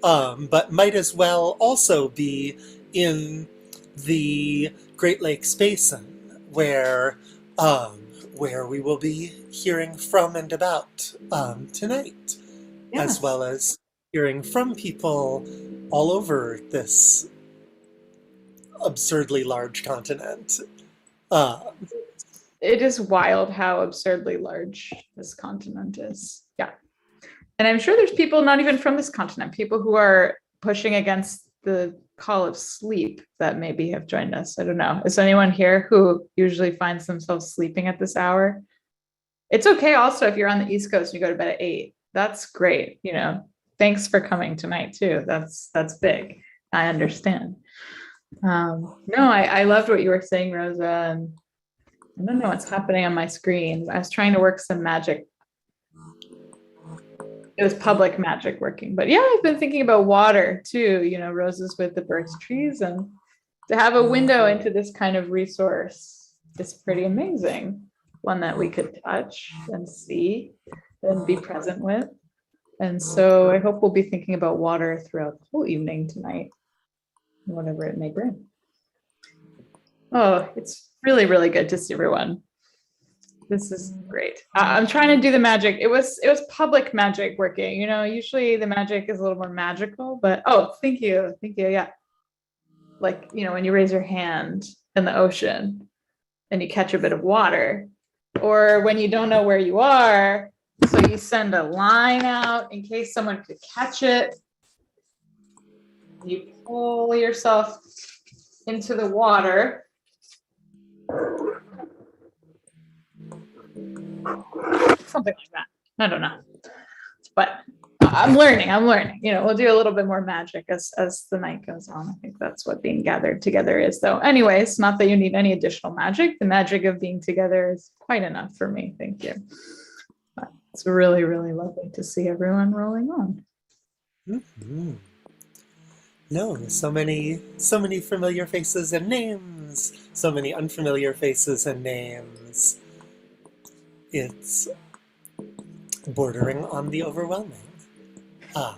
but might as well also be in the Great Lakes Basin, where um, where we will be hearing from and about tonight, as Yes. well as hearing from people all over this absurdly large continent. Uh, It is wild how absurdly large this continent is. Yeah. And I'm sure there's people not even from this continent, people who are pushing against the call of sleep that maybe have joined us. I don't know. Is anyone here who usually finds themselves sleeping at this hour? It's okay also if you're on the East Coast and you go to bed at 8. That's great. Thanks for coming tonight too. That's big. I understand. No, I loved what you were saying, Rosa, and I don't know what's happening on my screen. I was trying to work some magic. It was public magic working. But yeah, I've been thinking about water too, roses with the birch trees. And to have a window into this kind of resource is pretty amazing. One that we could touch and see and be present with. And so I hope we'll be thinking about water throughout the whole evening tonight, whatever it may bring. Oh, it's really, really good to see everyone. This is great. I'm trying to do the magic. It was public magic working. Usually the magic is a little more magical, but oh, thank you. Thank you. Yeah. Like, when you raise your hand in the ocean and you catch a bit of water, or when you don't know where you are, so you send a line out in case someone could catch it. You pull yourself into the water. Something like that. I don't know. But I'm learning. We'll do a little bit more magic as the night goes on. I think that's what being gathered together is, though. Anyways, not that you need any additional magic. The magic of being together is quite enough for me. Thank you. But it's really, really lovely to see everyone rolling on. mhm. No, so many familiar faces and names, so many unfamiliar faces and names. It's bordering on the overwhelming. Um,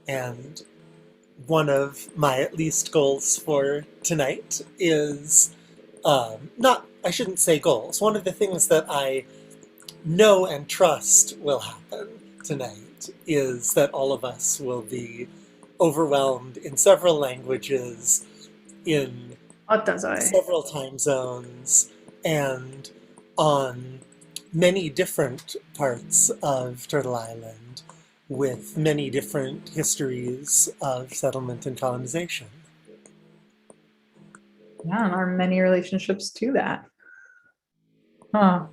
and one of my at least goals for tonight is not, I shouldn't say goals. One of the things that I know and trust will happen tonight is that all of us will be overwhelmed in several languages, in several time zones, and on many different parts of Turtle Island with many different histories of settlement and colonization. Yeah, and our many relationships to that. Huh.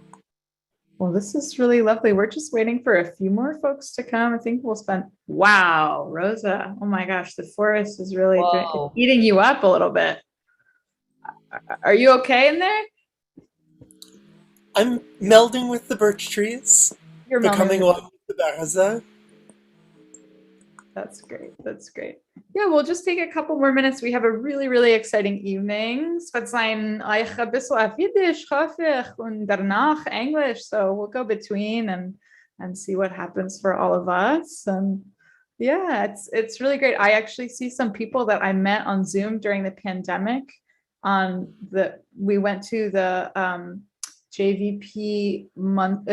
Well, this is really lovely. We're just waiting for a few more folks to come. I think we'll spend, wow, Rosa. Oh my gosh, the forest is really eating you up a little bit. Are you okay in there? I'm melding with the birch trees, You're becoming melding. one with the Baraza. That's great. That's great. Yeah, we'll just take a couple more minutes. We have a really, really exciting evening. Es wird sein ein bisschen auf Yiddish, hoffe ich, und danach English. So we'll go between and see what happens for all of us. And yeah, it's really great. I actually see some people that I met on Zoom during the pandemic. We went to the JVP month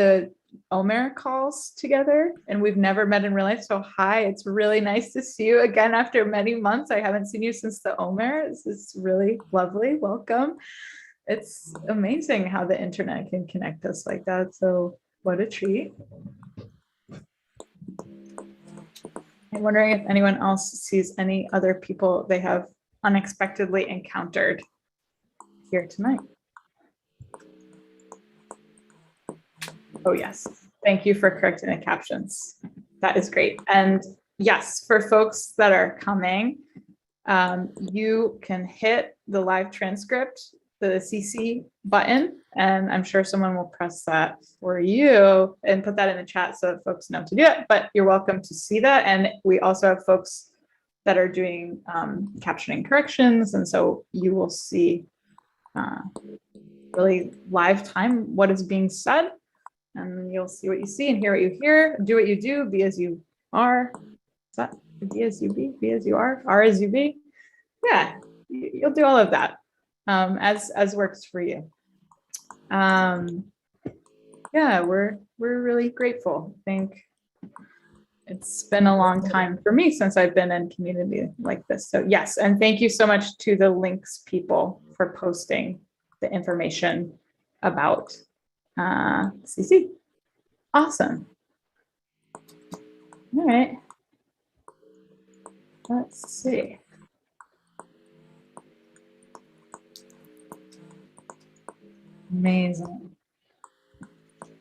Omer calls together, and we've never met in real life. So hi, it's really nice to see you again after many months. I haven't seen you since the Omer. This is really lovely. Welcome. It's amazing how the internet can connect us like that. So what a treat. I'm wondering if anyone else sees any other people they have unexpectedly encountered here tonight. Oh, yes. Thank you for correcting the captions. That is great. And yes, for folks that are coming, you can hit the live transcript, the CC button, and I'm sure someone will press that for you and put that in the chat so that folks know to do it. But you're welcome to see that. And we also have folks that are doing captioning corrections. And so you will see really live time what is being said. And you'll see what you see and hear what you hear, do what you do, be as you are. Is that be as you be as you are as you be. Yeah, you'll do all of that as works for you. Yeah, we're really grateful. I think it's been a long time for me since I've been in community like this. So yes, and thank you so much to the links people for posting the information about CC. Awesome. All right. Let's see. Amazing.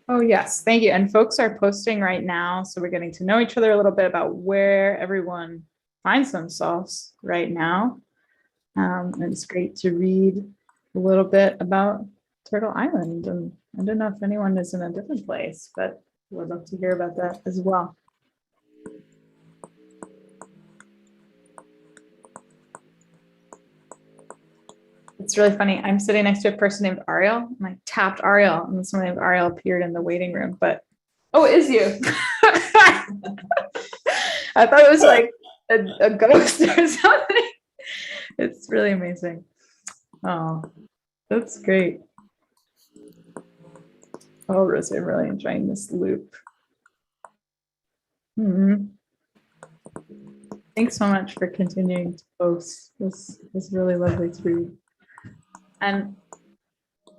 Oh, yes. Thank you. And folks are posting right now. So we're getting to know each other a little bit about where everyone finds themselves right now. And it's great to read a little bit about Turtle Island. And I don't know if anyone is in a different place, but we'd love to hear about that as well. It's really funny. I'm sitting next to a person named Ariel, and I tapped Ariel, and someone named Ariel appeared in the waiting room. But oh, it is you. I thought it was like a ghost or something. It's really amazing. Oh, that's great. Oh, Rosie, I'm really enjoying this loop. Thanks so much for continuing to post. This is really lovely to read. And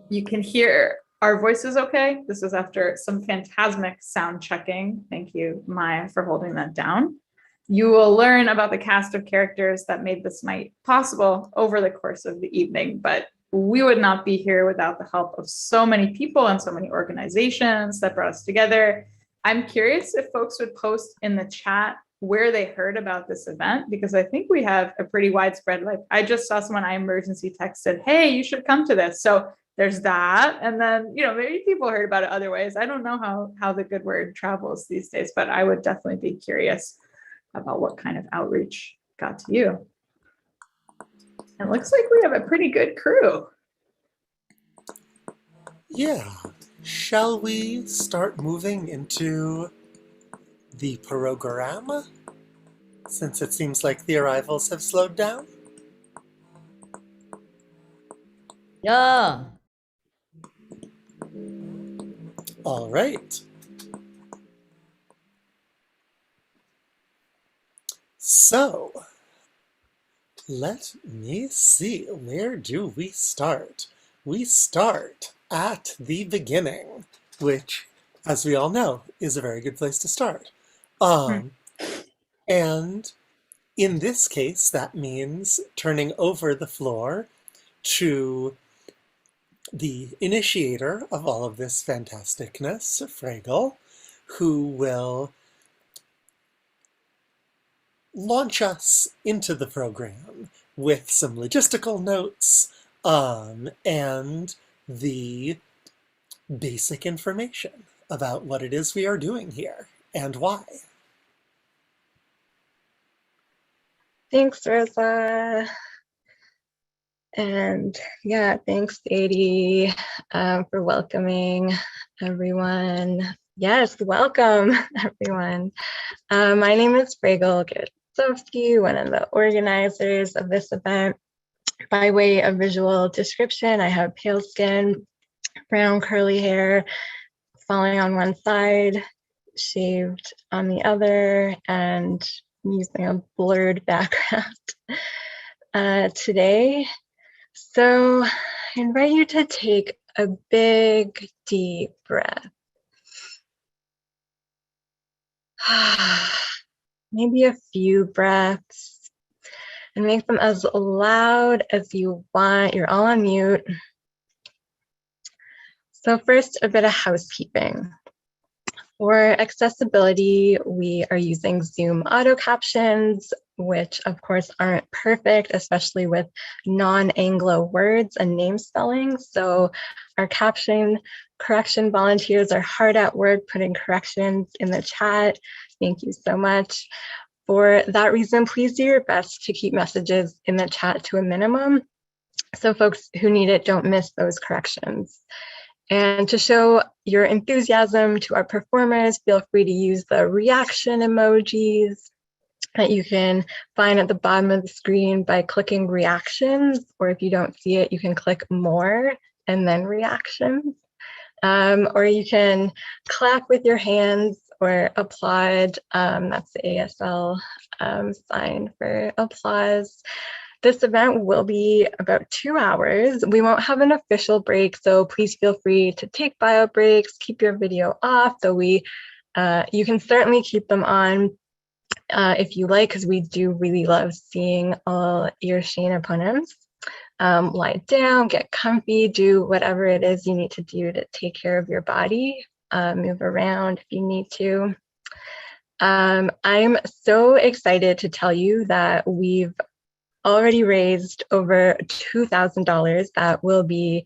you can hear our voices okay. This is after some phantasmic sound checking. Thank you, Maya, for holding that down. You will learn about the cast of characters that made this night possible over the course of the evening, but we would not be here without the help of so many people and so many organizations that brought us together. I'm curious if folks would post in the chat where they heard about this event, because I think we have a pretty widespread, like I just saw someone I emergency texted, hey, you should come to this. So there's that. And then, you know, maybe people heard about it other ways. I don't know how the good word travels these days, but I would definitely be curious about what kind of outreach got to you. It looks like we have a pretty good crew. Yeah. Shall we start moving into the program, since it seems like the arrivals have slowed down? Yeah. All right. So, let me see. Where do we start? We start at the beginning, which, as we all know, is a very good place to start. And in this case, that means turning over the floor to the initiator of all of this fantasticness, Fragel, who will launch us into the program with some logistical notes and the basic information about what it is we are doing here and why. Thanks, Rosa. And yeah, thanks, Sadie, for welcoming everyone. Yes, welcome, everyone. My name is Fragel Getsovsky, one of the organizers of this event. By way of visual description, I have pale skin, brown curly hair, falling on one side, shaved on the other, and using a blurred background today. So I invite you to take a big, deep breath. Maybe a few breaths, and make them as loud as you want. You're all on mute. So first, a bit of housekeeping. For accessibility, we are using Zoom auto captions, which of course aren't perfect, especially with non-Anglo words and name spelling. So our caption correction volunteers are hard at work putting corrections in the chat. Thank you so much. For that reason, please do your best to keep messages in the chat to a minimum, so folks who need it don't miss those corrections. And to show your enthusiasm to our performers, feel free to use the reaction emojis that you can find at the bottom of the screen by clicking reactions, or if you don't see it, you can click more and then reactions. Or you can clap with your hands or applaud. That's the ASL sign for applause. This event will be about 2 hours. We won't have an official break, so please feel free to take bio breaks, keep your video off, though you can certainly keep them on if you like, because we do really love seeing all your Shane opponents. Lie down, get comfy, do whatever it is you need to do to take care of your body, move around if you need to. I'm so excited to tell you that we've already raised over $2,000 that will be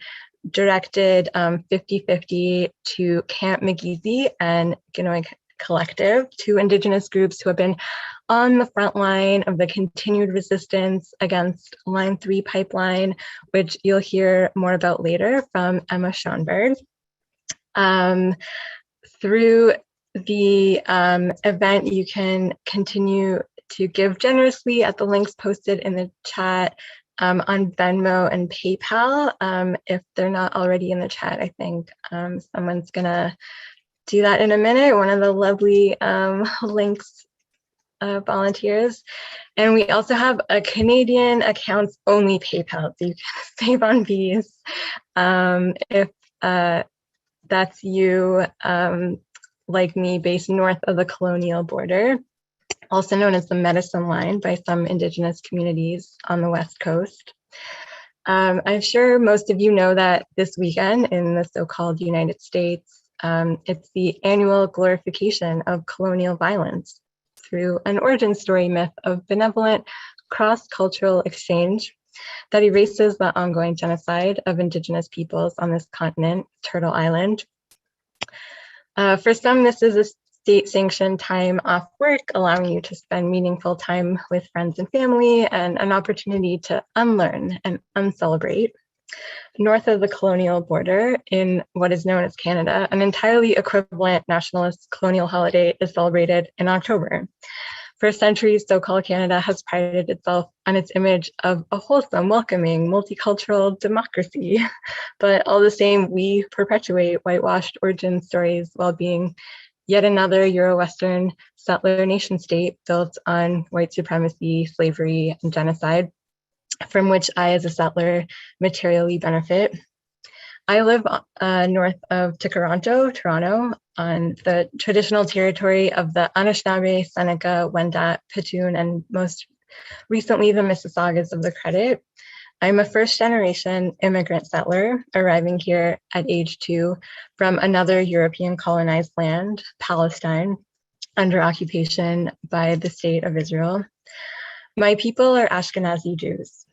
directed 50-50 to Camp McGeezy and Ginoy Collective, two Indigenous groups who have been on the front line of the continued resistance against Line 3 pipeline, which you'll hear more about later from Emma Schoenberg. Through the event, you can continue to give generously at the links posted in the chat on Venmo and PayPal. If they're not already in the chat, I think someone's gonna do that in a minute. One of the lovely links volunteers. And we also have a Canadian accounts only PayPal, so you can save on fees. If that's you, like me, based north of the colonial border, also known as the Medicine Line by some Indigenous communities on the West Coast. I'm sure most of you know that this weekend in the so-called United States, it's the annual glorification of colonial violence through an origin story myth of benevolent cross-cultural exchange that erases the ongoing genocide of Indigenous peoples on this continent, Turtle Island. For some, this is a state-sanctioned time off work, allowing you to spend meaningful time with friends and family and an opportunity to unlearn and uncelebrate. North of the colonial border, in what is known as Canada, an entirely equivalent nationalist colonial holiday is celebrated in October. For centuries, so-called Canada has prided itself on its image of a wholesome, welcoming, multicultural democracy. But all the same, we perpetuate whitewashed origin stories while being yet another Euro-Western settler nation state built on white supremacy, slavery, and genocide, from which I, as a settler, materially benefit. I live north of Tikaranto, Toronto, on the traditional territory of the Anishinaabe, Seneca, Wendat, Petun, and most recently the Mississaugas of the Credit. I'm a first-generation immigrant settler arriving here at age 2 from another European colonized land, Palestine, under occupation by the State of Israel. My people are Ashkenazi Jews.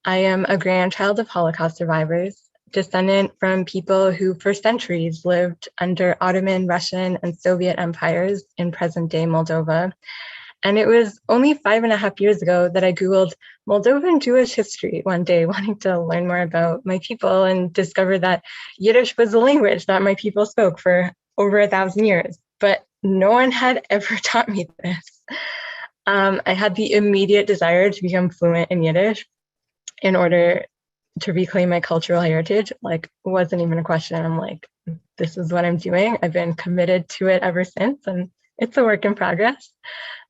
I am a grandchild of Holocaust survivors, descendant from people who for centuries lived under Ottoman, Russian, and Soviet empires in present-day Moldova. And it was only 5.5 years ago that I Googled Moldovan Jewish history one day, wanting to learn more about my people, and discovered that Yiddish was a language that my people spoke for over 1,000 years. But no one had ever taught me this. I had the immediate desire to become fluent in Yiddish in order to reclaim my cultural heritage. Like, it wasn't even a question. I'm like, this is what I'm doing. I've been committed to it ever since, and it's a work in progress,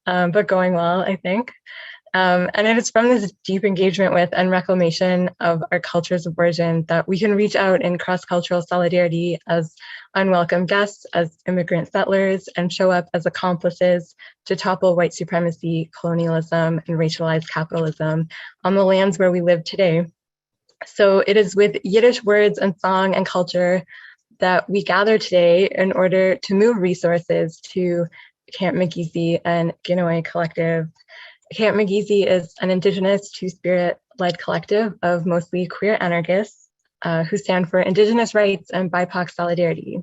but going well, I think. And it is from this deep engagement with and reclamation of our cultures of origin that we can reach out in cross-cultural solidarity as unwelcome guests, as immigrant settlers, and show up as accomplices to topple white supremacy, colonialism, and racialized capitalism on the lands where we live today. So it is with Yiddish words and song and culture that we gather today in order to move resources to Camp McGeezy and Ginoy Collective. Camp McGeezy is an Indigenous Two-Spirit-led collective of mostly queer anarchists who stand for Indigenous rights and BIPOC solidarity.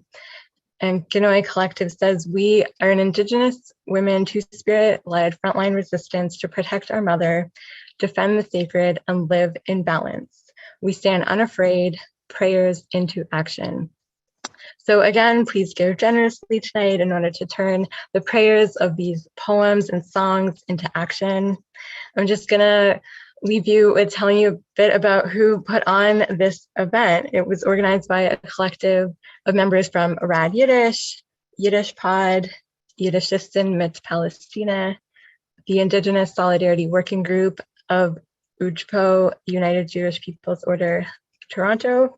And Ginoy Collective says we are an Indigenous women Two-Spirit-led frontline resistance to protect our mother, defend the sacred, and live in balance. We stand unafraid, prayers into action. So again, please give generously tonight in order to turn the prayers of these poems and songs into action. I'm just gonna leave you with telling you a bit about who put on this event. It was organized by a collective of members from Rad Yiddish, Yiddish Pod, Yiddishisten mit Palästina, the Indigenous Solidarity Working Group of UJPO, United Jewish People's Order, Toronto,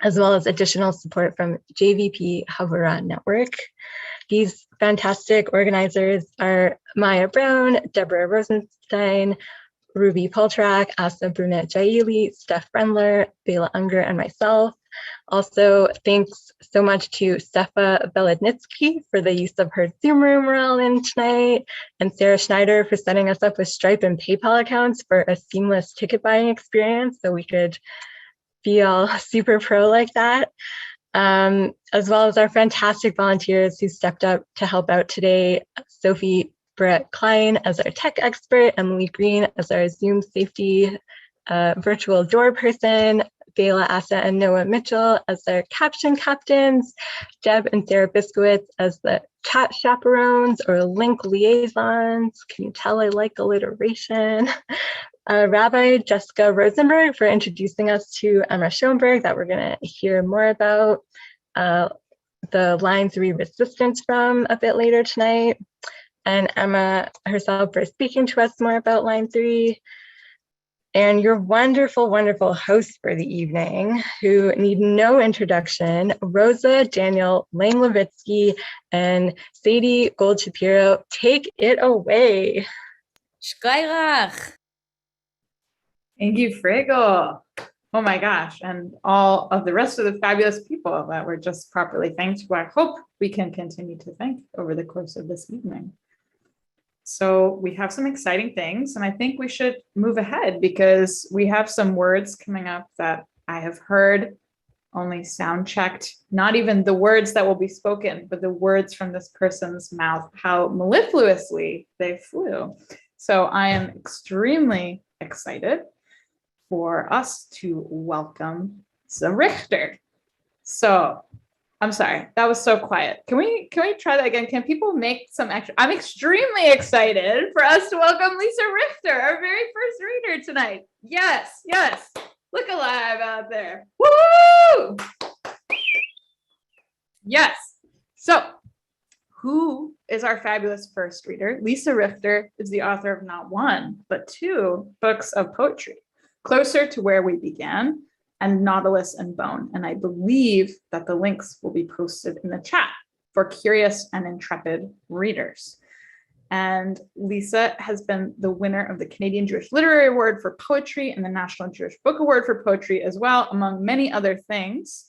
as well as additional support from JVP Havurah Network. These fantastic organizers are Maya Brown, Deborah Rosenstein, Ruby Poltrak, Asa Brunet Jaili, Steph Brendler, Bela Unger, and myself. Also, thanks so much to Stefa Velednitsky for the use of her Zoom room we're all in tonight, and Sarah Schneider for setting us up with Stripe and PayPal accounts for a seamless ticket buying experience so we could be all super pro like that. As well as our fantastic volunteers who stepped up to help out today, Sophie Brett Klein as our tech expert, Emily Green as our Zoom safety virtual door person, Bela Asa and Noah Mitchell as our caption captains, Deb and Sarah Biskowitz as the chat chaperones or link liaisons. Can you tell I like alliteration? Rabbi Jessica Rosenberg for introducing us to Emma Schoenberg that we're going to hear more about the Line 3 resistance from a bit later tonight, and Emma herself for speaking to us more about Line 3, and your wonderful, wonderful hosts for the evening who need no introduction, Rosa Daniel Lang-Levitsky and Sadie Gold-Shapiro. Take it away. Shkairach. Thank you, Friggle. Oh my gosh. And all of the rest of the fabulous people that were just properly thanked, who I hope we can continue to thank over the course of this evening. So we have some exciting things, and I think we should move ahead because we have some words coming up that I have heard, only sound checked, not even the words that will be spoken, but the words from this person's mouth, how mellifluously they flew. So I am extremely excited for us to welcome the Richter. So I'm sorry, that was so quiet. Can we try that again? Can people make some extra? I'm extremely excited for us to welcome Lisa Richter, our very first reader tonight. Yes, yes. Look alive out there. Woo! Yes. So who is our fabulous first reader? Lisa Richter is the author of not one, but two books of poetry, Closer to Where We Began and Nautilus and Bone. And I believe that the links will be posted in the chat for curious and intrepid readers. And Lisa has been the winner of the Canadian Jewish Literary Award for Poetry and the National Jewish Book Award for Poetry as well, among many other things,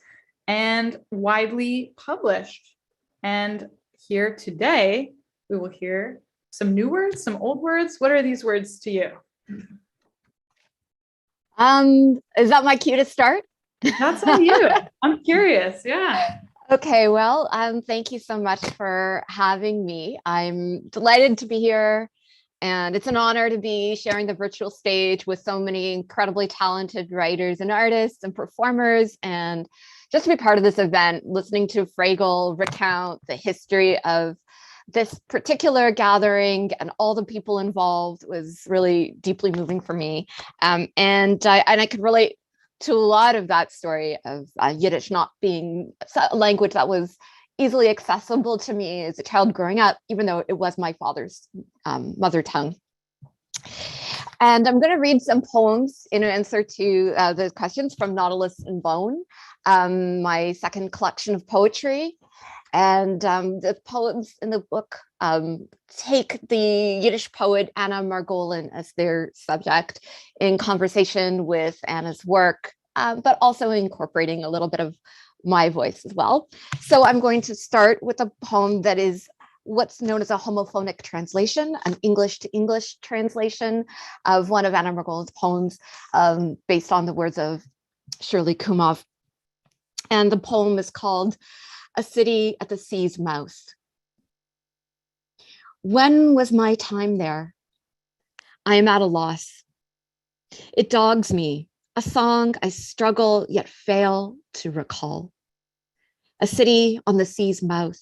and widely published. And here today, we will hear some new words, some old words. What are these words to you? Is that my cue to start? That's on you. I'm curious. Yeah. Okay, well, thank you so much for having me. I'm delighted to be here, and it's an honor to be sharing the virtual stage with so many incredibly talented writers and artists and performers, and just to be part of this event, listening to Fragel recount the history of this particular gathering and all the people involved was really deeply moving for me. And I could relate to a lot of that story of Yiddish not being a language that was easily accessible to me as a child growing up, even though it was my father's mother tongue. And I'm going to read some poems in answer to the questions from Nautilus and Bone, my second collection of poetry. And the poems in the book take the Yiddish poet Anna Margolin as their subject in conversation with Anna's work, but also incorporating a little bit of my voice as well. So I'm going to start with a poem that is what's known as a homophonic translation, an English to English translation of one of Anna Margolin's poems based on the words of Shirley Kumov. And the poem is called A City at the Sea's Mouth. When was my time there? I am at a loss. It dogs me, a song I struggle yet fail to recall. a city on the sea's mouth,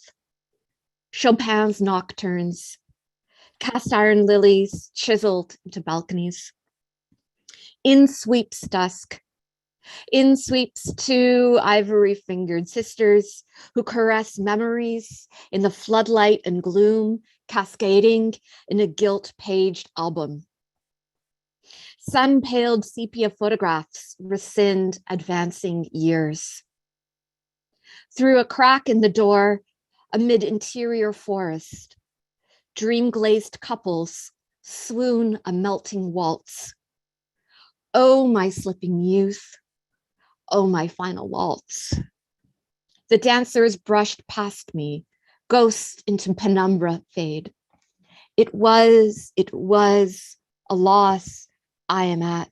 Chopin's nocturnes, cast iron lilies chiseled into balconies. In sweeps dusk. In sweeps two ivory-fingered sisters who caress memories in the floodlight and gloom, cascading in a gilt-paged album. Sun-paled sepia photographs rescind advancing years. Through a crack in the door, amid interior forest, dream-glazed couples swoon a melting waltz. Oh, my slipping youth. Oh, my final waltz. The dancers brushed past me, ghosts into penumbra fade. It was a loss I am at.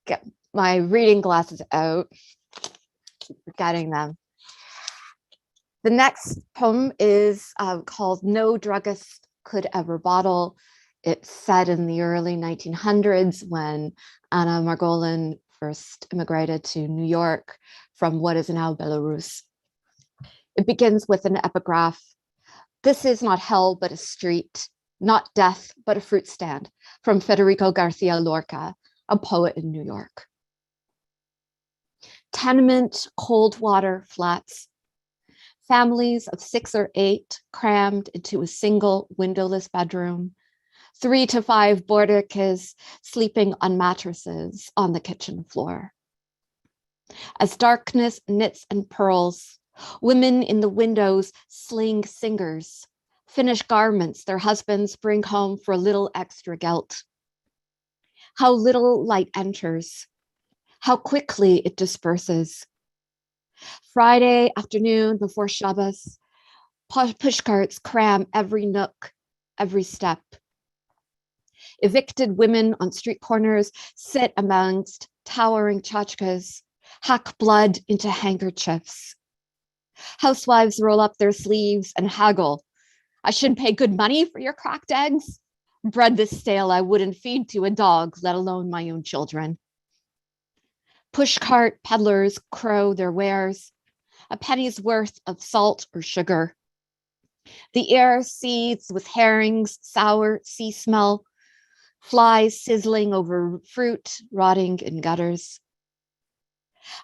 Get my reading glasses out. Keep forgetting them. The next poem is called No Druggist Could Ever Bottle. It's set in the early 1900s when Anna Margolin first immigrated to New York from what is now Belarus. It begins with an epigraph. This is not hell, but a street, not death, but a fruit stand, from Federico Garcia Lorca, a poet in New York. Tenement, cold water flats, families of 6 or 8 crammed into a single windowless bedroom, 3 to 5 borderkis sleeping on mattresses on the kitchen floor. As darkness knits and pearls, women in the windows sling singers, finish garments their husbands bring home for a little extra gelt. How little light enters, how quickly it disperses. Friday afternoon before Shabbos, pushcarts cram every nook, every step. Evicted women on street corners sit amongst towering tchotchkes, hack blood into handkerchiefs. Housewives roll up their sleeves and haggle. I should pay good money for your cracked eggs. Bread this stale I wouldn't feed to a dog, let alone my own children. Pushcart peddlers crow their wares, a penny's worth of salt or sugar. The air seethes with herrings, sour sea smell, flies sizzling over fruit rotting in gutters.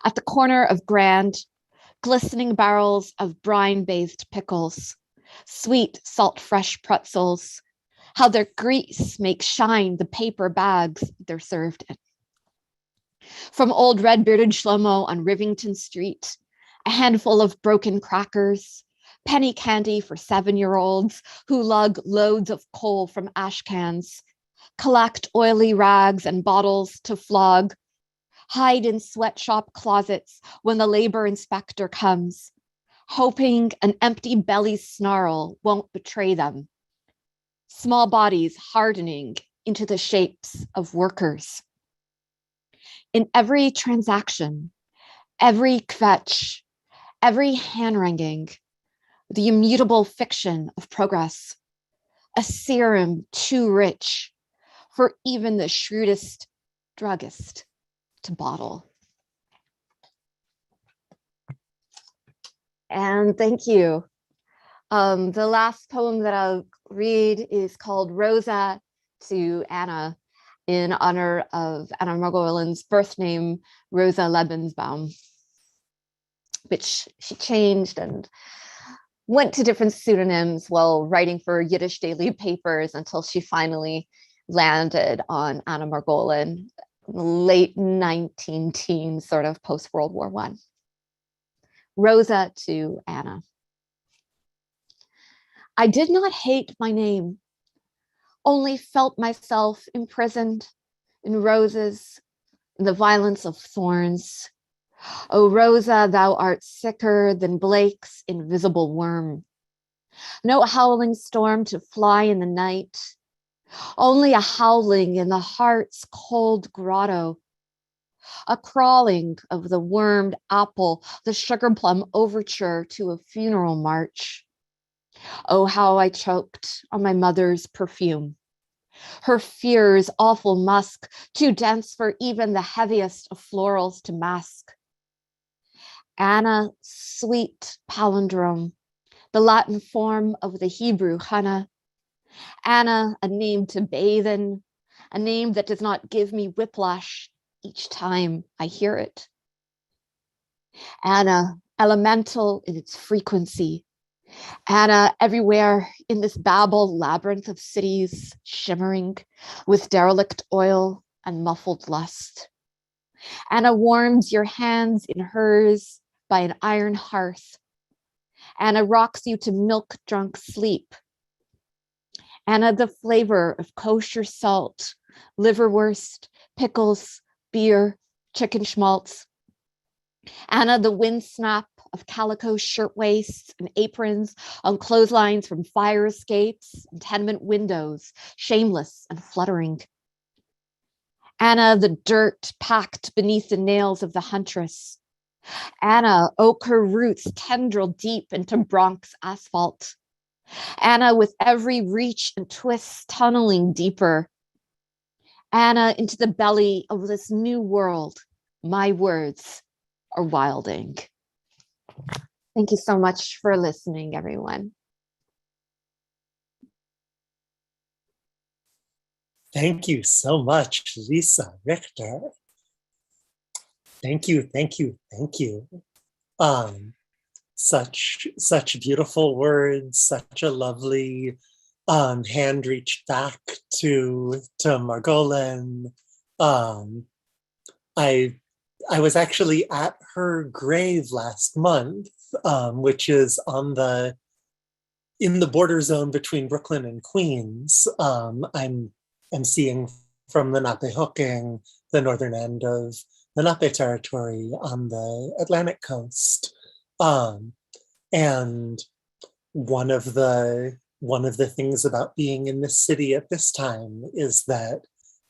At the corner of Grand, glistening barrels of brine-bathed pickles, sweet salt fresh pretzels, how their grease makes shine the paper bags they're served in. From old red-bearded Shlomo on Rivington Street, a handful of broken crackers, penny candy for 7-year-olds who lug loads of coal from ash cans, collect oily rags and bottles to flog, hide in sweatshop closets when the labor inspector comes, hoping an empty belly snarl won't betray them. Small bodies hardening into the shapes of workers. In every transaction, every kvetch, every hand-wringing, the immutable fiction of progress, a serum too rich for even the shrewdest druggist to bottle. And thank you. The last poem that I'll read is called Rosa to Anna, in honor of Anna Margolin's birth name, Rosa Lebensbaum, which she changed and went to different pseudonyms while writing for Yiddish daily papers until she finally landed on Anna Margolin, late 19 teens, sort of post-World War I. Rosa to Anna. I did not hate my name, only felt myself imprisoned in roses, in the violence of thorns. O Rosa, thou art sicker than Blake's invisible worm. No howling storm to fly in the night, only a howling in the heart's cold grotto, a crawling of the wormed apple, the sugar plum overture to a funeral march. Oh, how I choked on my mother's perfume. Her fear's awful musk, too dense for even the heaviest of florals to mask. Anna, sweet palindrome, the Latin form of the Hebrew Hannah. Anna, a name to bathe in, a name that does not give me whiplash each time I hear it. Anna, elemental in its frequency. Anna, everywhere in this Babel labyrinth of cities, shimmering with derelict oil and muffled lust. Anna warms your hands in hers by an iron hearth. Anna rocks you to milk-drunk sleep. Anna, the flavor of kosher salt, liverwurst, pickles, beer, chicken schmaltz. Anna, the wind snap of calico shirtwaists and aprons on clotheslines from fire escapes and tenement windows, shameless and fluttering. Anna, the dirt packed beneath the nails of the huntress. Anna, ochre roots tendril deep into Bronx asphalt. Anna, with every reach and twist tunneling deeper. Anna, into the belly of this new world. My words are wilding. Thank you so much for listening, everyone. Thank you so much, Lisa Richter. Thank you, thank you, thank you. Such beautiful words, such a lovely hand reached back to Margolin. I was actually at her grave last month, which is in the border zone between Brooklyn and Queens. I'm seeing from the Napehoking, the northern end of the Nape territory on the Atlantic coast. And one of the things about being in this city at this time is that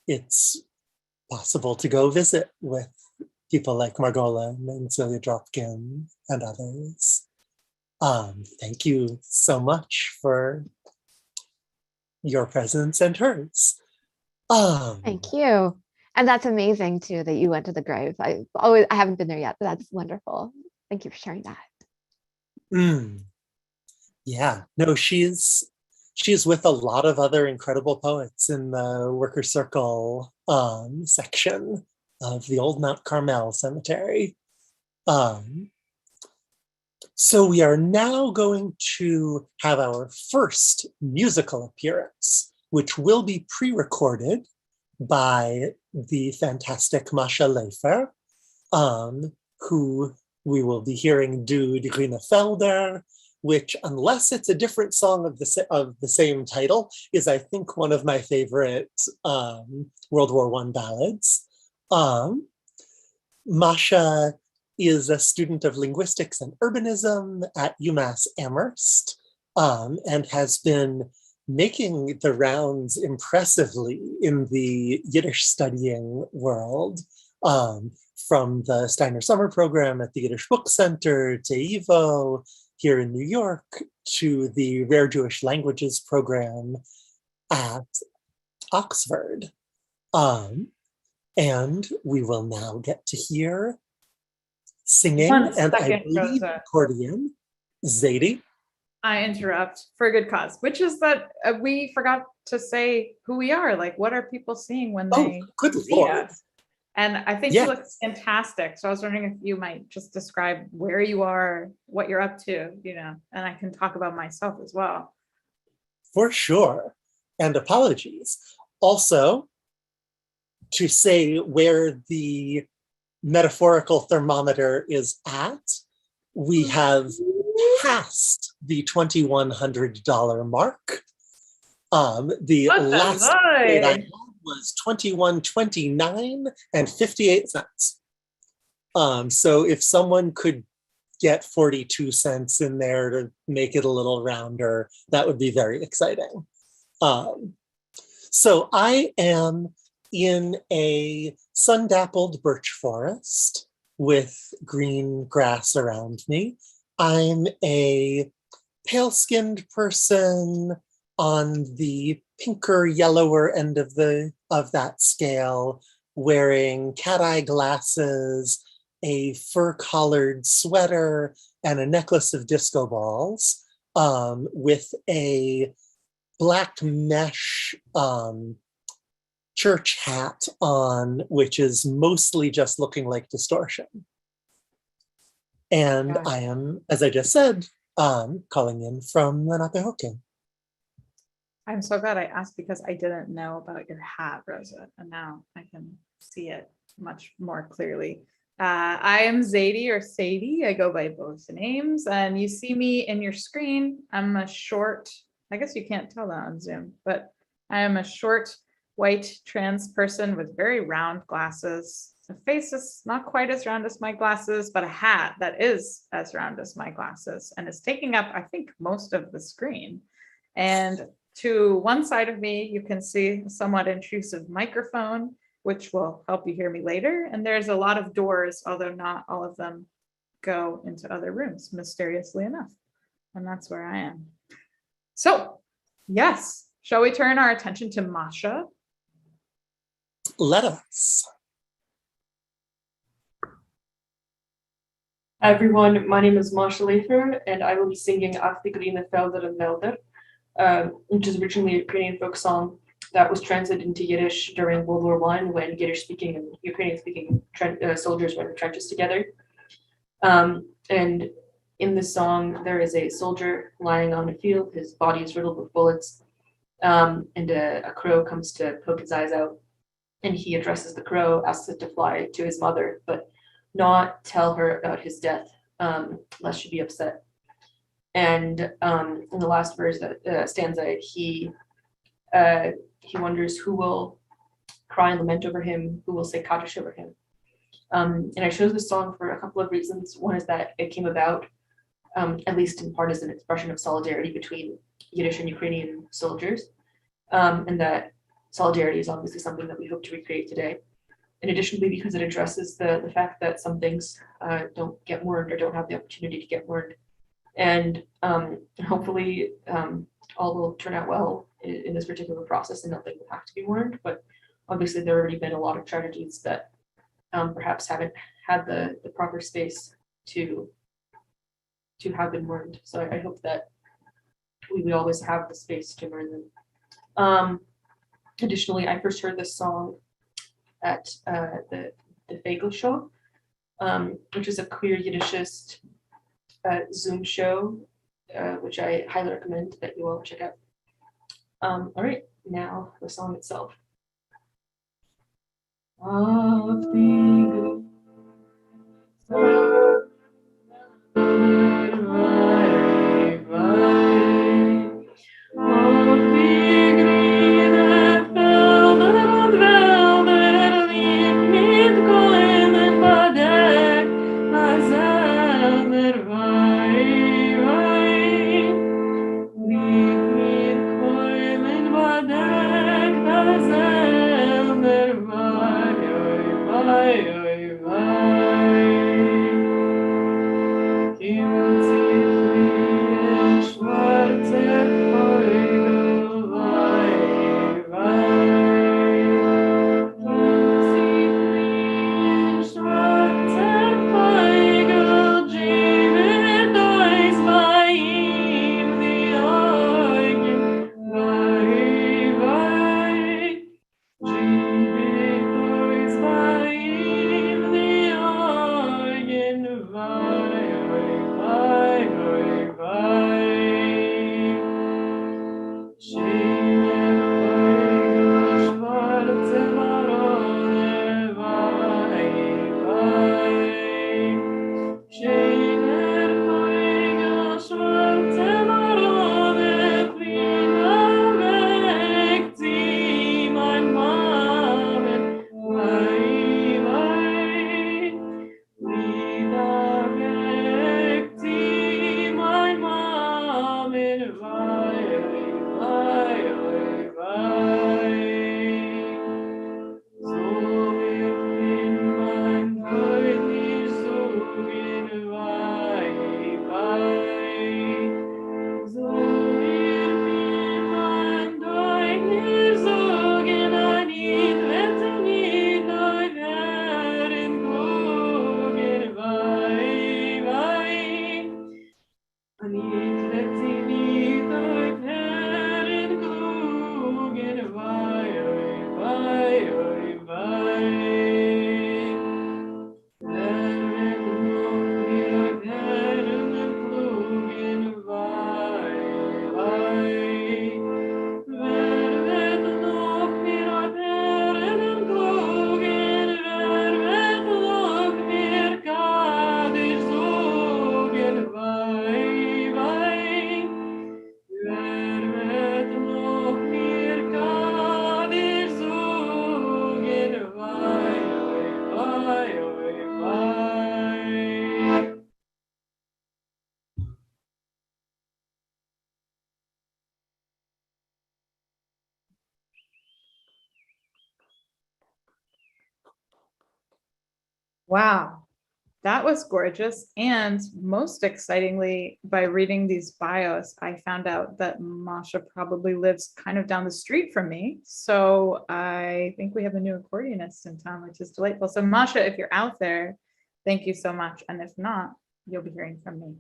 it's possible to go visit with people like Margolin and Celia Dropkin and others. Thank you so much for your presence and hers. Thank you. And that's amazing too that you went to the grave. I haven't been there yet, but that's wonderful. Thank you for sharing that. Yeah, no, she's with a lot of other incredible poets in the Worker Circle section of the old Mount Carmel Cemetery. So we are now going to have our first musical appearance, which will be pre-recorded by the fantastic Masha Leifer, who we will be hearing do Die Grüne Felder, which, unless it's a different song of the same title, is, I think, one of my favorite World War I ballads. Masha is a student of linguistics and urbanism at UMass Amherst, and has been making the rounds impressively in the Yiddish studying world, from the Steiner Summer Program at the Yiddish Book Center to YIVO here in New York to the Rare Jewish Languages Program at Oxford. And we will now get to hear singing, and I believe accordion, Zadie. I interrupt for a good cause, which is that we forgot to say who we are. Like, what are people seeing when they see us? And I think you look fantastic. So I was wondering if you might just describe where you are, what you're up to, and I can talk about myself as well. For sure. And apologies. Also, to say where the metaphorical thermometer is at, we have passed the $2,100 mark. The last update I had was $21.29 and 58 cents. So if someone could get 42 cents in there to make it a little rounder, that would be very exciting. So I am in a sun-dappled birch forest with green grass around me. I'm a pale-skinned person on the pinker, yellower end of that scale, wearing cat-eye glasses, a fur-collared sweater and a necklace of disco balls, with a black mesh church hat on, which is mostly just looking like distortion. And Gotcha. I am, as I just said, calling in from Lenapehoking. I'm so glad I asked because I didn't know about your hat, Rosa, and now I can see it much more clearly. I am Zadie or Sadie. I go by both names, and you see me in your screen. I'm a short, I guess you can't tell that on Zoom, but I am a short, white trans person with very round glasses. A face is not quite as round as my glasses, but a hat that is as round as my glasses and is taking up, I think, most of the screen. And to one side of me, you can see a somewhat intrusive microphone, which will help you hear me later. And there's a lot of doors, although not all of them go into other rooms, mysteriously enough. And that's where I am. So, yes, shall we turn our attention to Masha? Let us. Hi everyone, my name is Masha Leifner, and I will be singing Ach die grüne Felder und Wälder, which is originally a Ukrainian folk song that was translated into Yiddish during World War I when Yiddish-speaking and Ukrainian-speaking soldiers were in the trenches together. And in this song, there is a soldier lying on a field. His body is riddled with bullets, and a crow comes to poke his eyes out, and he addresses the crow, asks it to fly to his mother, but not tell her about his death, lest she be upset. And in the last verse, stanza, he wonders who will cry and lament over him, who will say Kaddish over him. And I chose this song for a couple of reasons. One is that it came about, at least in part, as an expression of solidarity between Yiddish and Ukrainian soldiers, and that solidarity is obviously something that we hope to recreate today. And additionally, because it addresses the fact that some things don't get learned or don't have the opportunity to get learned. And hopefully all will turn out well in this particular process and nothing will have to be learned. But obviously there have already been a lot of tragedies that perhaps haven't had the proper space to have been learned. So I hope that we always have the space to learn them. Additionally, I first heard this song at the Fagel Show, which is a queer Yiddishist Zoom show, which I highly recommend that you all check out. All right, now the song itself. Auf die Wow. That was gorgeous. And most excitingly, by reading these bios, I found out that Masha probably lives kind of down the street from me. So I think we have a new accordionist in town, which is delightful. So Masha, if you're out there, thank you so much. And if not, you'll be hearing from me.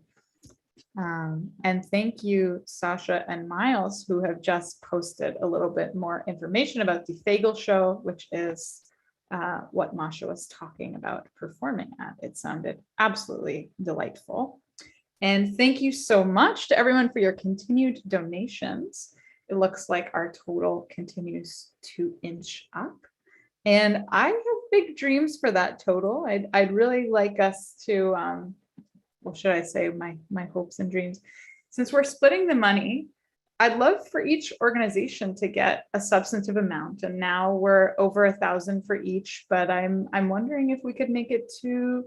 And thank you, Sasha and Miles, who have just posted a little bit more information about the Fagel show, which is what Masha was talking about performing at. It sounded absolutely delightful. And thank you so much to everyone for your continued donations. It looks like our total continues to inch up. And I have big dreams for that total. I'd really like us to, what should I say, my hopes and dreams. Since we're splitting the money, I'd love for each organization to get a substantive amount, and now we're over 1,000 for each, but I'm wondering if we could make it to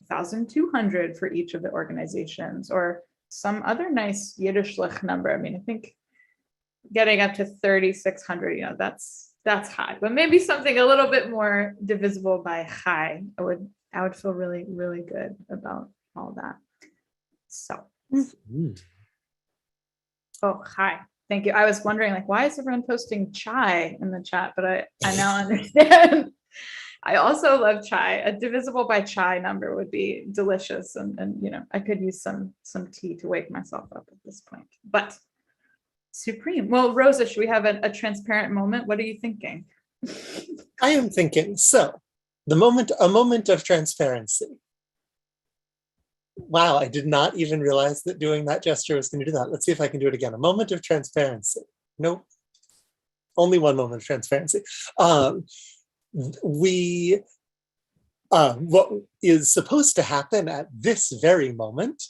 1,200 for each of the organizations, or some other nice Yiddishlich number. I mean, I think getting up to 3,600, you know, that's high, but maybe something a little bit more divisible by Chai. I would feel really, really good about all that. So. Oh, hi. Thank you. I was wondering, like, why is everyone posting chai in the chat? But I now understand. I also love chai. A divisible by chai number would be delicious. And you know, I could use some tea to wake myself up at this point. But supreme. Well, Rosa, should we have a transparent moment? What are you thinking? I am thinking, so a moment of transparency. Wow, I did not even realize that doing that gesture was going to do that. Let's see if I can do it again. A moment of transparency. Nope. Only one moment of transparency. What is supposed to happen at this very moment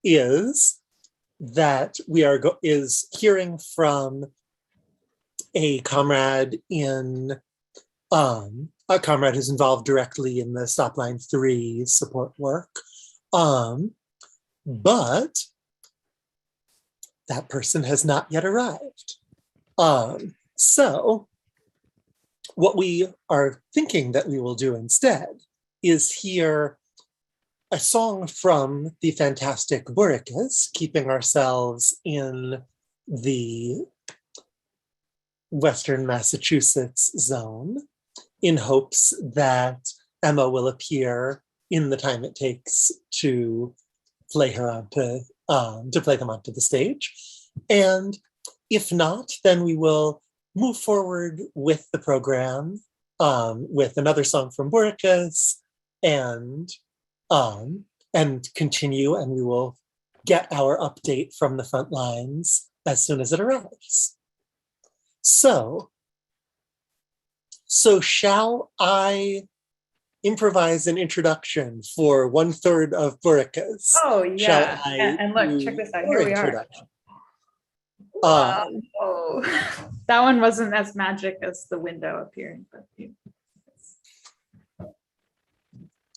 is that we are hearing from a comrade who's involved directly in the StopLine3 support work. But that person has not yet arrived. So what we are thinking that we will do instead is hear a song from the fantastic Burikas, keeping ourselves in the Western Massachusetts zone, in hopes that Emma will appear in the time it takes to play them onto the stage. And if not, then we will move forward with the program with another song from Burikas and continue, and we will get our update from the front lines as soon as it arrives. So shall I improvise an introduction for 1/3 of Burikas? Oh, yeah. And look, check this out. Here we are. Oh, that one wasn't as magic as the window appearing, but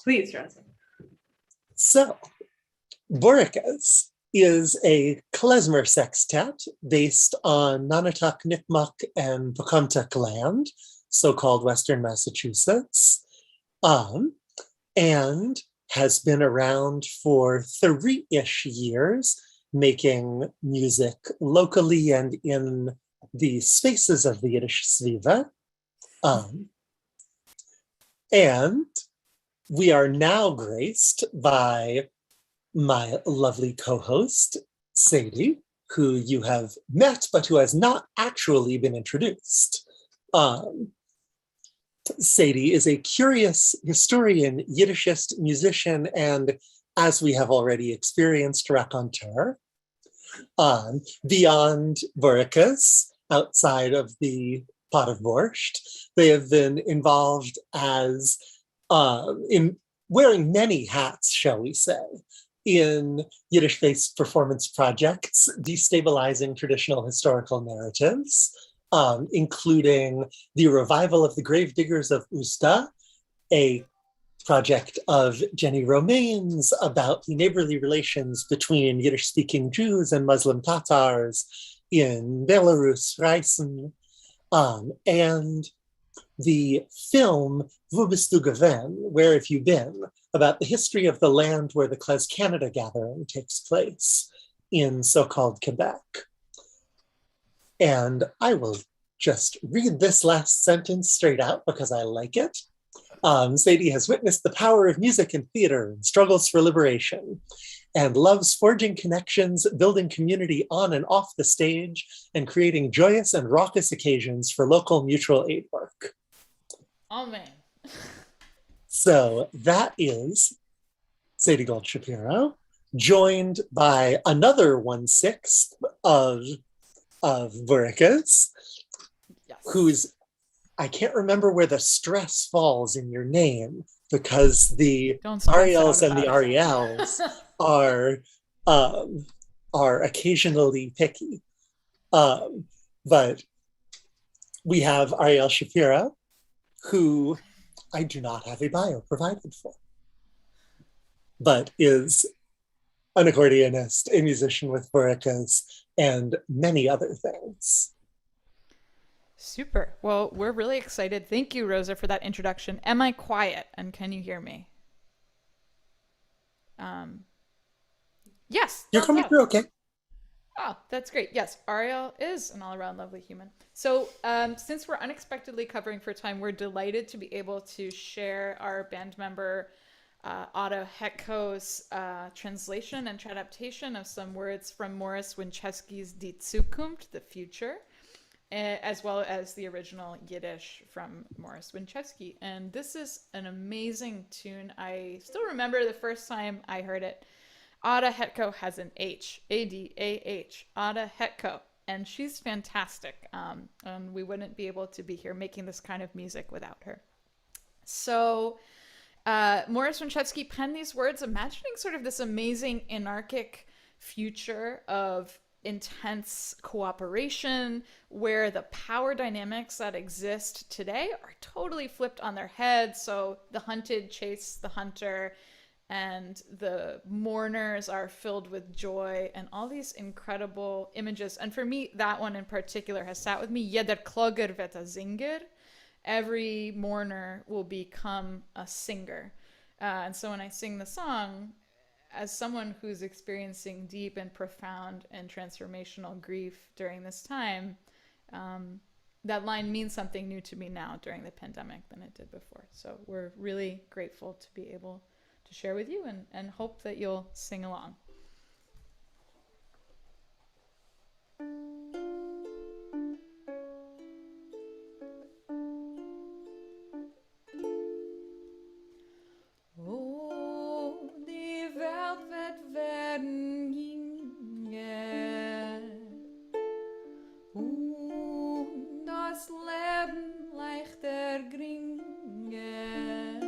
please, Rosa. So, Burikas is a klezmer sextet based on Nonotuck, Nipmuc, and Pocumtuck land, so-called Western Massachusetts, and has been around for 3-ish years, making music locally and in the spaces of the Yiddish Sviva. And we are now graced by my lovely co-host, Sadie, who you have met, but who has not actually been introduced. Sadie is a curious historian, Yiddishist musician, and, as we have already experienced, raconteur. Beyond Burikas, outside of the pot of borscht, they have been involved in wearing many hats, shall we say, in Yiddish-based performance projects, destabilizing traditional historical narratives, including the revival of the Gravediggers of Usta, a project of Jenny Romaine's about the neighborly relations between Yiddish-speaking Jews and Muslim Tatars in Belarus, Rysen, and the film Wo bist du gewesen? Where have you been? About the history of the land where the Claes Canada gathering takes place in so-called Quebec. And I will just read this last sentence straight out because I like it. Sadie has witnessed the power of music and theater and struggles for liberation, and loves forging connections, building community on and off the stage, and creating joyous and raucous occasions for local mutual aid work. Oh man. So that is Sadie Gold Shapiro, joined by another 1/6 of Buricas, Yes. who's, I can't remember where the stress falls in your name because the Don't stress Ariels out and the about it. Ariels are occasionally picky. But we have Ariel Shapiro, who I do not have a bio provided for, but is an accordionist, a musician with Buricas, and many other things. Super. Well, we're really excited. Thank you, Rosa, for that introduction. Am I quiet? And can you hear me? Yes. You're thumbs coming up. through okay. Oh, that's great. Yes, Ariel is an all-around lovely human. So since we're unexpectedly covering for time, we're delighted to be able to share our band member Otto Hetko's translation and adaptation of some words from Morris Winchesky's Die Zukunft, the future, as well as the original Yiddish from Morris Winchesky. And this is an amazing tune. I still remember the first time I heard it. Ada Hetko has an H, A-D-A-H, Ada Hetko, and she's fantastic. And we wouldn't be able to be here making this kind of music without her. So Morris Winchesky penned these words imagining sort of this amazing anarchic future of intense cooperation where the power dynamics that exist today are totally flipped on their head. So the hunted chase the hunter, and the mourners are filled with joy, and all these incredible images. And for me, that one in particular has sat with me. Jeder Klogger wird ein Singer. Every mourner will become a singer. And so when I sing the song, as someone who's experiencing deep and profound and transformational grief during this time, that line means something new to me now during the pandemic than it did before. So we're really grateful to be able to share with you and hope that you'll sing along. Oh, die Welt wird werden jünger und das Leben leichter geringer.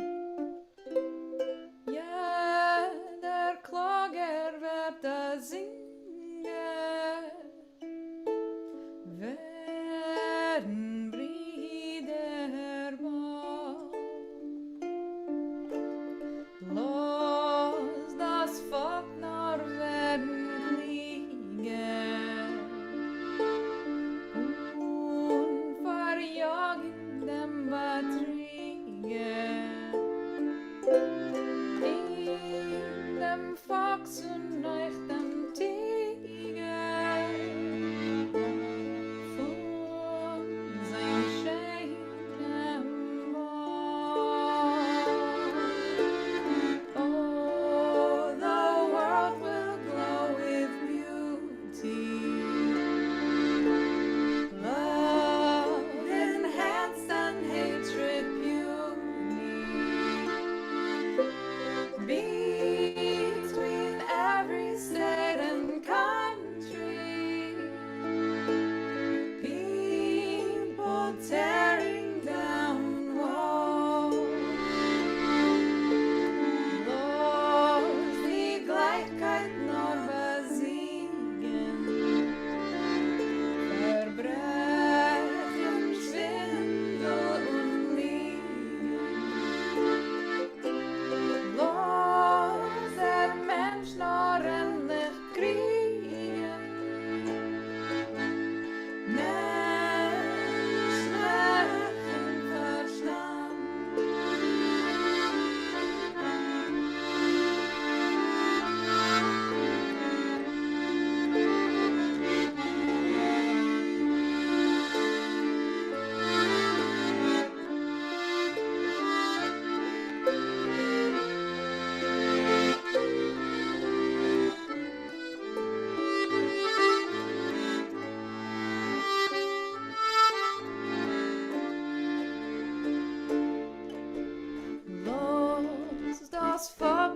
Ja, der Klager wird da singen, werden Brüder bald. Los das Volk nur werden fliegen und verjagen dem Betrüger. In dem Fox und euch dem Tiger von sein schönem Wald. Oh, the world will glow with beauty. Love enhanced and hatred puny. Between every step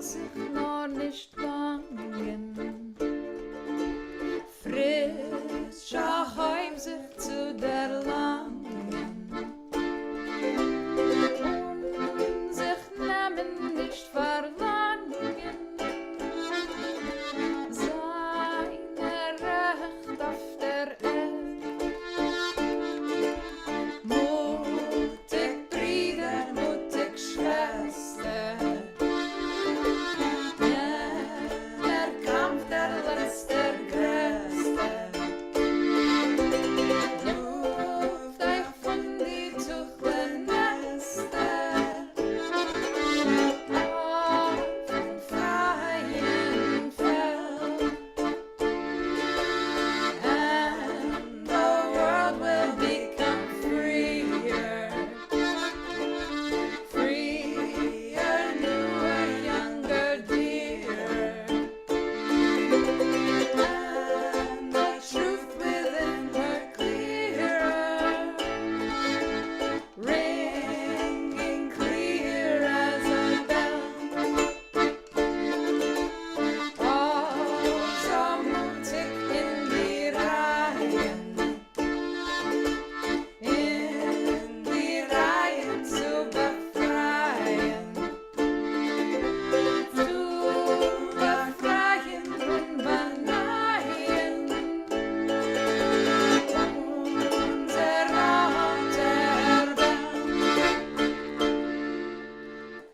sich noch nicht bangen. Frischer Heim sich zu der Langen. Und sich nehmen nicht verlangen. Seine Recht auf der Erde. Mutig Brüder, mutig Schwester. Jener Kampf der letzte Größte. Luft euch von die Tuchlen Nester. Auf dem freien Feld. And the world will become freer. Freer, newer, younger, dearer. And the truth within her clearer. Ringing clear as a bell. Also mutig in die Reihen. In die Reihen zu befreien. Zu befreien von Banaien. Unser Raum der Welt.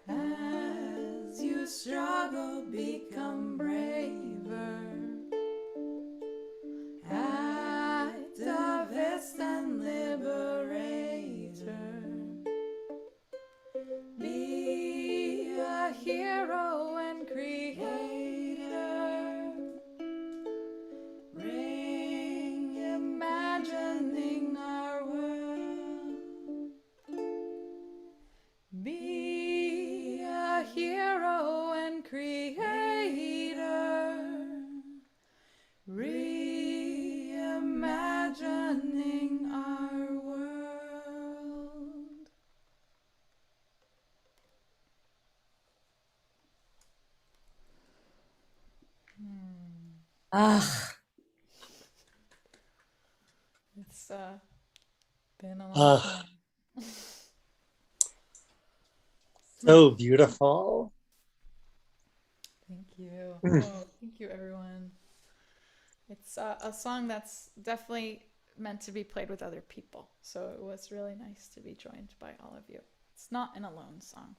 As you struggle, become braver. Activist and liberator. Be a hero and creator. Reimagining our world. Be a hero and creator. Reimagining our world. Ach, It's been a long Ah. time. So beautiful. Thank you. Mm. Oh, thank you, everyone. It's a song that's definitely meant to be played with other people. So it was really nice to be joined by all of you. It's not an alone song.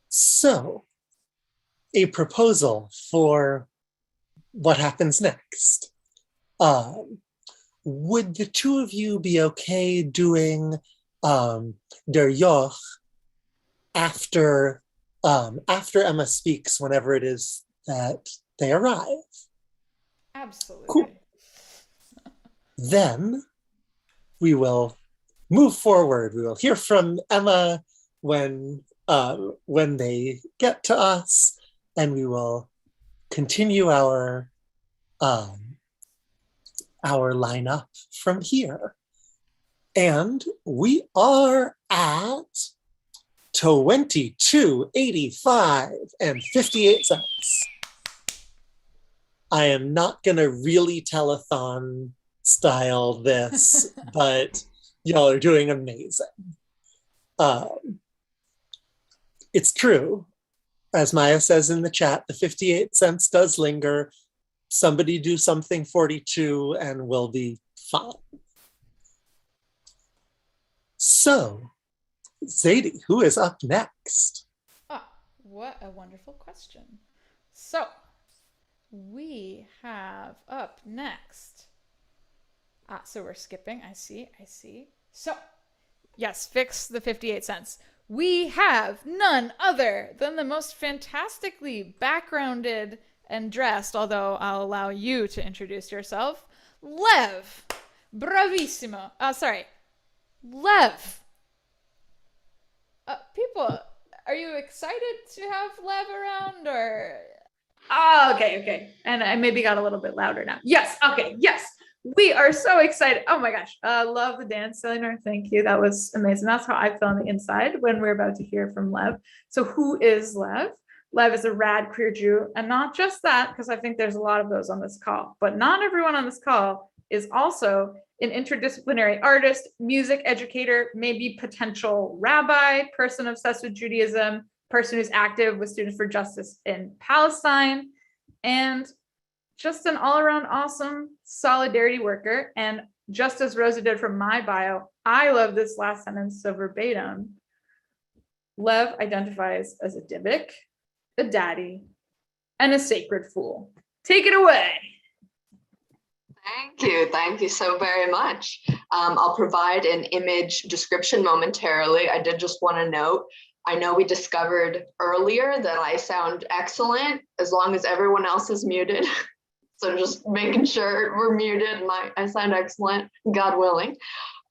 So, a proposal for what happens next. Would the two of you be okay doing Der Joch after Emma speaks, whenever it is that they arrive? Absolutely. Cool. Then we will move forward. We will hear from Emma when they get to us, and we will continue our lineup from here. And we are at 22.85 and 58 cents. I am not gonna really telethon style this, but y'all are doing amazing. It's true, as Maya says in the chat, the 58 cents does linger. Somebody do something 42 and we'll be fine. So, Zadie, who is up next? Ah, what a wonderful question. So, we have up next. So we're skipping. I see. So, yes, fix the 58 cents. We have none other than the most fantastically backgrounded and dressed, although I'll allow you to introduce yourself, Lev. Bravissimo. Lev. People, are you excited to have Lev around, or? Oh, okay. And I maybe got a little bit louder now. Yes, okay, yes. We are so excited. Oh my gosh. Love the dance, Eleanor. Thank you. That was amazing. That's how I feel on the inside when we're about to hear from Lev. So who is Lev? Lev is a rad queer Jew. And not just that, because I think there's a lot of those on this call, but not everyone on this call is also an interdisciplinary artist, music educator, maybe potential rabbi, person obsessed with Judaism, person who's active with Students for Justice in Palestine, and just an all-around awesome solidarity worker. And just as Rosa did from my bio, I love this last sentence so verbatim. Lev identifies as a Dybbuk, a daddy, and a sacred fool. Take it away. Thank you so very much. I'll provide an image description momentarily. I did just want to note, I know we discovered earlier that I sound excellent as long as everyone else is muted. So just making sure we're muted and I sound excellent, God willing.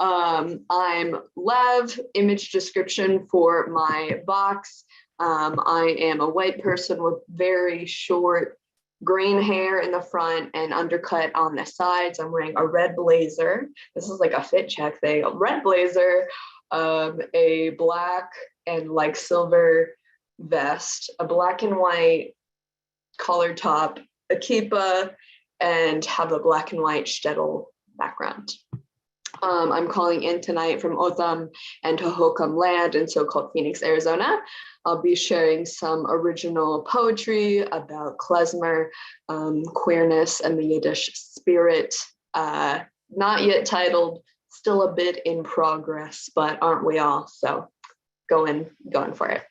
I'm Lev, image description for my box. I am a white person with very short green hair in the front and undercut on the sides. I'm wearing a red blazer. This is like a fit check thing. A red blazer, a black and like silver vest, a black and white collar top, a kippah, and have a black and white shtetl background. I'm calling in tonight from Otham and Hohokam land in so-called Phoenix, Arizona. I'll be sharing some original poetry about klezmer, queerness, and the Yiddish spirit. Not yet titled, still a bit in progress, but aren't we all? So going for it.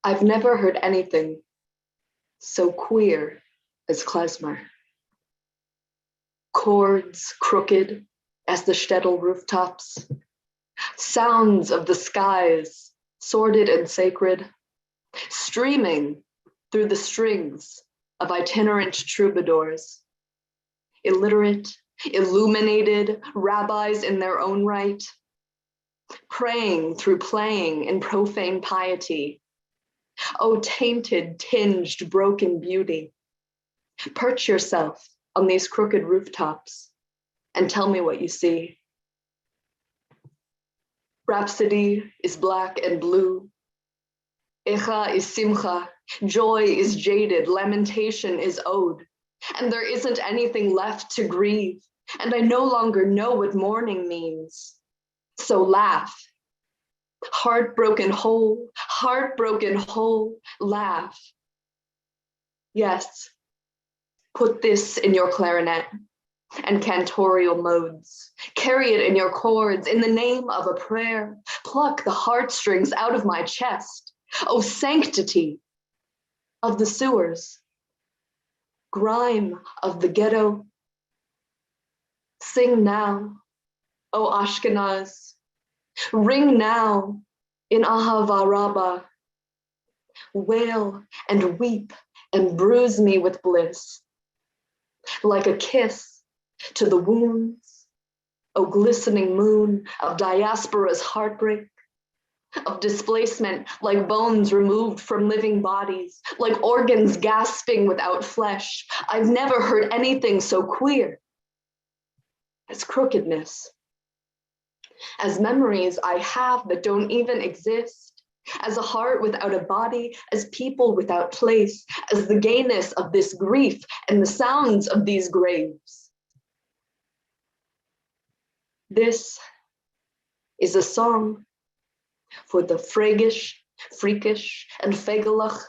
I've never heard anything so queer as klezmer. Chords crooked as the shtetl rooftops, sounds of the skies, sordid and sacred, streaming through the strings of itinerant troubadours, illiterate, illuminated rabbis in their own right, praying through playing in profane piety. Oh, tainted, tinged, broken beauty, perch yourself on these crooked rooftops and tell me what you see. Rhapsody is black and blue. Echa is simcha. Joy is jaded. Lamentation is ode. And there isn't anything left to grieve. And I no longer know what mourning means. So laugh. Heartbroken whole, laugh. Yes, put this in your clarinet and cantorial modes. Carry it in your chords in the name of a prayer. Pluck the heartstrings out of my chest. Oh, sanctity of the sewers, grime of the ghetto. Sing now, O Ashkenaz. Ring now in Ahava Rabbah. Wail and weep and bruise me with bliss. Like a kiss to the wounds, O glistening moon of diaspora's heartbreak, of displacement like bones removed from living bodies, like organs gasping without flesh. I've never heard anything so queer as crookedness. As memories I have that don't even exist, as a heart without a body, as people without place, as the gayness of this grief and the sounds of these graves. This is a song for the fregish, freakish, and fegelach,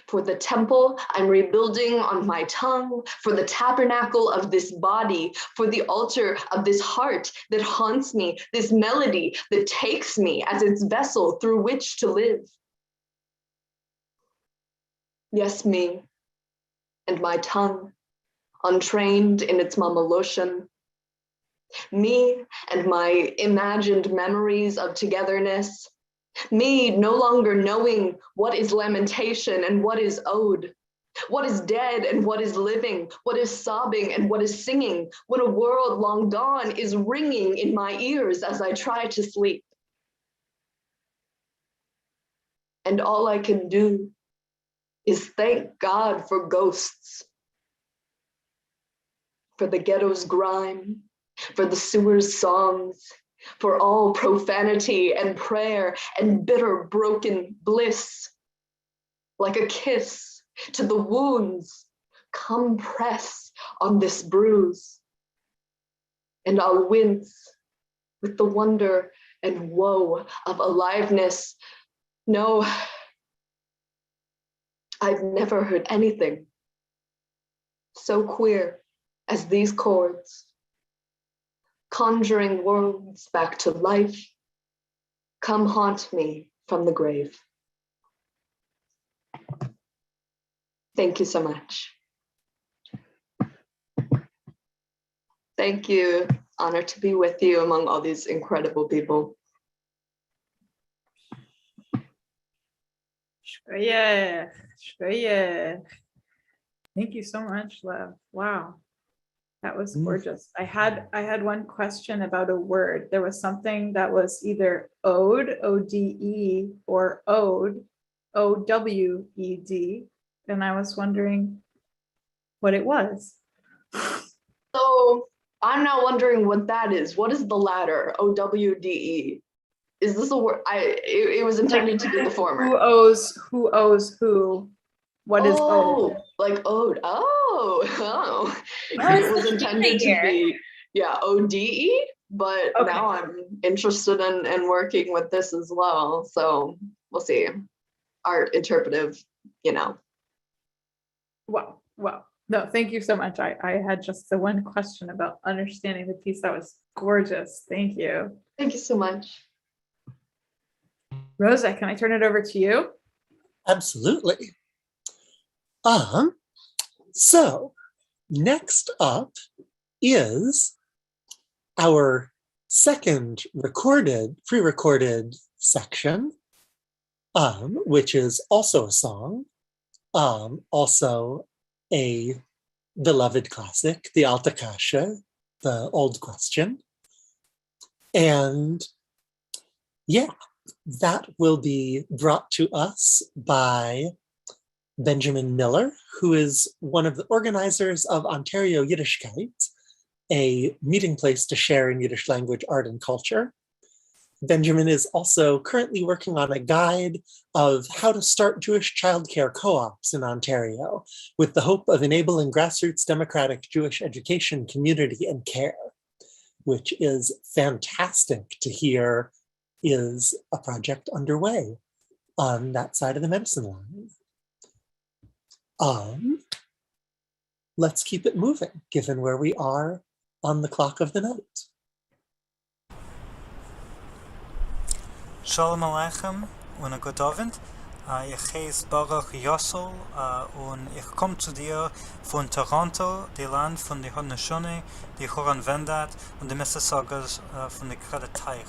for the temple I'm rebuilding on my tongue, for the tabernacle of this body, for the altar of this heart that haunts me, this melody that takes me as its vessel through which to live. Yes, me and my tongue, untrained in its mamaloshan, me and my imagined memories of togetherness, me no longer knowing what is lamentation and what is ode, what is dead and what is living, what is sobbing and what is singing, when a world long gone is ringing in my ears as I try to sleep. And all I can do is thank God for ghosts, for the ghetto's grime, for the sewer's songs, for all profanity and prayer and bitter broken bliss. Like a kiss to the wounds, come press on this bruise, and I'll wince with the wonder and woe of aliveness. No, I've never heard anything so queer as these chords, conjuring worlds back to life. Come haunt me from the grave. Thank you so much. Thank you. Honor to be with you among all these incredible people. Shkoyach, shkoyach. Thank you so much, Lev. Wow, that was gorgeous. I had one question about a word. There was something that was either ode, O-D-E, or ode, O-W-E-D, and I was wondering what it was. So I'm now wondering what that is. What is the latter? O-W-D-E. Is this a word? It was intended to be the former. Who owes who? What is ode? Like ode. Oh. Oh, It was intended to be, yeah, O-D-E, but Okay. now I'm interested in working with this as well. So we'll see. Art interpretive, you know. Wow. No, thank you so much. I had just the one question about understanding the piece. That was gorgeous. Thank you. Thank you so much. Rosa, can I turn it over to you? Absolutely. So next up is our second pre-recorded section, which is also a song, also a beloved classic, the Alta Kasha, the Old Question. And yeah, that will be brought to us by Benjamin Miller, who is one of the organizers of Ontario Yiddishkeit, a meeting place to share in Yiddish language, art, and culture. Benjamin is also currently working on a guide of how to start Jewish childcare co-ops in Ontario, with the hope of enabling grassroots democratic Jewish education, community, and care, which is fantastic to hear is a project underway on that side of the medicine line. Let's keep it moving, given where we are on the clock of the night. Shalom Aleichem und gut Abend. Ich heiße Baruch Yossel und ich komme zu dir von Toronto, die Land von der Haudenosaunee, die Huron-Wendat und die Mississaugas von der Kreide-Teich.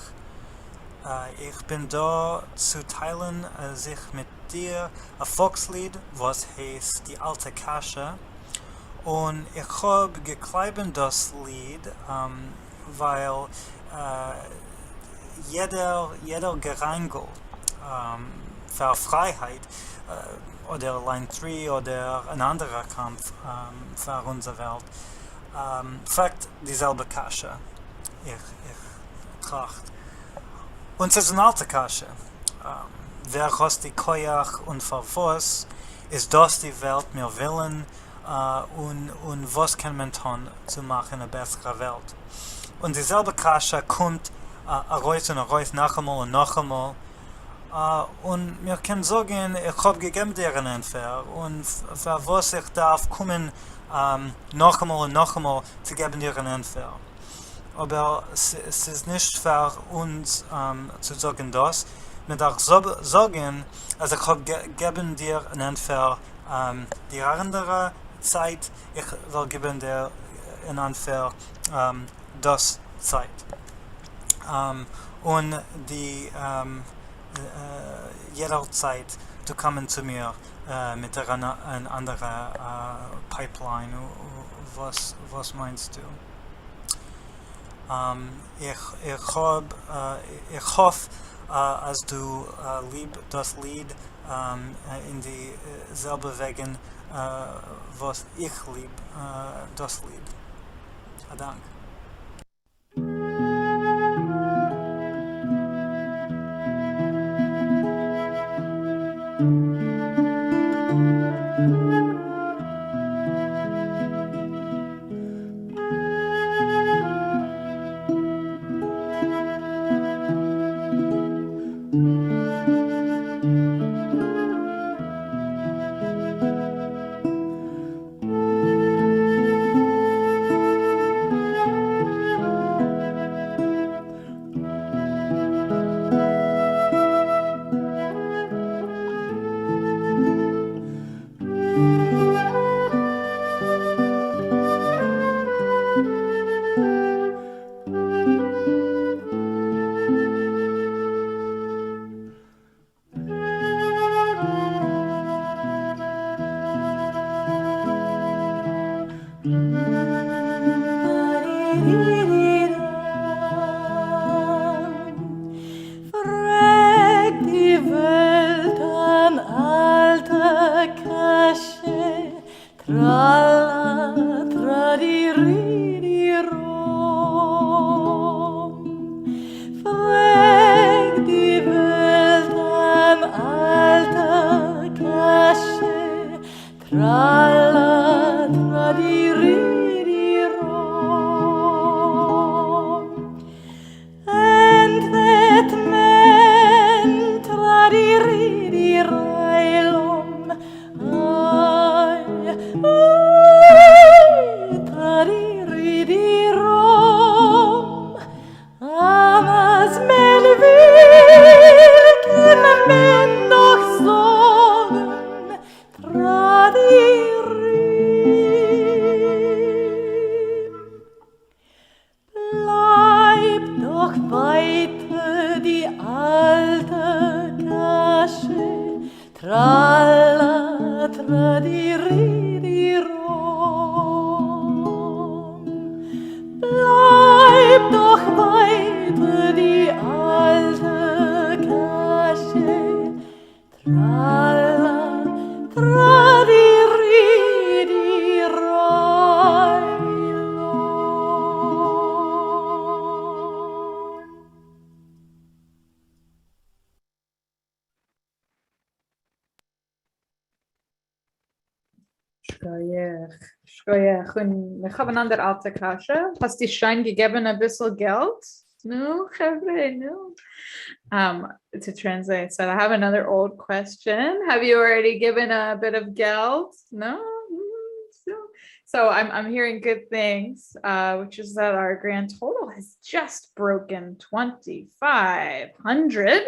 Ich bin da zu teilen sich mit dir ein Volkslied, was heißt die Alte Kasha. Und ich habe gekleibt das Lied, weil jeder Gerangel für Freiheit oder Line 3 oder ein anderer Kampf für unsere Welt fragt dieselbe Kasche. Ich tracht. Und es ist eine alte Kasche. Wer hat die Koyach und für was ist das die Welt mir willen und was kann man tun zu machen eine bessere Welt? Und dieselbe Kasche kommt Arois und Arois noch einmal und noch einmal. Und wir können sagen, ich habe gegeben dir einen Entfer und für was ich darf kommen noch einmal und noch einmal zu geben dir einen Entfer. Aber es ist nicht für uns zu sagen das. Wir darf sagen, also ich habe gegeben dir einen Entfer die andere Zeit, ich will geben dir einen Entfer das Zeit. Und die jederzeit zu kommen zu mir mit einer anderen Pipeline. Was meinst du? Ich hoffe, als du das Lied in dieselbe Wegen, was ich lieb, das Lied. Dank. Shkoyach. Und ich habe eine andere alte Kasche. Hast du Schein gegeben ein bisschen Geld? No, Chevre, no. To translate, so I have another old question. Have you already given a bit of geld? No? So I'm hearing good things, which is that our grand total has just broken 2,500.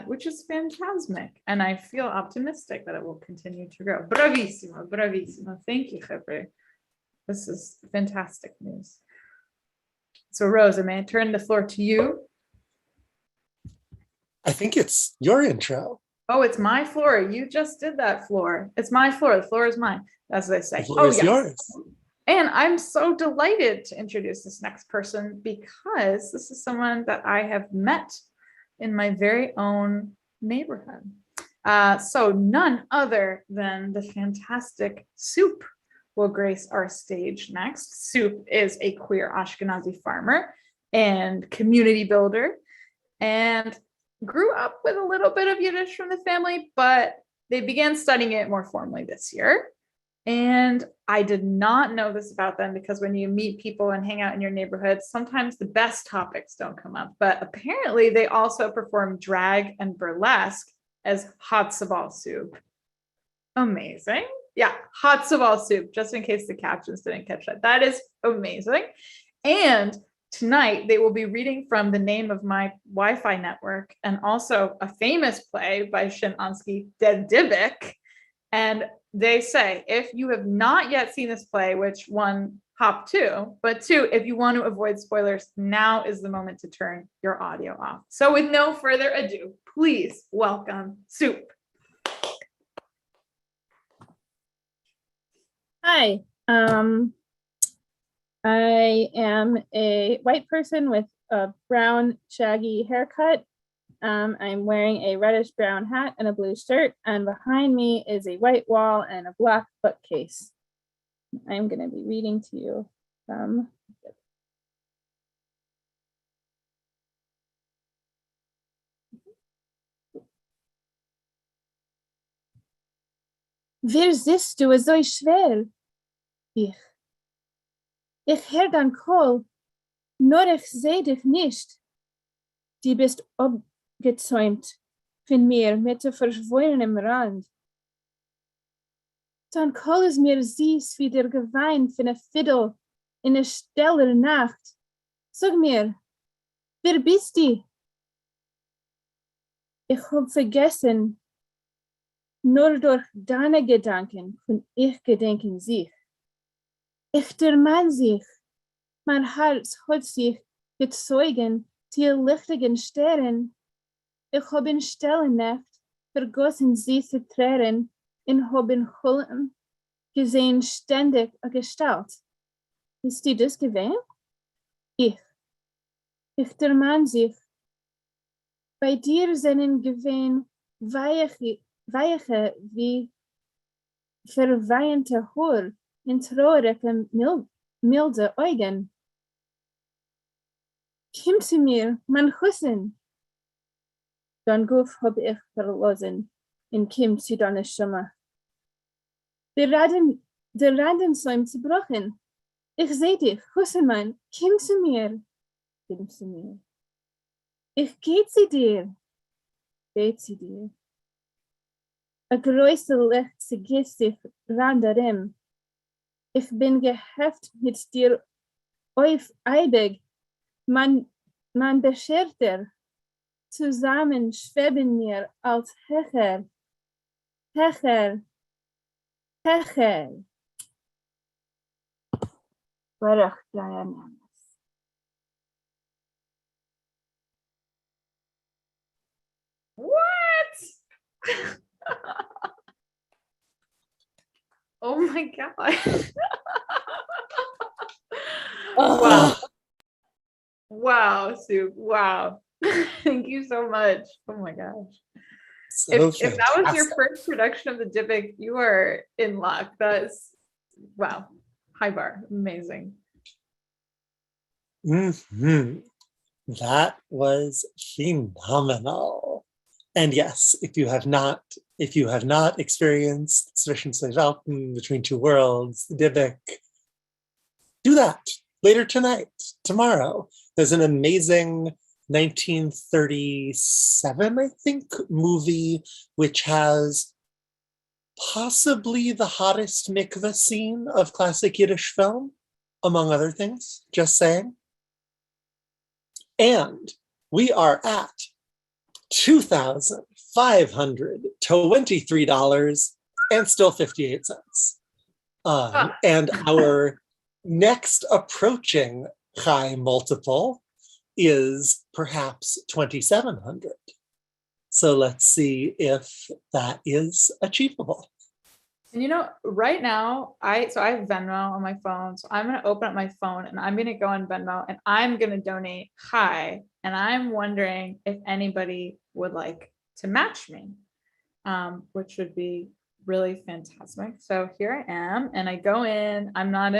Which is fantastic. And I feel optimistic that it will continue to grow. Bravissimo, bravissimo. Thank you, Chevre. This is fantastic news. So Rosa, may I turn the floor to you? I think it's your intro. Oh, it's my floor. You just did that floor. It's my floor. The floor is mine. That's what they say. The floor is yours. And I'm so delighted to introduce this next person because this is someone that I have met in my very own neighborhood. So none other than the fantastic Soup will grace our stage next. Soup is a queer Ashkenazi farmer and community builder and grew up with a little bit of Yiddish from the family, but they began studying it more formally this year. And I did not know this about them because when you meet people and hang out in your neighborhood, sometimes the best topics don't come up. But apparently they also perform drag and burlesque as Hatzabal Soup. Amazing. Yeah, Hatzabal Soup, just in case the captions didn't catch that. That is amazing. And tonight they will be reading from the name of my Wi-Fi network and also a famous play by Shin Ansky, Der Dybbuk. And they say, if you have not yet seen this play, which one, hop to, but two, if you want to avoid spoilers, now is the moment to turn your audio off. So with no further ado, please welcome Soup. Hi, I am a white person with a brown, shaggy haircut, I'm wearing a reddish brown hat and a blue shirt, and behind me is a white wall and a black bookcase. I'm going to be reading to you from Wer siehst du so schwer? Ich hör dein Kohl, nur ich seh dich nicht. Du bist abgezäumt von mir mit der verschwollenem Rand. Dein Kohl ist mir süß wie der Gewein von einer Fiddle in einer stiller Nacht. Sag mir, wer bist du? Ich hab vergessen, nur durch deine Gedanken kun ich gedenken sich. Ich dermann sich, mein Herz hat sich gezeugen zu lichtigen Sternen. Ich hab in stille Nacht vergossen süße Tränen und hab in Hullen gesehen ständig a Gestalt. Ist die das gewesen? Ich dermann sich. Bei dir sind gewesen weiche wie verweinte Haar und traurige milde Augen. Komm zu mir, mein Hussein. Dein Guff hab ich verlassen und komm zu deiner Stimme. Der Radensäum zerbrochen. Ich seh dich, Hussein, komm zu mir. Komm zu mir. Ich geh zu dir. Geh zu dir. A größer Licht vergisst sich randherum. Ich bin geheft mit dir eibig, man bescherter. Zusammen schweben wir als Hecher. Baruch Diana. What? Oh my God. Wow. Wow, Sue. Wow. Thank you so much. Oh my gosh. So If that was your fantastic. first production of the Dybbuk, you are in luck. That's wow. High bar. Amazing. Mhm. That was phenomenal. And yes, if you have not experienced Zwischen zwei Welten, Between Two Worlds, the Dybbuk, do that later tonight, tomorrow. There's an amazing 1937, I think, movie which has possibly the hottest mikveh scene of classic Yiddish film, among other things, just saying. And we are at $2,523 and still 58 cents. And our next approaching high multiple is perhaps 2,700. So let's see if that is achievable. And you know, right now, I have Venmo on my phone. So I'm gonna open up my phone and I'm gonna go on Venmo and I'm gonna donate high. And I'm wondering if anybody would like to match me, which would be really fantastic. So here I am, and I go in. I'm not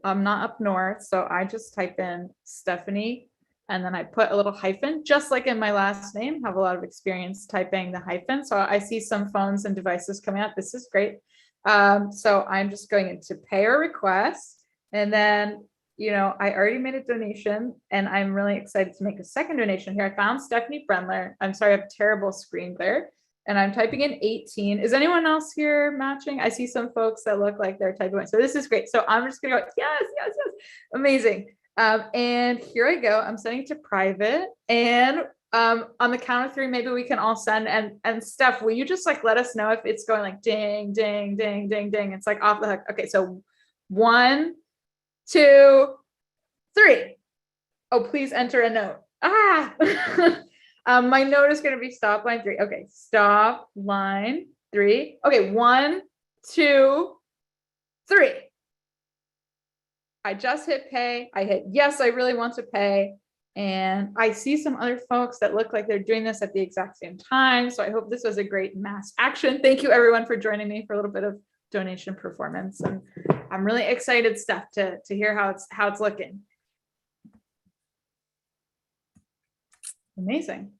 up north, so I just type in Stephanie, and then I put a little hyphen, just like in my last name. Have a lot of experience typing the hyphen. So I see some phones and devices coming out. This is great. So I'm just going into pay or request, and then, you know, I already made a donation, and I'm really excited to make a second donation here. I found Stephanie Brenler. I'm sorry, I have terrible screen glare. And I'm typing in 18. Is anyone else here matching? I see some folks that look like they're typing. So this is great. So I'm just gonna go, yes. Amazing. And here I go. I'm sending to private. And on the count of three, maybe we can all send. And Steph, will you just like let us know if it's going like ding, ding, ding, ding, ding. It's like off the hook. Okay, so 1, 2, 3. Oh, please enter a note. My note is going to be StopLine3. Okay, StopLine3. Okay, 1, 2, 3. I just hit pay. I hit yes, I really want to pay. And I see some other folks that look like they're doing this at the exact same time. So I hope this was a great mass action. Thank you everyone for joining me for a little bit of donation performance. And I'm really excited, Steph, to hear how it's looking. Amazing.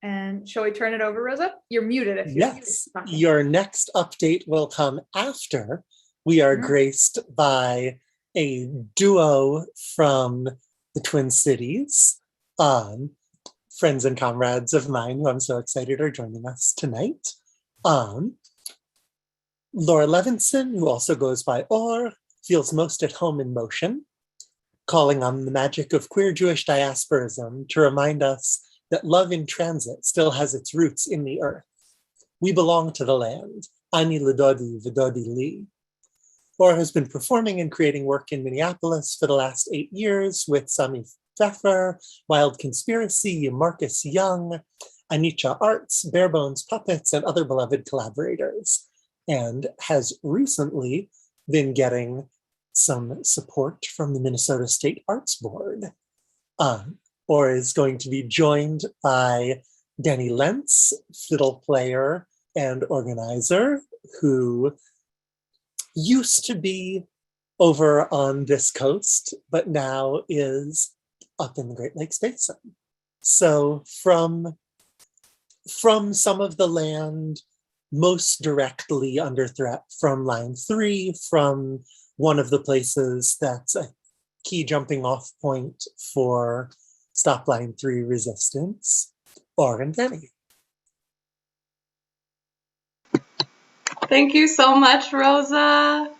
And shall we turn it over, Rosa? You're muted if you're Yes, your next update will come after we are graced by a duo from the Twin Cities, friends and comrades of mine who I'm so excited are joining us tonight. Laura Levinson, who also goes by Or, feels most at home in motion, calling on the magic of queer Jewish diasporism to remind us that love in transit still has its roots in the earth. We belong to the land. Ani Lidodi Vidodi Li. Or has been performing and creating work in Minneapolis for the last 8 years with Sami Pfeffer, Wild Conspiracy, Marcus Young, Anicha Arts, Barebones Puppets, and other beloved collaborators, and has recently been getting some support from the Minnesota State Arts Board. Or is going to be joined by Danny Lentz, fiddle player and organizer, who used to be over on this coast, but now is up in the Great Lakes Basin. So from some of the land most directly under threat from Line 3, from one of the places that's a key jumping off point for StopLine3 resistance, Or and Danny. Thank you so much, Rosa.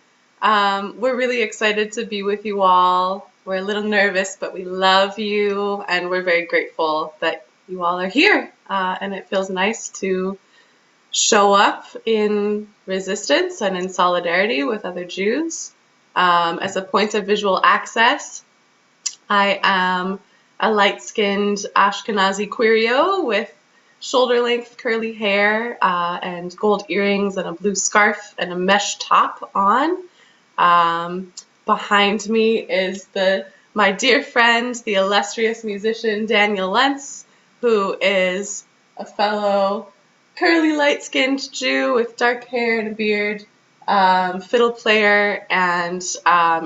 We're really excited to be with you all. We're a little nervous, but we love you, and we're very grateful that you all are here. And it feels nice to show up in resistance and in solidarity with other Jews. As a point of visual access, I am a light-skinned Ashkenazi queerio with shoulder-length curly hair and gold earrings and a blue scarf and a mesh top on. Behind me is my dear friend, the illustrious musician Daniel Lentz, who is a fellow curly light-skinned Jew with dark hair and a beard, fiddle player, and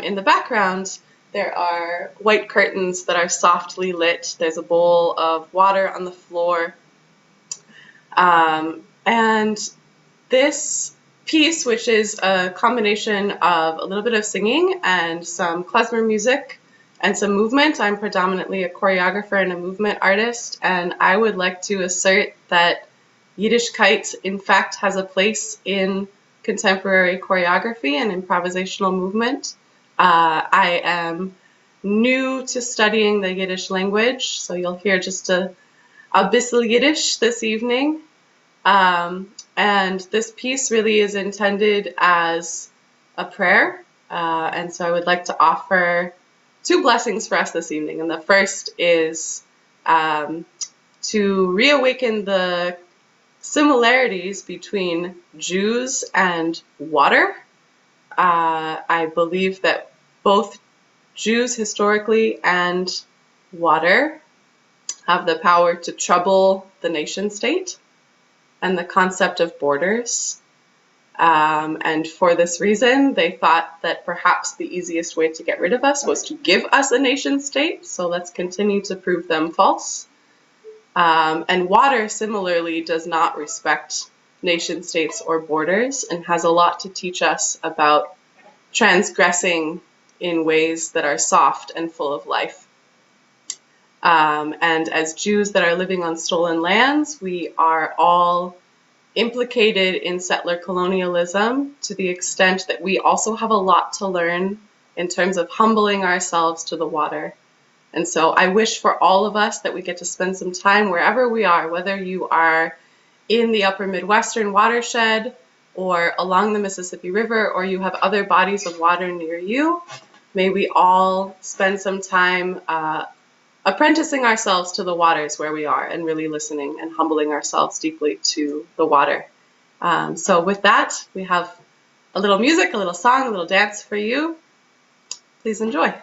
in the background there are white curtains that are softly lit. There's a bowl of water on the floor. And this piece, which is a combination of a little bit of singing and some klezmer music and some movement. I'm predominantly a choreographer and a movement artist, and I would like to assert that Yiddishkeit, in fact, has a place in contemporary choreography and improvisational movement. I am new to studying the Yiddish language, so you'll hear just a bissel Yiddish this evening. And this piece really is intended as a prayer. And so I would like to offer 2 blessings for us this evening. And the first is to reawaken the similarities between Jews and water. I believe that both Jews historically and water have the power to trouble the nation state and the concept of borders. And for this reason, they thought that perhaps the easiest way to get rid of us was to give us a nation state. So let's continue to prove them false. And water similarly does not respect nation states or borders and has a lot to teach us about transgressing in ways that are soft and full of life. And as Jews that are living on stolen lands, we are all implicated in settler colonialism to the extent that we also have a lot to learn in terms of humbling ourselves to the water. And so I wish for all of us that we get to spend some time wherever we are, whether you are in the upper Midwestern watershed or along the Mississippi River, or you have other bodies of water near you. May we all spend some time apprenticing ourselves to the waters where we are and really listening and humbling ourselves deeply to the water. So with that, we have a little music, a little song, a little dance for you. Please enjoy.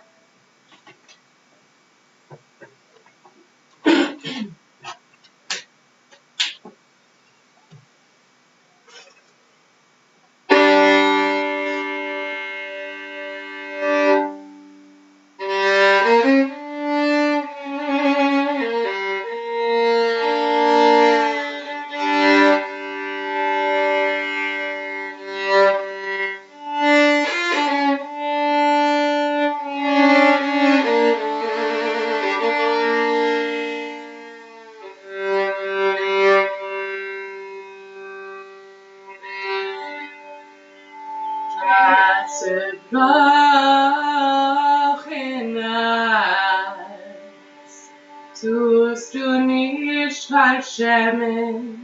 Tust du nicht verschämen,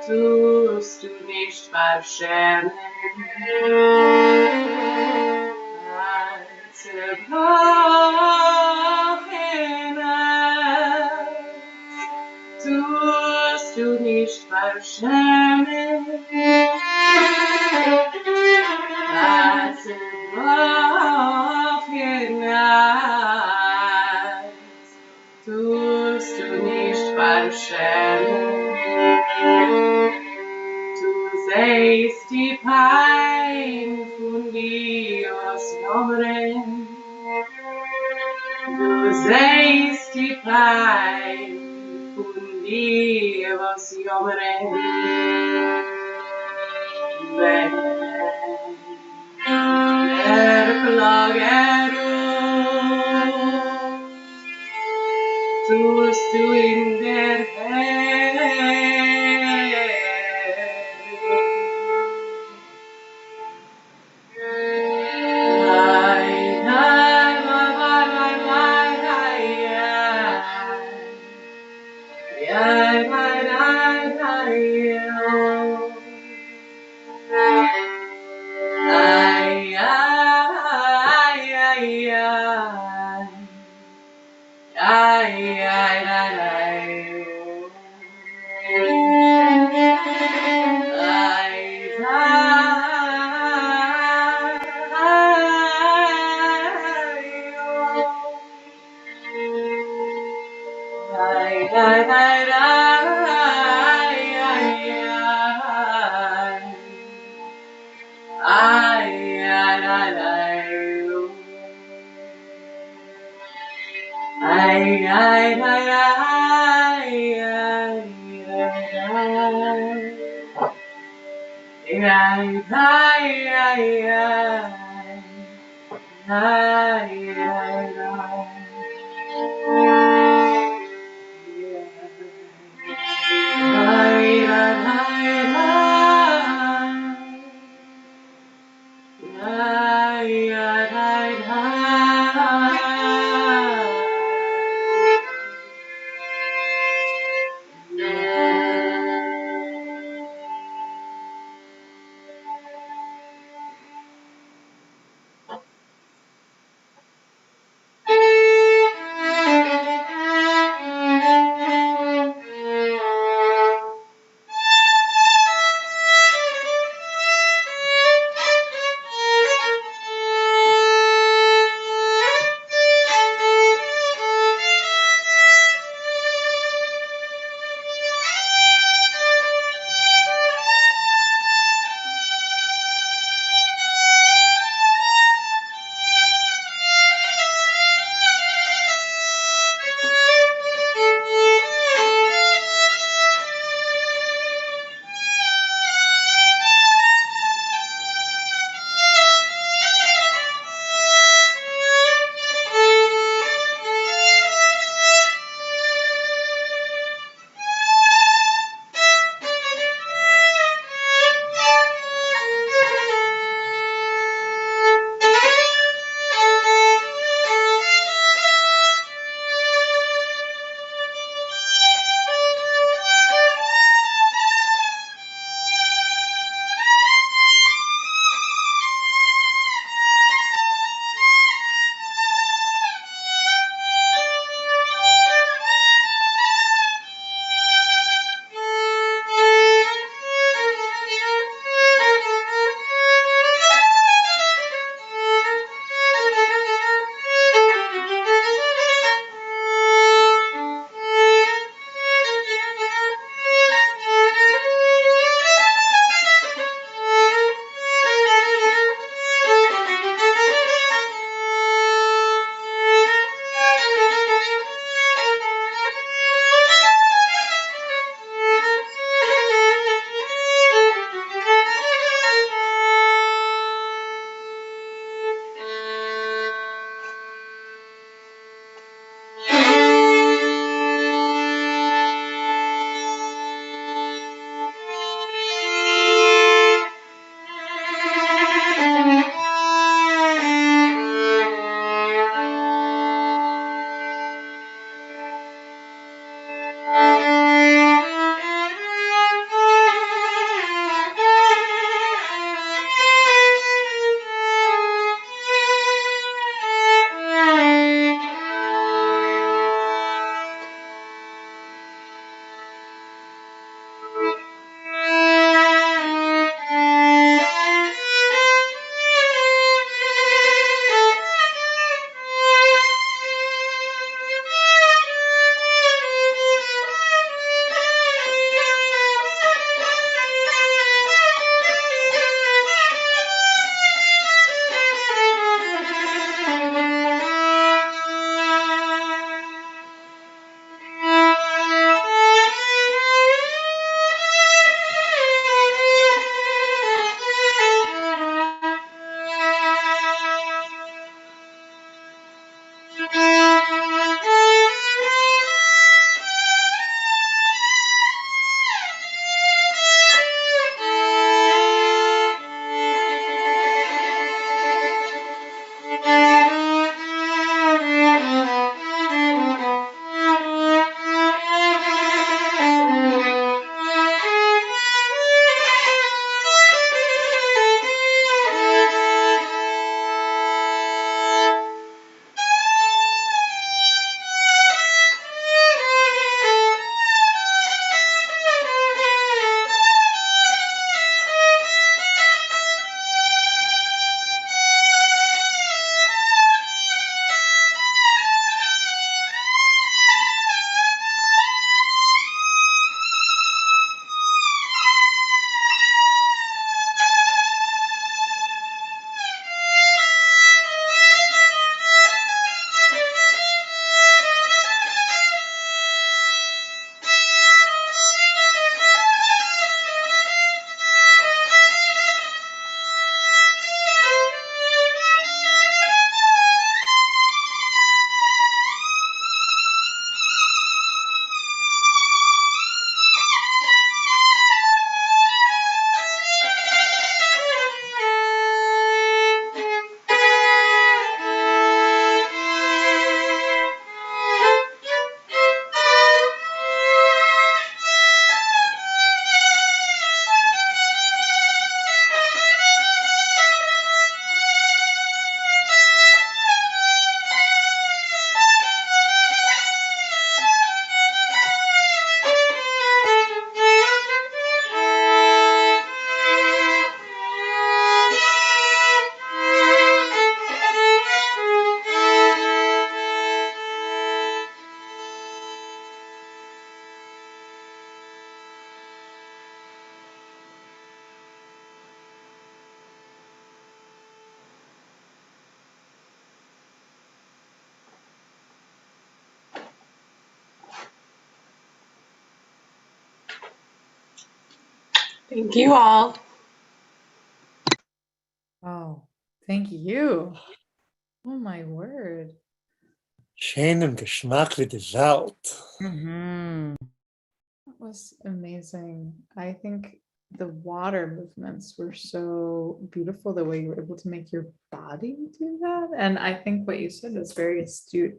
tust du nicht verschämen, tust du nicht verschämen, als Brochenheit, tust du nicht verschämen. Du sähst die Pein von Dios Nommen, du sähst die Pein von Dios Nommen, wenn tust du in der Thank you all. Oh, thank you. Oh my word. Schönen Geschmack wie die Welt. That was amazing. I think the water movements were so beautiful, the way you were able to make your body do that. And I think what you said is very astute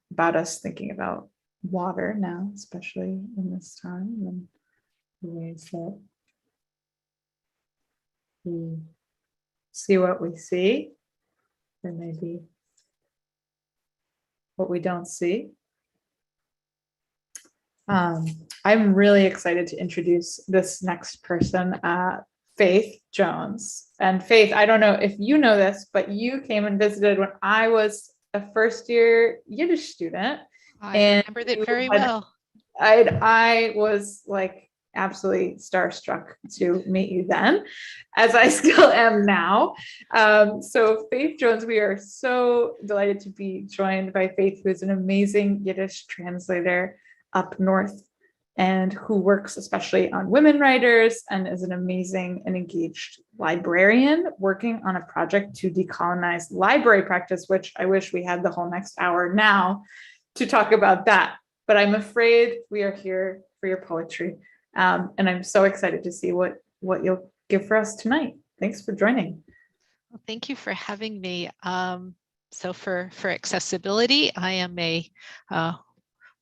about us thinking about water now, especially in this time, and the ways that we see what we see, or maybe what we don't see. I'm really excited to introduce this next person, Faith Jones. And Faith, I don't know if you know this, but you came and visited when I was a first year Yiddish student. I remember that very well. I was like absolutely starstruck to meet you then, as I still am now. So Faith Jones, we are so delighted to be joined by Faith, who is an amazing Yiddish translator up north and who works especially on women writers and is an amazing and engaged librarian working on a project to decolonize library practice, which I wish we had the whole next hour now to talk about that. But I'm afraid we are here for your poetry. And I'm so excited to see what you'll give for us tonight. Thanks for joining. Well, thank you for having me. So for accessibility, I am a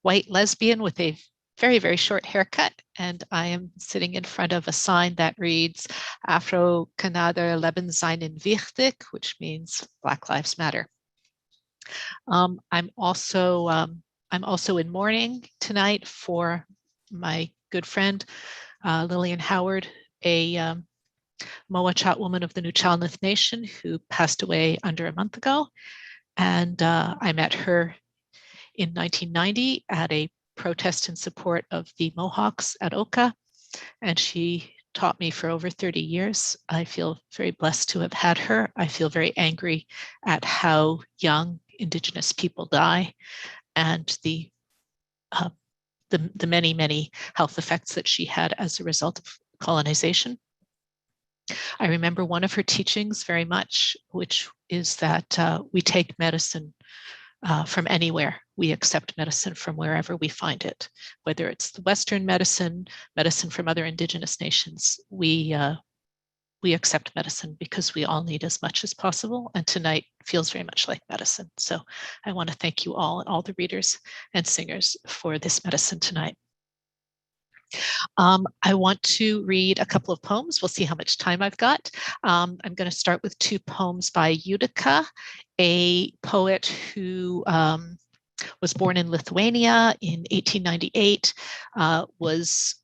white lesbian with a very, very short haircut, and I am sitting in front of a sign that reads Afro-Kanada Leben seinen wichtig, which means Black Lives Matter. I'm also in mourning tonight for my good friend Lillian Howard, a Moawachot woman of the Nuchalnith Nation who passed away under a month ago. And I met her in 1990 at a protest in support of the Mohawks at Oka, and she taught me for over 30 years. I feel very blessed to have had her. I feel very angry at how young Indigenous people die and the many, many health effects that she had as a result of colonization. I remember one of her teachings very much, which is that we take medicine from anywhere. We accept medicine from wherever we find it, whether it's the Western medicine from other Indigenous nations. We accept medicine because we all need as much as possible. And tonight feels very much like medicine. So I want to thank you all and all the readers and singers for this medicine tonight. I want to read a couple of poems. We'll see how much time I've got. I'm going to start with two poems by Judika, a poet who was born in Lithuania in 1898, was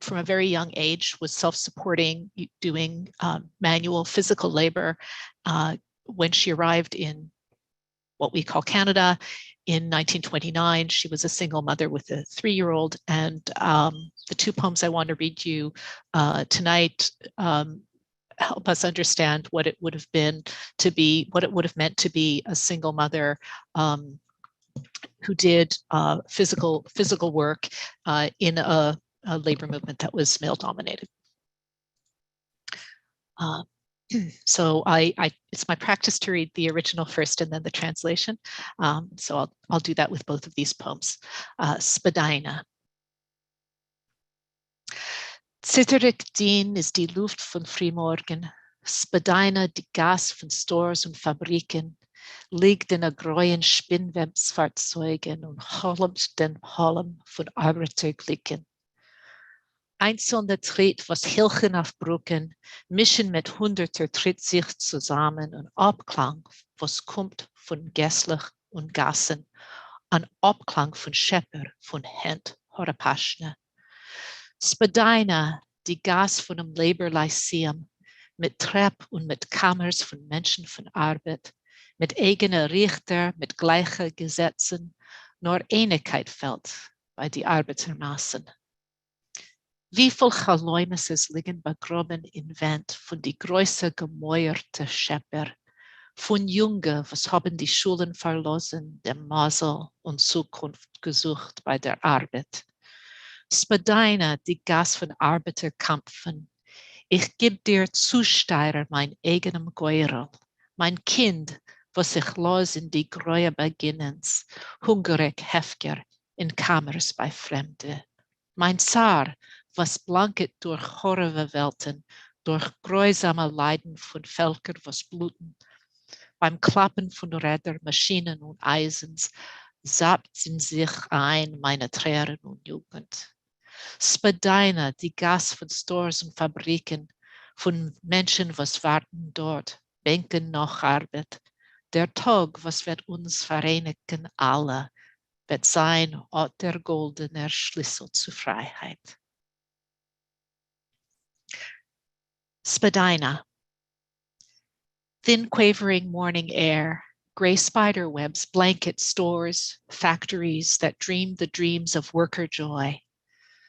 from a very young age, was self-supporting, doing manual physical labor. When she arrived in what we call Canada in 1929, she was a single mother with a 3-year-old. And the two poems I want to read you tonight help us understand what it would have been to be, what it would have meant to be a single mother who did physical work in a labor movement that was male dominated. So it's my practice to read the original first and then the translation. So I'll do that with both of these poems. Spadina. Zitterig dien is die Luft von Frühmorgen. Spadina die Gas von Stores und Fabriken. Liegt in a groeien Spinnwebsfahrzeugen und holmt den Holm von Arbeiterglicken. Einzelne tritt, was Hilchen auf Brücken, mischen mit Hunderter tritt sich zusammen, und Abklang, was kommt von Gässlich und Gassen, ein Abklang von Schepper, von Händ, Horapaschne. Spadina, die Gas von einem Labour-Lyceum, mit Trepp und mit Kammers von Menschen von Arbeit, mit eigener Richter, mit gleichen Gesetzen, nur Einigkeit fällt bei die Arbeitermassen. Wie viel Chaläumes liegen begraben in Wend von die größer gemäuerte Schepper, von Jungen, was haben die Schulen verlassen, dem Masel und Zukunft gesucht bei der Arbeit. Spadina, die Gas von Arbeiterkampfen. Ich geb dir Zusteirer mein eigenem Geurel, mein Kind, was sich los in die Gräue beginnens, hungrig heftiger in Kammers bei Fremde. Mein Zar, was blanket durch horrende Welten, durch grausame Leiden von Völker, was bluten, beim Klappen von Räder, Maschinen und Eisens, sabt in sich ein meine Tränen und Jugend. Spadina, die Gas von Stores und Fabriken, von Menschen, was warten dort, Bänken noch Arbeit. Der Tag, was wird uns vereinigen alle, wird sein auch der goldene Schlüssel zur Freiheit. Spadina. Thin quavering morning air, gray spider webs blanket stores, factories that dream the dreams of worker joy.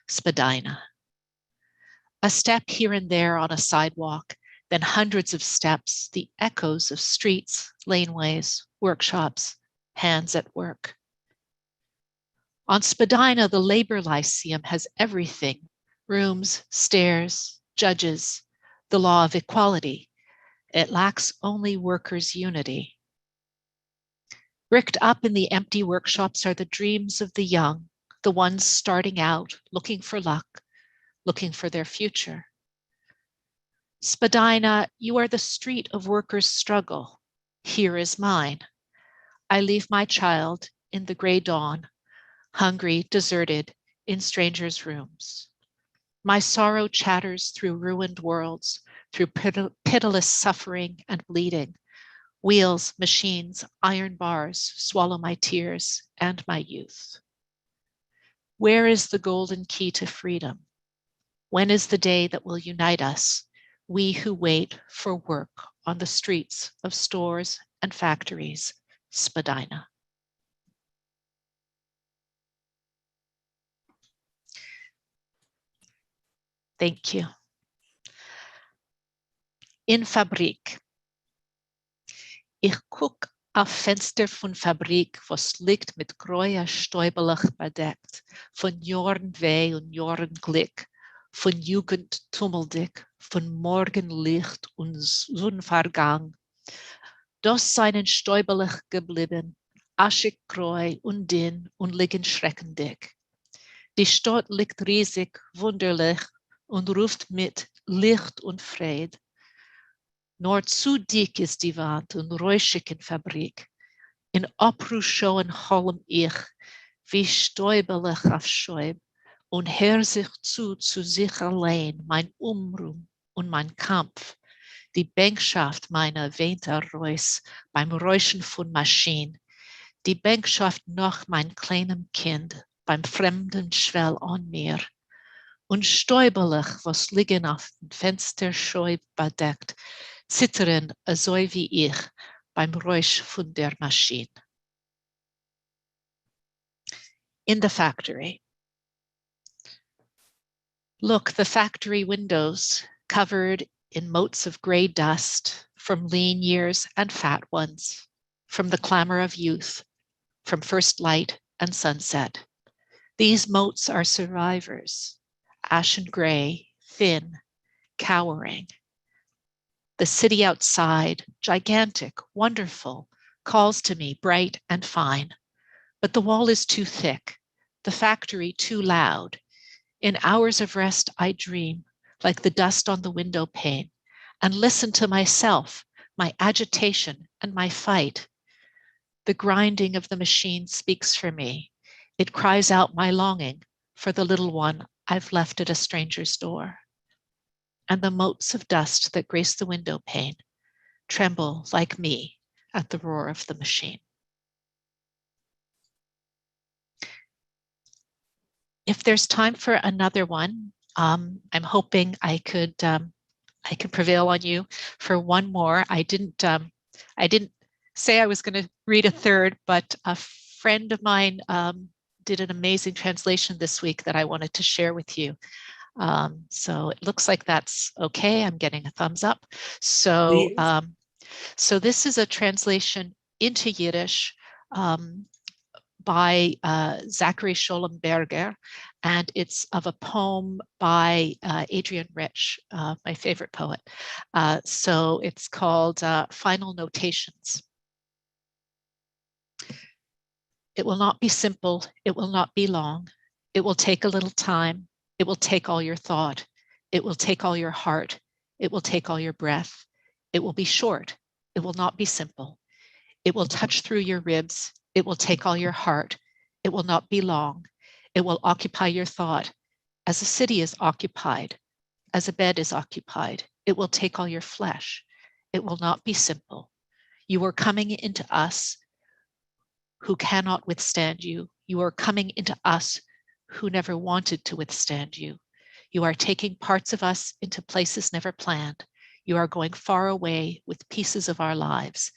Spadina. A step here and there on a sidewalk, then hundreds of steps, the echoes of streets, laneways, workshops, hands at work. On Spadina, the Labor Lyceum has everything, rooms, stairs, judges, the law of equality. It lacks only workers' unity. Bricked up in the empty workshops are the dreams of the young, the ones starting out, looking for luck, looking for their future. Spadina, you are the street of workers' struggle. Here is mine. I leave my child in the gray dawn, hungry, deserted, in strangers' rooms. My sorrow chatters through ruined worlds, through pitiless suffering and bleeding. Wheels, machines, iron bars swallow my tears and my youth. Where is the golden key to freedom? When is the day that will unite us, we who wait for work on the streets of stores and factories, Spadina? Thank you. In Fabrik. Ich guck auf Fenster von Fabrik, was liegt mit grauer Stäubelach bedeckt, von Jahren Weh und Jahren Glück, von Jugend tummeldick, von Morgenlicht und Sonnenvergang. Das seien Stäubelach geblieben, aschig grau und dünn und liegen schreckendick. Die Stadt liegt riesig, wunderlich und ruft mit Licht und Fried. Nur zu dick ist die Wand und räuschig in Fabrik. In Abruf schauen holm ich, wie stäubelig auf Schäub, und hör sich zu sich allein, mein Umruhm und mein Kampf. Die Bänkschaft meiner Winter Reus beim Räuschen von Maschinen. Die Bänkschaft noch mein kleinem Kind beim fremden Schwell an mir. Und stäubelig, was liegen auf dem Fensterschäub bedeckt, zittern so wie ich beim Räusch von der Maschine. In the factory. Look, the factory windows covered in motes of gray dust from lean years and fat ones, from the clamor of youth, from first light and sunset. These motes are survivors, ashen gray, thin, cowering. The city outside, gigantic, wonderful, calls to me bright and fine, but the wall is too thick, the factory too loud. In hours of rest, I dream, like the dust on the window pane, and listen to myself, my agitation, and my fight. The grinding of the machine speaks for me. It cries out my longing for the little one I've left at a stranger's door. And the motes of dust that grace the window pane tremble like me at the roar of the machine. If there's time for another one, I'm hoping I could prevail on you for one more. I didn't say I was going to read a third, but a friend of mine did an amazing translation this week that I wanted to share with you. So it looks like that's okay. I'm getting a thumbs up. So, so this is a translation into Yiddish by Zachary Schollenberger, and it's of a poem by Adrian Rich, my favorite poet. So it's called Final Notations. It will not be simple. It will not be long. It will take a little time. It will take all your thought. It will take all your heart. It will take all your breath. It will be short. It will not be simple. It will touch through your ribs. It will take all your heart. It will not be long. It will occupy your thought as a city is occupied, as a bed is occupied. It will take all your flesh. It will not be simple. You are coming into us who cannot withstand you. You are coming into us who never wanted to withstand you. You are taking parts of us into places never planned. You are going far away with pieces of our lives.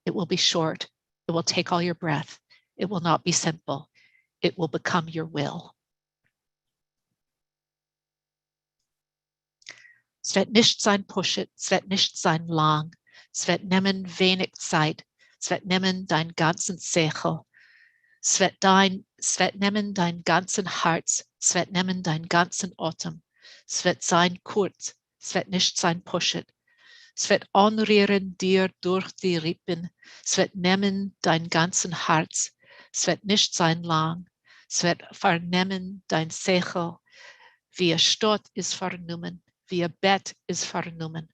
It will be short. It will take all your breath. It will not be simple. It will become your will. Es wird nicht sein pushet, es wird nicht sein lang, es wird nehmen wenig Zeit, es wird nehmen dein ganzen Sechel, es wird nehmen dein ganzen Herz, es wird nehmen dein ganzen Atem, es wird sein kurz, es wird nicht sein pushet, es wird anrühren dir durch die Rippen, es wird nehmen dein ganzen Herz, es wird nicht sein lang, es wird vernehmen dein Sechel, wie a Stadt ist vernommen, wie ein Bett ist vernommen.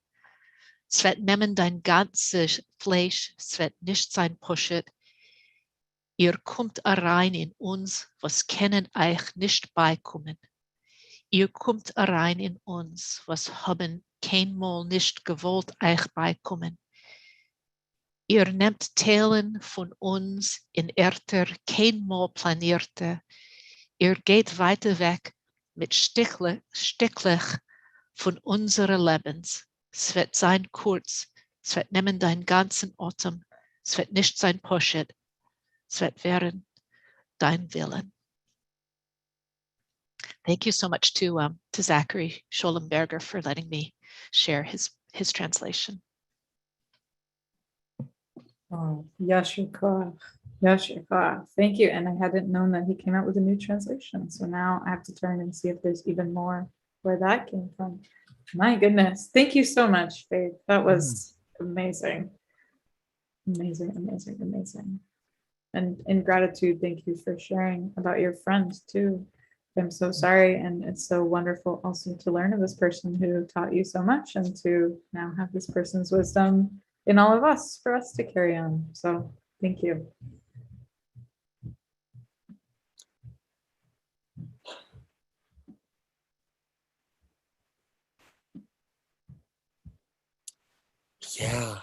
Es wird nehmen dein ganzes Fleisch, es wird nicht sein pushet. Ihr kommt herein in uns, was können euch nicht beikommen. Ihr kommt herein in uns, was haben keinmal nicht gewollt euch beikommen. Ihr nehmt Teilen von uns in Erter keinmal planierte. Ihr geht weiter weg mit stücklich von unserer Lebens. Es wird sein kurz, es wird nehmen deinen ganzen Atem, es wird nicht sein pushet, es wird werden dein Willen. Thank you so much to Zachary Schollenberger for letting me share his translation. Oh, Yasher Koach. Yasher Koach. Thank you. And I hadn't known that he came out with a new translation. So now I have to turn and see if there's even more where that came from. My goodness. Thank you so much, Faith. That was amazing. Amazing, amazing, amazing. And in gratitude, thank you for sharing about your friends too. I'm so sorry. And it's so wonderful also to learn of this person who taught you so much and to now have this person's wisdom in all of us for us to carry on. So thank you. Yeah,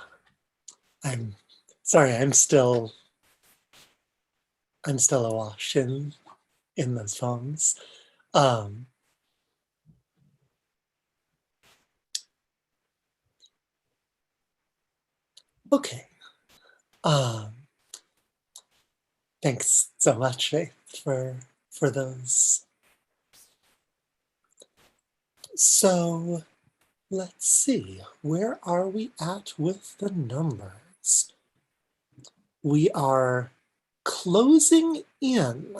I'm sorry. I'm still awash in those poems. Okay. Thanks so much, Faith, for those. So let's see, where are we at with the numbers? We are closing in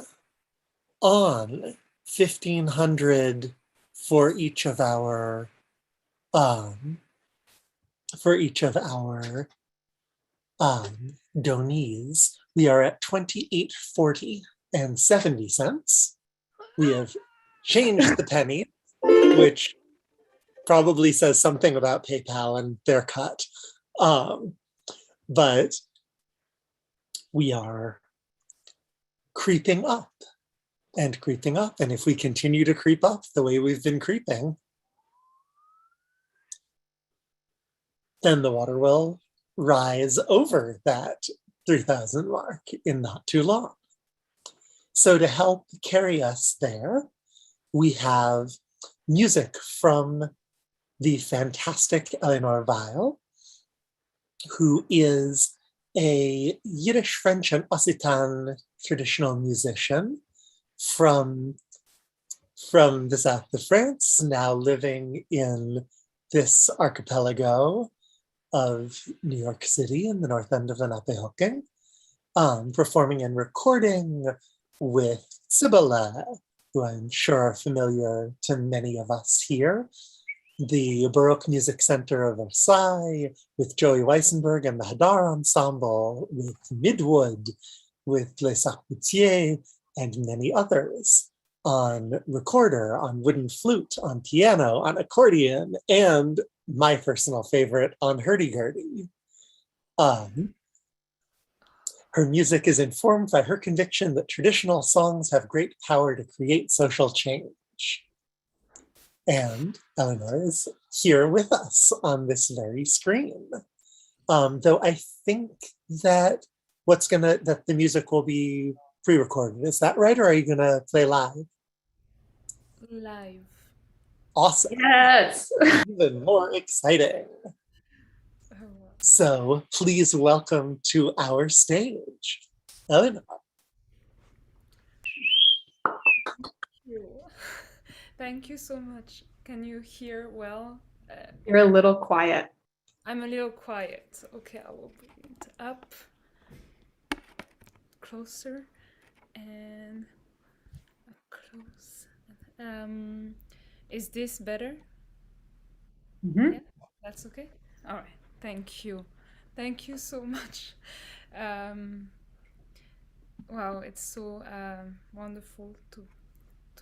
on 1,500 for each of our donees. We are at $28.40 and 70 cents. We have changed the penny, which probably says something about PayPal and their cut. But we are creeping up and creeping up. And if we continue to creep up the way we've been creeping, then the water will rise over that 3,000 mark in not too long. So to help carry us there, we have music from the fantastic Eleanor Weil, who is a Yiddish, French, and Occitan traditional musician from the south of France, now living in this archipelago of New York City in the north end of Lenape-Hocking. performing and recording with Sibylla, who I'm sure are familiar to many of us here, the Baroque Music Center of Versailles with Joey Weissenberg and the Hadar Ensemble, with Midwood, with Les Arcoutiers, and many others, on recorder, on wooden flute, on piano, on accordion, and my personal favorite, on hurdy-gurdy. Her music is informed by her conviction that traditional songs have great power to create social change. And Eleanor is here with us on this very screen. Though I think that that the music will be pre-recorded. Is that right? Or are you gonna play live? Live. Awesome. Yes. Even more exciting. So please welcome to our stage, Eleanor. Thank you so much. Can you hear well? You're a little quiet. I'm a little quiet. Okay, I will bring it up closer and close. Is this better? Mhm. Yeah, that's okay. All right. Thank you. Thank you so much. Wow, it's so wonderful to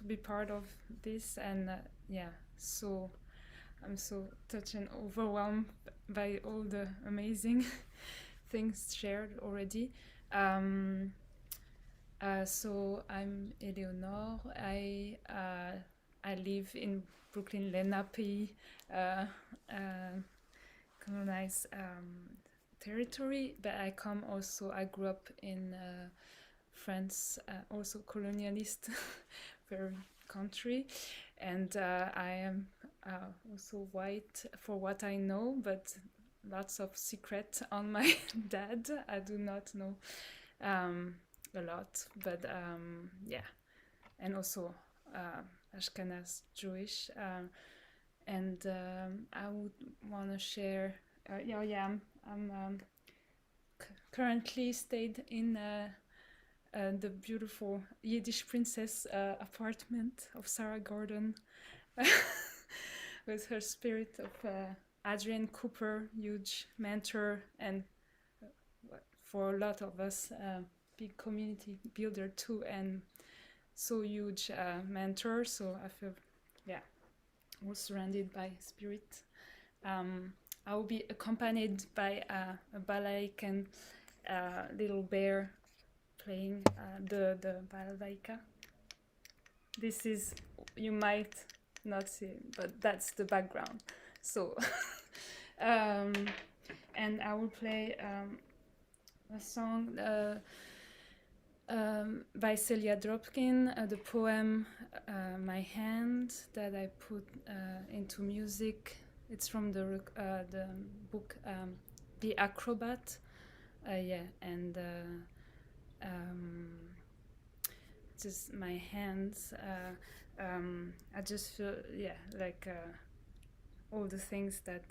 be part of this, and yeah, so I'm so touched and overwhelmed by all the amazing things shared already. So I'm Eleonore. I live in Brooklyn, Lenape, colonized territory, but I grew up in France, also colonialist very country, and I am also white for what I know, but lots of secret on my dad. I do not know a lot, but yeah, and also Ashkenaz Jewish, and I would want to share. I'm currently stayed in the beautiful Yiddish princess apartment of Sarah Gordon with her spirit of Adrienne Cooper, huge mentor, and for a lot of us, big community builder too, and so huge mentor. So I feel, yeah, all surrounded by spirit. I will be accompanied by a balalaika and little bear playing the balalaika. This is, you might not see it, but that's the background. So, and I will play a song by Celia Dropkin, the poem My Hand, that I put into music. It's from the book The Acrobat. Yeah, and just my hands. I just feel, yeah, like all the things that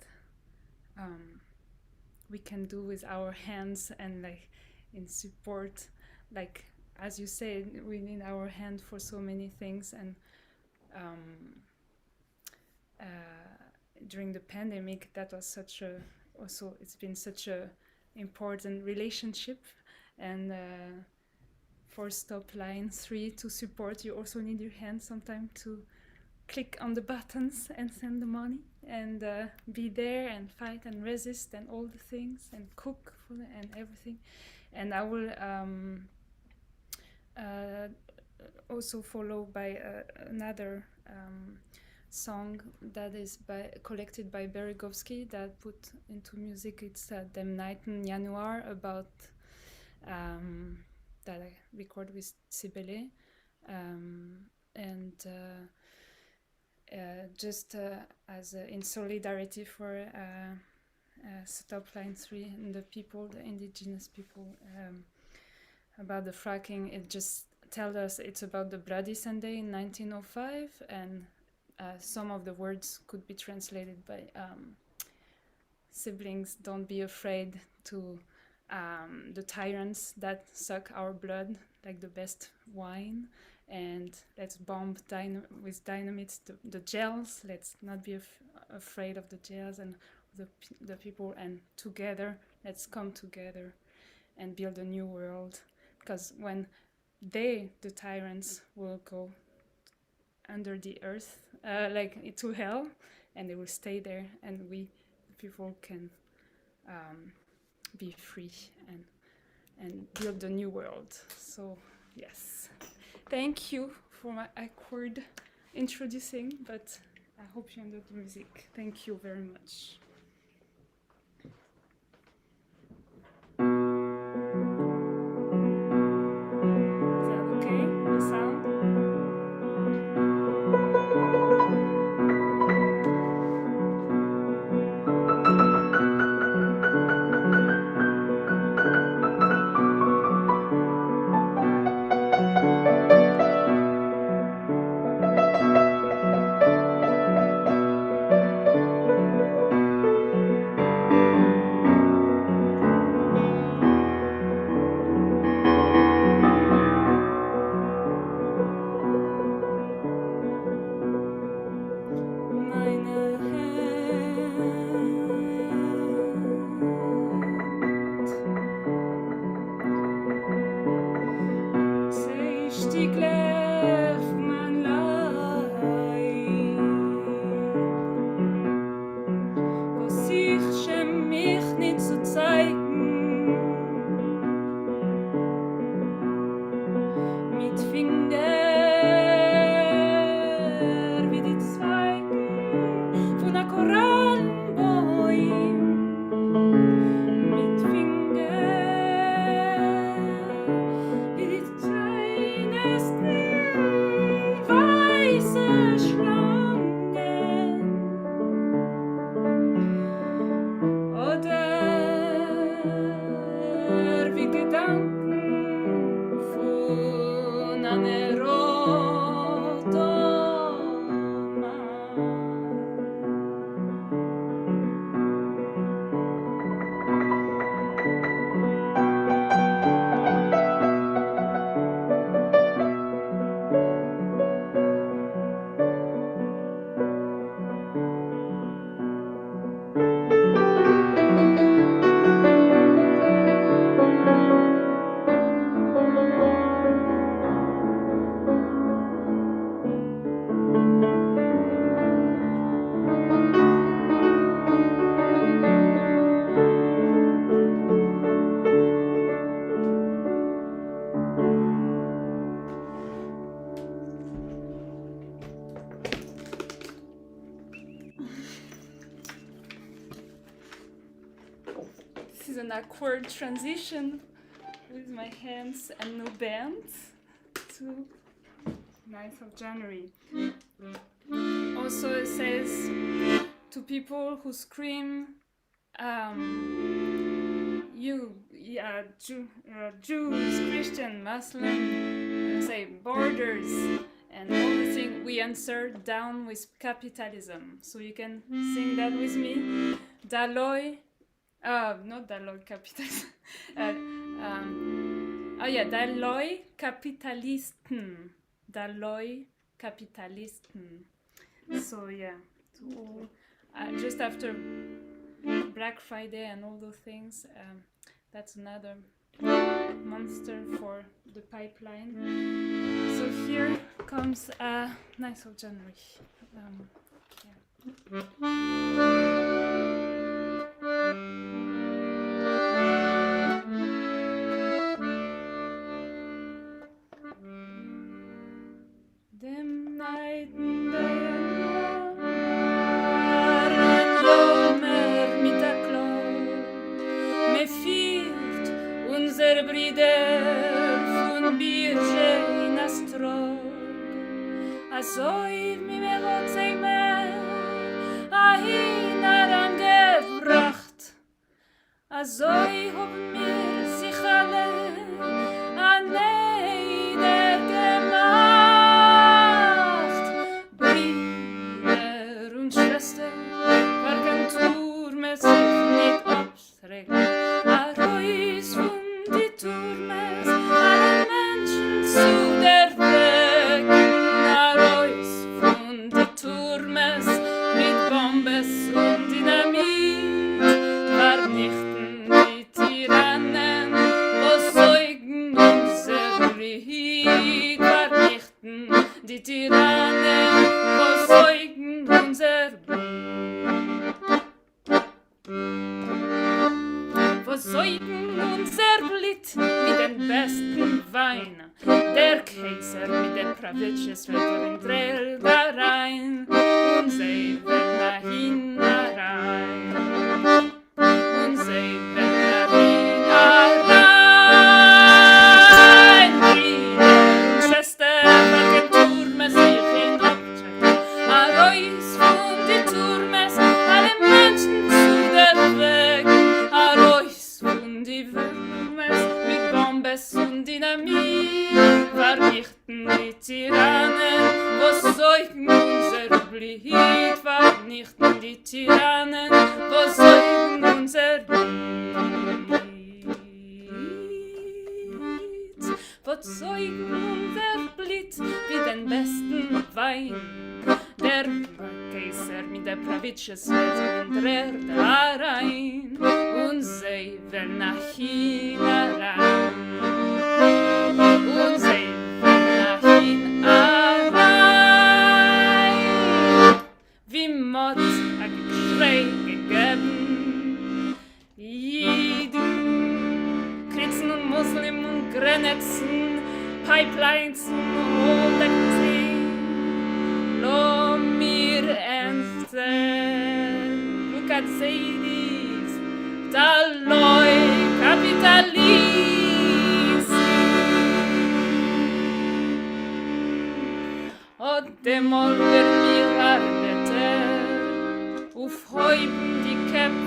we can do with our hands, and like in support, like as you say, we need our hand for so many things, and during the pandemic, that was such a, also it's been such a important relationship, and for StopLine3 to support, you also need your hand sometimes to click on the buttons and send the money, and be there and fight and resist and all the things, and cook food and everything. And I will also follow by another song that is collected by Beregowski, that put into music. It's Dem Nighten Januar, about that I record with Sibele, and just as in solidarity for StopLine3 and the people, the indigenous people, about the fracking. It just tells us it's about the Bloody Sunday in 1905, and some of the words could be translated by siblings, don't be afraid to the tyrants that suck our blood like the best wine, and let's bomb with dynamite the jails. Let's not be afraid of the jails and the people, and together let's come together and build a new world, because when the tyrants will go under the earth, like to hell, and they will stay there, and we people can be free and build a new world. So yes, thank you for my awkward introducing, but I hope you enjoyed the music. Thank you very much. Is that okay, the sound? This is an awkward transition with my hands and no band to 9th of January. Also it says to people who scream Jews, Christian, Muslim, say borders and all the things, we answer down with capitalism. So you can sing that with me. Daloi, not Daloi capitalism. Daloi Kapitalisten. Daloi Kapitalisten. So yeah, just after Black Friday and all those things, that's another monster for the pipeline. So here comes 9th of January. Dem Neiden mit der Klo, me fiert unser Brüder von Birge in Astrog, azoi mi me rotzei me, ahin herangebracht, azoi hob mir sich alle aneider gemacht. Brüder und Schwestern, Gargantur me sich nicht abschrecken, Arois rein. Der Kaiser mit der Pravitsches wird in da rein und sie werden hinein. Und sie werden hinein. Brüder und Schwestern, mit dem Turmes sich hinabchecken. Arois von die Turmes, alle Menschen zu der Weg. Arois von die Würmes, mit Bombes und Dynamit. Vernichten die Tyrannen, was säugen unser Blit. Vernichten die Tyrannen, was säugen unser Blit. Was säugen unser Blit wie den besten Wein. Der Kaiser mit der Pravitsches wird in der da rein und sie werden nach hinein. Und sie werden nach hinein. Wie Mott a Geschrei gegeben. Jiden, Christen und Muslim und Grenzen, Pipelines und Holdektin. Lo mir enten, look at Sadie's, Taloi Kapitalis. Und demol wird mir arbeiter, auf heuben die Köpf.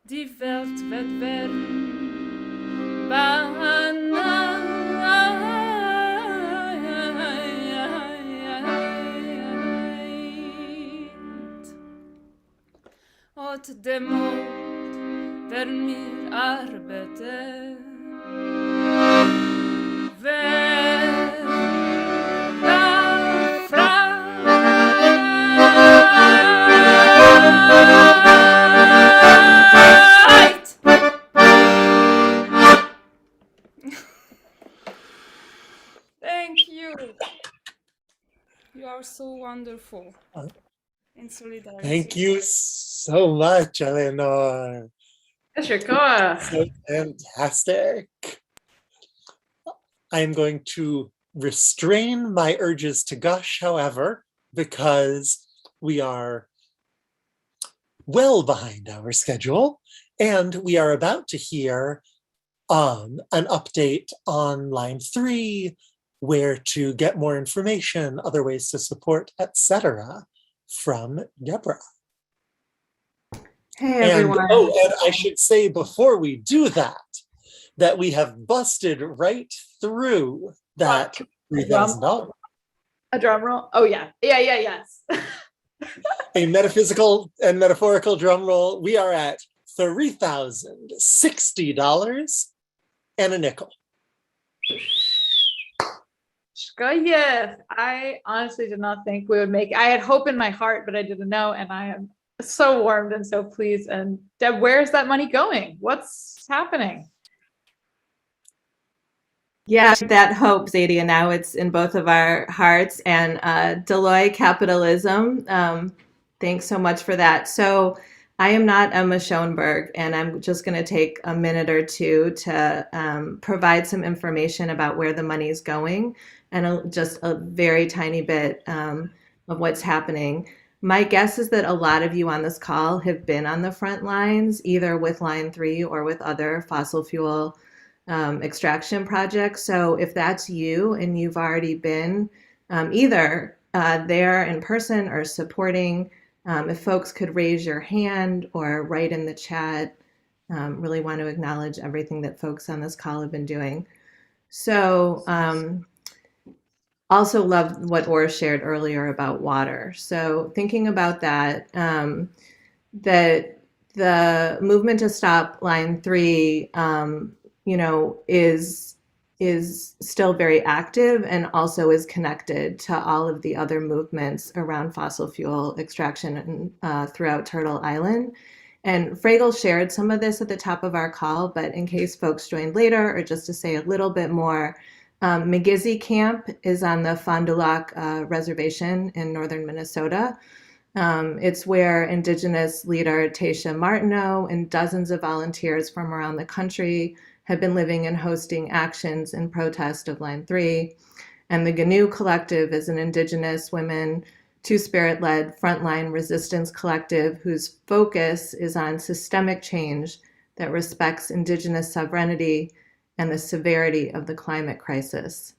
Die Welt wird werden baneit. Und demol werden mir arbeiter, Thank you. You are so wonderful in solidarity. Thank you so much, Eleanor. So fantastic. I'm going to restrain my urges to gush, however, because we are well behind our schedule, and we are about to hear an update on line 3, where to get more information, other ways to support, etc., from Deborah. Hey, everyone. And I should say before we do that we have busted right through that $3,000. A drum roll? Oh, yeah. Yes. A metaphysical and metaphorical drum roll. We are at $3,060 and a nickel. Yes, I honestly did not think we would make it. I had hope in my heart, but I didn't know. And I am so warmed and so pleased. And Deb, where's that money going? What's happening? Yeah, that hope, Zadie, and now it's in both of our hearts. And Deloitte Capitalism, thanks so much for that. So I am not Emma Schoenberg, and I'm just going to take a minute or two to provide some information about where the money is going and just a very tiny bit of what's happening. My guess is that a lot of you on this call have been on the front lines, either with Line 3 or with other fossil fuel extraction projects. So if that's you and you've already been either there in person or supporting, if folks could raise your hand or write in the chat, really want to acknowledge everything that folks on this call have been doing. So also loved what Orr shared earlier about water. So thinking about that, that the movement to stop Line 3, is still very active and also is connected to all of the other movements around fossil fuel extraction throughout Turtle Island. And Fragel shared some of this at the top of our call, but in case folks joined later, or just to say a little bit more, McGizzy Camp is on the Fond du Lac Reservation in northern Minnesota. It's where Indigenous leader Taisha Martineau and dozens of volunteers from around the country have been living and hosting actions in protest of Line 3. And the GNU Collective is an Indigenous women, Two-Spirit-led frontline resistance collective whose focus is on systemic change that respects Indigenous sovereignty and the severity of the climate crisis.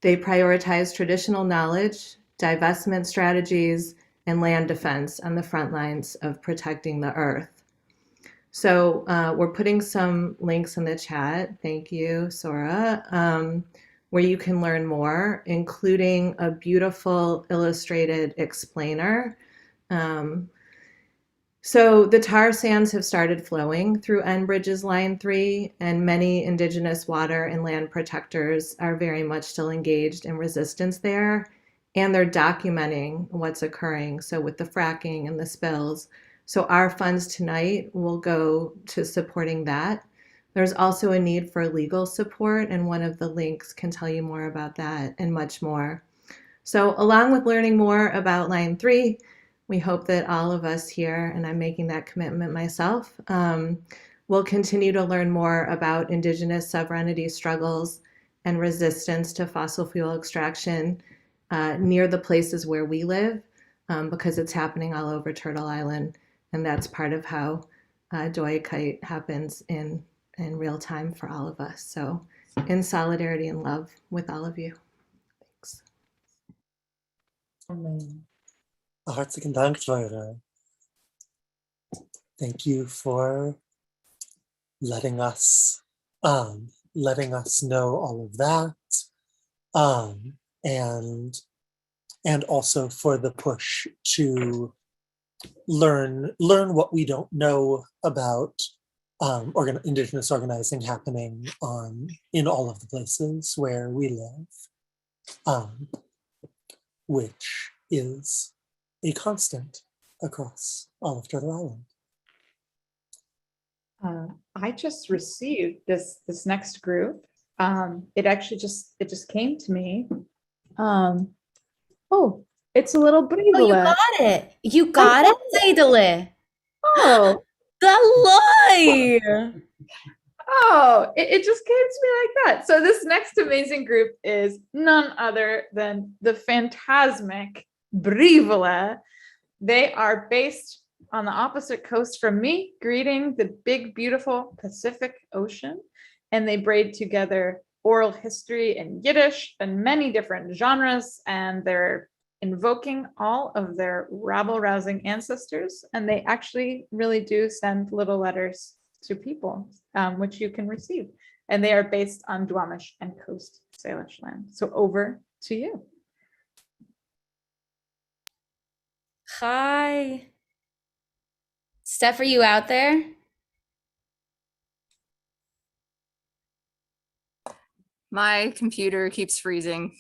They prioritize traditional knowledge, divestment strategies, and land defense on the front lines of protecting the earth. So we're putting some links in the chat, thank you, Sora, where you can learn more, including a beautiful illustrated explainer. So the tar sands have started flowing through Enbridge's Line 3, and many Indigenous water and land protectors are very much still engaged in resistance there, and they're documenting what's occurring, so with the fracking and the spills. So our funds tonight will go to supporting that. There's also a need for legal support, and one of the links can tell you more about that and much more. So along with learning more about Line 3, we hope that all of us here, and I'm making that commitment myself, will continue to learn more about Indigenous sovereignty struggles and resistance to fossil fuel extraction near the places where we live, because it's happening all over Turtle Island, and that's part of how Doyakite happens in real time for all of us. So in solidarity and love with all of you. Thanks. Amen. Hartstikke Dank, Joyra. Thank you for letting us know all of that, and also for the push to learn what we don't know about Indigenous organizing happening in all of the places where we live, which is a constant across all of Turtle Island. I just received this next group. It actually just came to me. Oh, it's a little brivole. Oh, you got it. You got it, YidLitWith. Oh, Daloy. Oh, it just came to me like that. So this next amazing group is none other than the phantasmic Brivole. They are based on the opposite coast from me, greeting the big, beautiful Pacific Ocean. And they braid together oral history in Yiddish and many different genres. And they're invoking all of their rabble-rousing ancestors. And they actually really do send little letters to people, which you can receive. And they are based on Duwamish and Coast Salish land. So over to you. Hi. Steph, are you out there? My computer keeps freezing.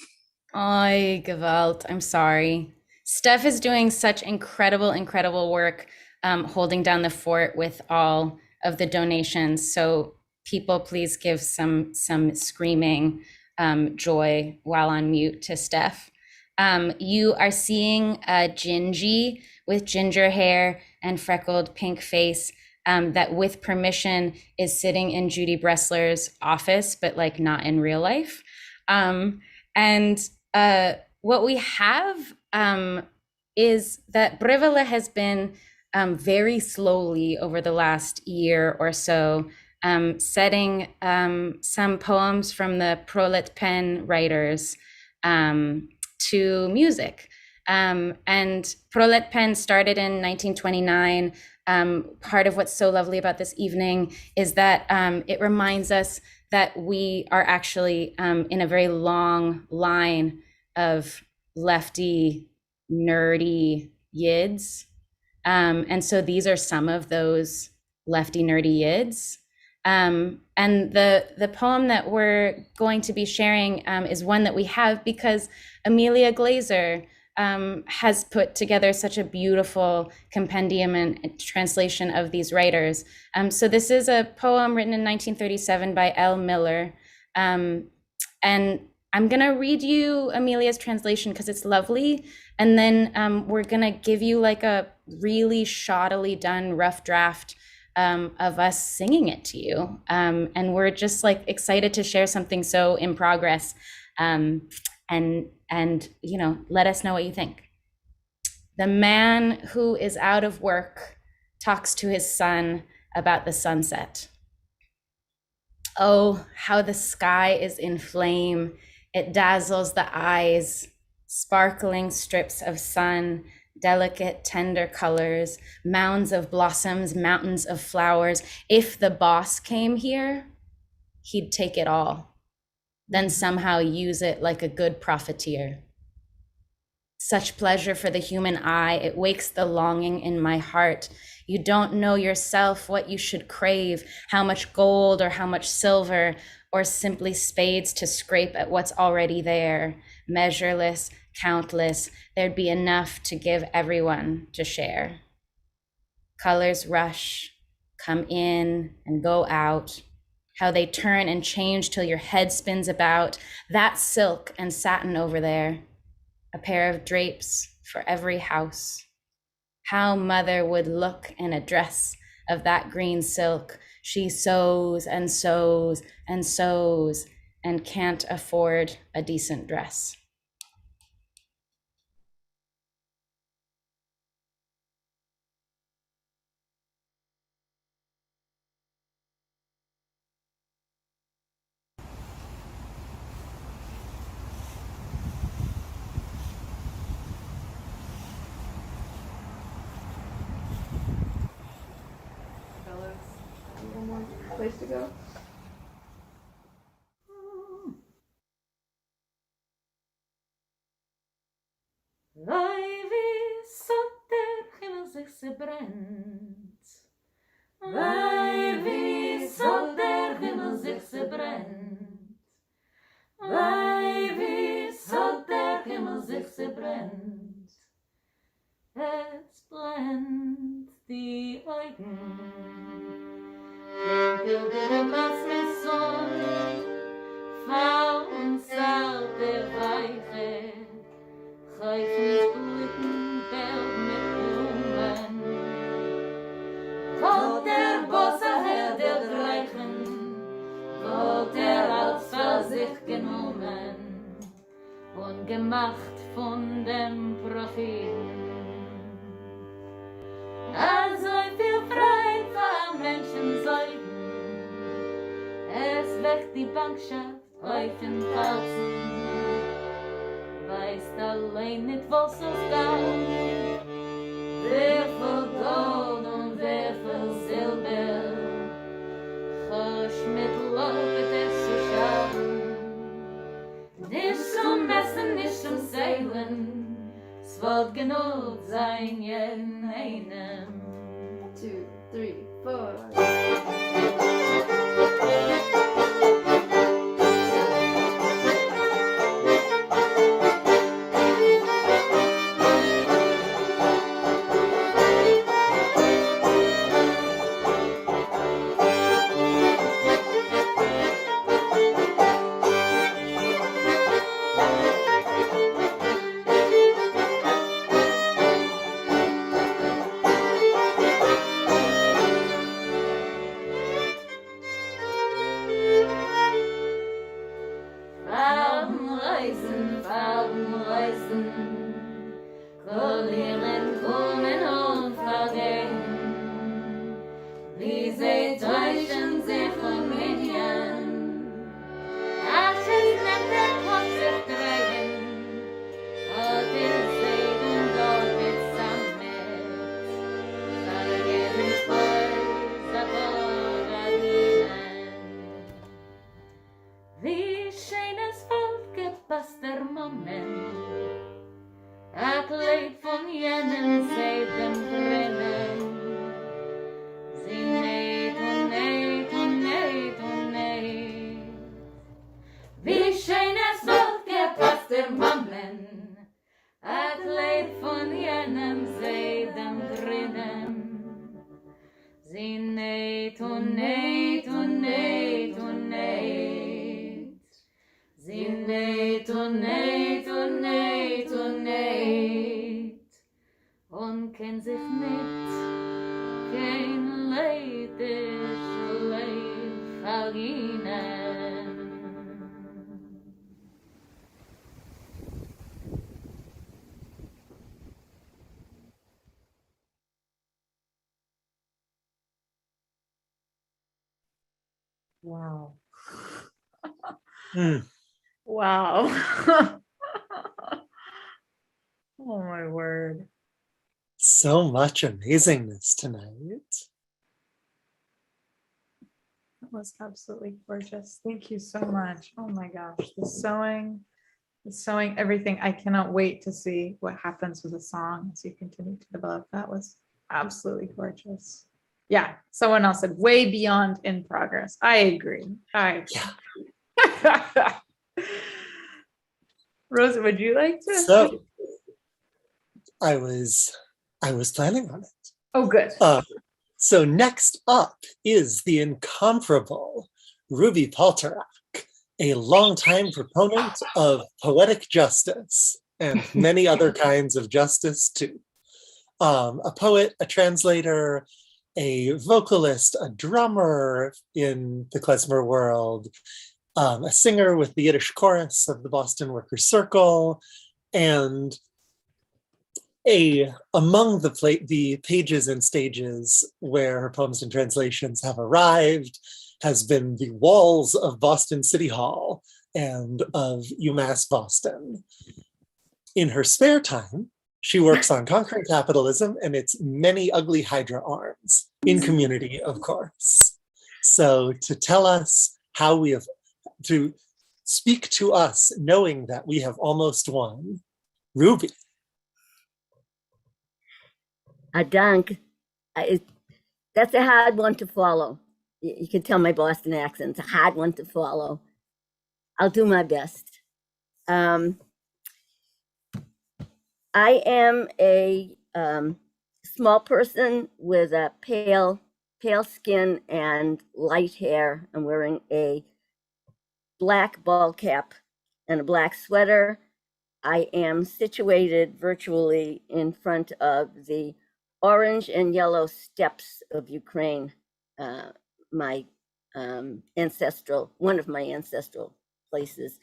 Ay, Gewalt. I'm sorry. Steph is doing such incredible work holding down the fort with all of the donations. So people, please give some screaming joy while on mute to Steph. You are seeing a Gingy with ginger hair and freckled pink face that with permission is sitting in Judy Bressler's office, but like not in real life. And what we have is that Brivole has been very slowly over the last year or so setting some poems from the Prolet Pen writers to music. And Prolet Pen started in 1929. Part of what's so lovely about this evening is that it reminds us that we are actually in a very long line of lefty, nerdy Yids. And so these are some of those lefty, nerdy Yids. And the poem that we're going to be sharing is one that we have because Amelia Glazer has put together such a beautiful compendium and translation of these writers. So this is a poem written in 1937 by L. Miller. And I'm gonna read you Amelia's translation because it's lovely. And then we're gonna give you like a really shoddily done rough draft of us singing it to you. And we're just like excited to share something so in progress. And you know, let us know what you think. The man who is out of work talks to his son about the sunset. Oh, how the sky is in flame. It dazzles the eyes, sparkling strips of sun, delicate, tender colors, mounds of blossoms, mountains of flowers. If the boss came here, he'd take it all, then somehow use it like a good profiteer. Such pleasure for the human eye, it wakes the longing in my heart. You don't know yourself what you should crave, how much gold or how much silver, or simply spades to scrape at what's already there. Measureless, countless, there'd be enough to give everyone to share. Colors rush, come in and go out, how they turn and change till your head spins about. That's silk and satin over there. A pair of drapes for every house. How mother would look in a dress of that green silk. She sews and sews and sews and can't afford a decent dress. One more place to go. Wij wissen der Himmel zich brennt. Wij wissen der Himmel zich brennt. Wij wissen der Himmel zich brennt. Het blendt die Augen. Der Masse Sonne, Frauen zahlt der Weiche. Geifens Blüten Berg mit Blumen. Wollt der Bosse Herr der Greichen, wollt als für sich genommen und gemacht von dem Propheten. Also viel Freude für Menschen Säugen, es weckt die Bankschaft auf den Felsen. Weißt allein nicht, was es gab. Wer für Gold und wer für Silber, Chosch mit Lobet es zu schauen. Nicht zum Messen, nicht zum Seilen, es wird genug sein, jeden einem. 2, 3, 4. Und kennt sich nicht kein Leid Wow. Mm. Wow. Oh my word. So much amazingness tonight. That was absolutely gorgeous. Thank you so much. Oh my gosh. The sewing, everything. I cannot wait to see what happens with the song as you continue to develop. That was absolutely gorgeous. Yeah, someone else said way beyond in progress. I agree. Rosa, would you like to? So I was planning on it. Oh, good. So next up is the incomparable Ruby Palterak, a longtime proponent of poetic justice and many other kinds of justice too. A poet, a translator, a vocalist, a drummer in the klezmer world, a singer with the Yiddish chorus of the Boston Workers' Circle, and among the pages and stages where her poems and translations have arrived has been the walls of Boston City Hall and of UMass Boston. In her spare time, she works on conquering capitalism and its many ugly Hydra arms, in community, of course. So to tell us how we have, to speak to us knowing that we have almost won, Ruby. Dank. That's a hard one to follow. You can tell my Boston accent. It's a hard one to follow. I'll do my best. I am a small person with a pale skin and light hair. I'm wearing a black ball cap and a black sweater. I am situated virtually in front of the orange and yellow steppes of Ukraine, one of my ancestral places.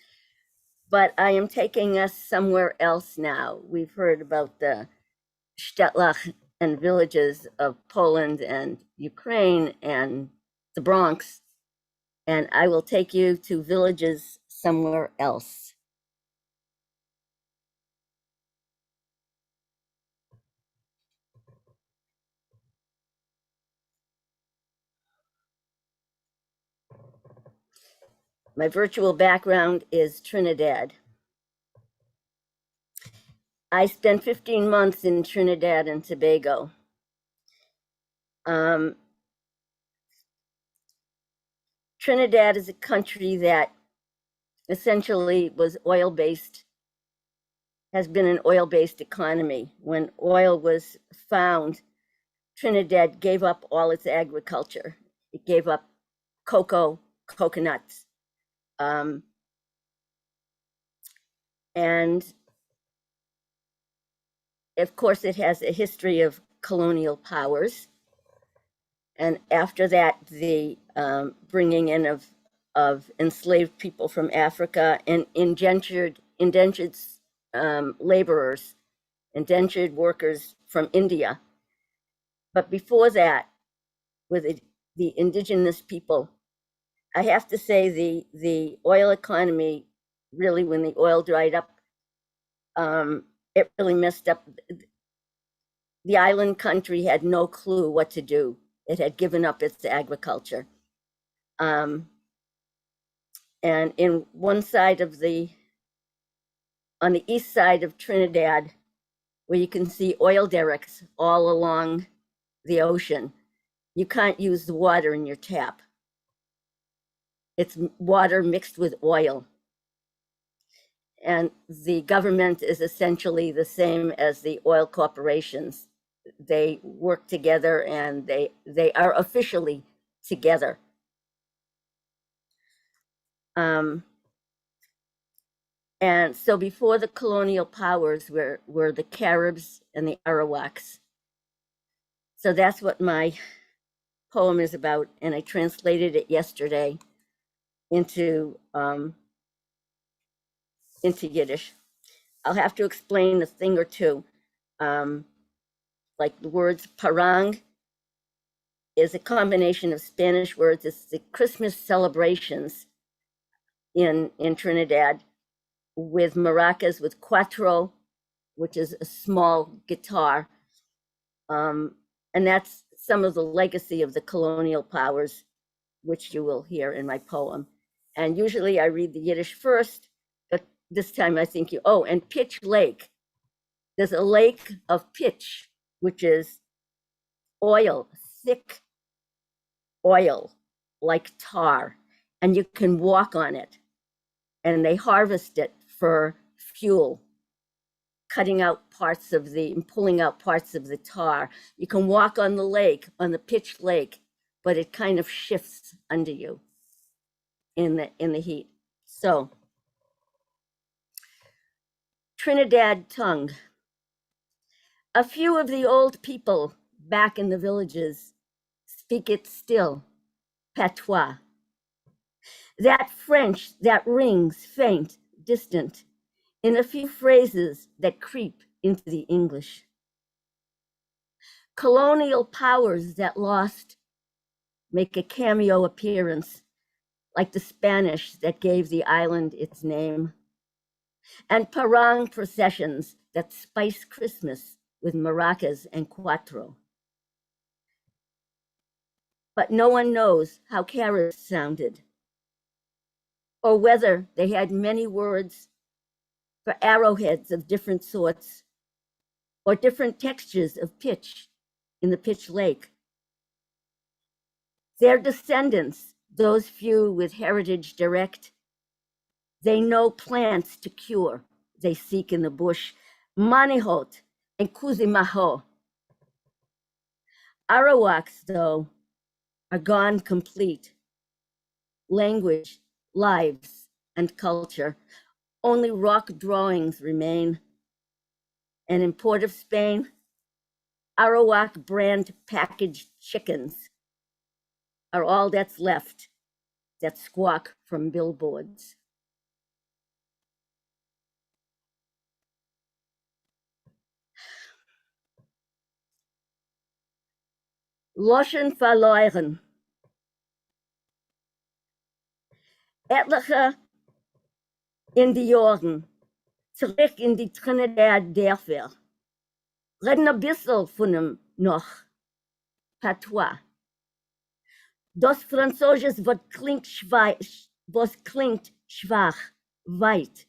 But I am taking us somewhere else now. We've heard about the shtetl and villages of Poland and Ukraine and the Bronx, and I will take you to villages somewhere else. My virtual background is Trinidad. I spent 15 months in Trinidad and Tobago. Trinidad is a country that essentially was oil-based, has been an oil-based economy. When oil was found, Trinidad gave up all its agriculture. It gave up cocoa, coconuts. And of course, it has a history of colonial powers. And after that, the bringing in of enslaved people from Africa and indentured laborers, indentured workers from India. But before that, with the indigenous people, I have to say the oil economy, really, when the oil dried up, it really messed up. The island country had no clue what to do. It had given up its agriculture. And in one side of on the east side of Trinidad, where you can see oil derricks all along the ocean, you can't use the water in your tap. It's water mixed with oil. And the government is essentially the same as the oil corporations. They work together and they are officially together. And so before the colonial powers were the Caribs and the Arawaks. So that's what my poem is about, and I translated it yesterday into Yiddish. I'll have to explain a thing or two. Like the words parang is a combination of Spanish words. It's the Christmas celebrations in Trinidad with maracas, with cuatro, which is a small guitar. And that's some of the legacy of the colonial powers, which you will hear in my poem. And usually I read the Yiddish first, but this time I think and Pitch Lake. There's a lake of pitch, which is oil, thick oil, like tar, and you can walk on it. And they harvest it for fuel, pulling out parts of the tar. You can walk on the lake, on the pitch lake, but it kind of shifts under you in the heat. So, Trinidad tongue. A few of the old people back in the villages speak it still, patois. That French that rings faint, distant, in a few phrases that creep into the English. Colonial powers that lost make a cameo appearance, like the Spanish that gave the island its name, and parang processions that spice Christmas with maracas and cuatro. But no one knows how carrots sounded, or whether they had many words for arrowheads of different sorts, or different textures of pitch in the pitch lake. Their descendants, those few with heritage direct, they know plants to cure, they seek in the bush, manihot and kuzimaho. Arawaks, though, are gone complete. Language, lives, and culture. Only rock drawings remain. And in Port of Spain, Arawak brand packaged chickens are all that's left that squawk from billboards. Loschen verloren. Etliche in die Jorden, zurück in die Trinidad Dörfer. Reden ein bisschen von ihm noch, patois. Das Französisch, was klingt schwach, weit.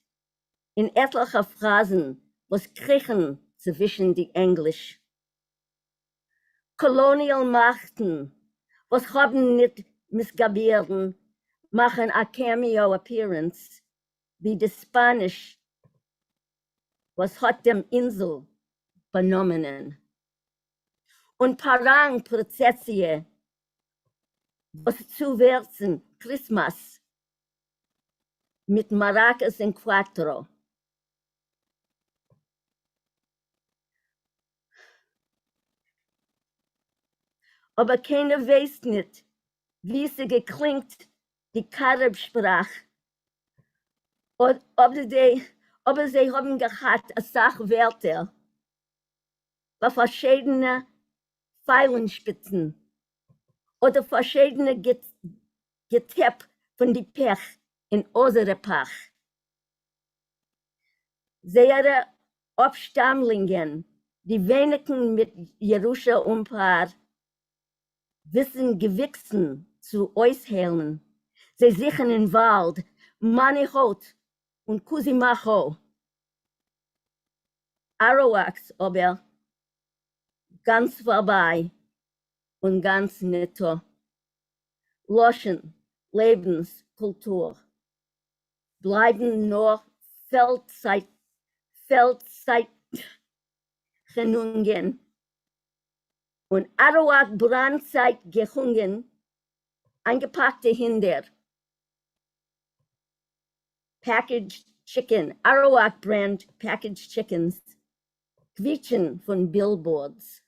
In etliche Phrasen, was kriechen zwischen die Englisch. Colonial Machten, was haben nicht missgabieren, machen a cameo appearance, wie die Spanish, was hat dem Insel benommen. Und parang Prozessie, was zuwärtsen Christmas mit maracas und cuatro. Aber keiner weiß nicht, wie sie geklingt, die Karibsprach. Aber sie haben gehabt, eine Sachwörter, bei verschiedenen Pfeilenspitzen oder verschiedene Getepp von die Pech in unsere Pach. Ihre Abstammlingen, die wenigen mit Jeruscha Umpaar, wissen Gewichsen zu aushellen. Sie sichern im Wald, Manihot und Kusimacho. Arawaks aber ganz vorbei und ganz netto. Loschen, Lebenskultur. Bleiben nur Feldzeitgenungen. Und Arawak Brandzeitgehungen, eingepackte Hinder. Packaged chicken, Arawak brand packaged chickens, quietschen von Billboards.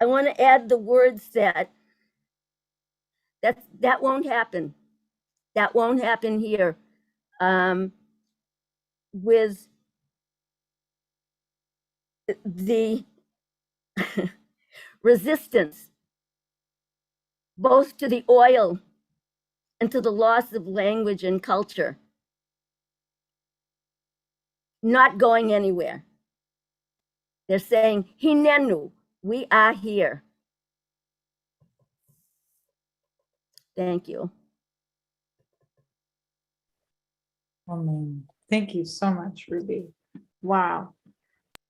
I want to add the words that won't happen. That won't happen here. With the resistance, both to the oil and to the loss of language and culture, not going anywhere. They're saying, Hinenu, we are here. Thank you. Amen. Thank you so much, Ruby. Wow.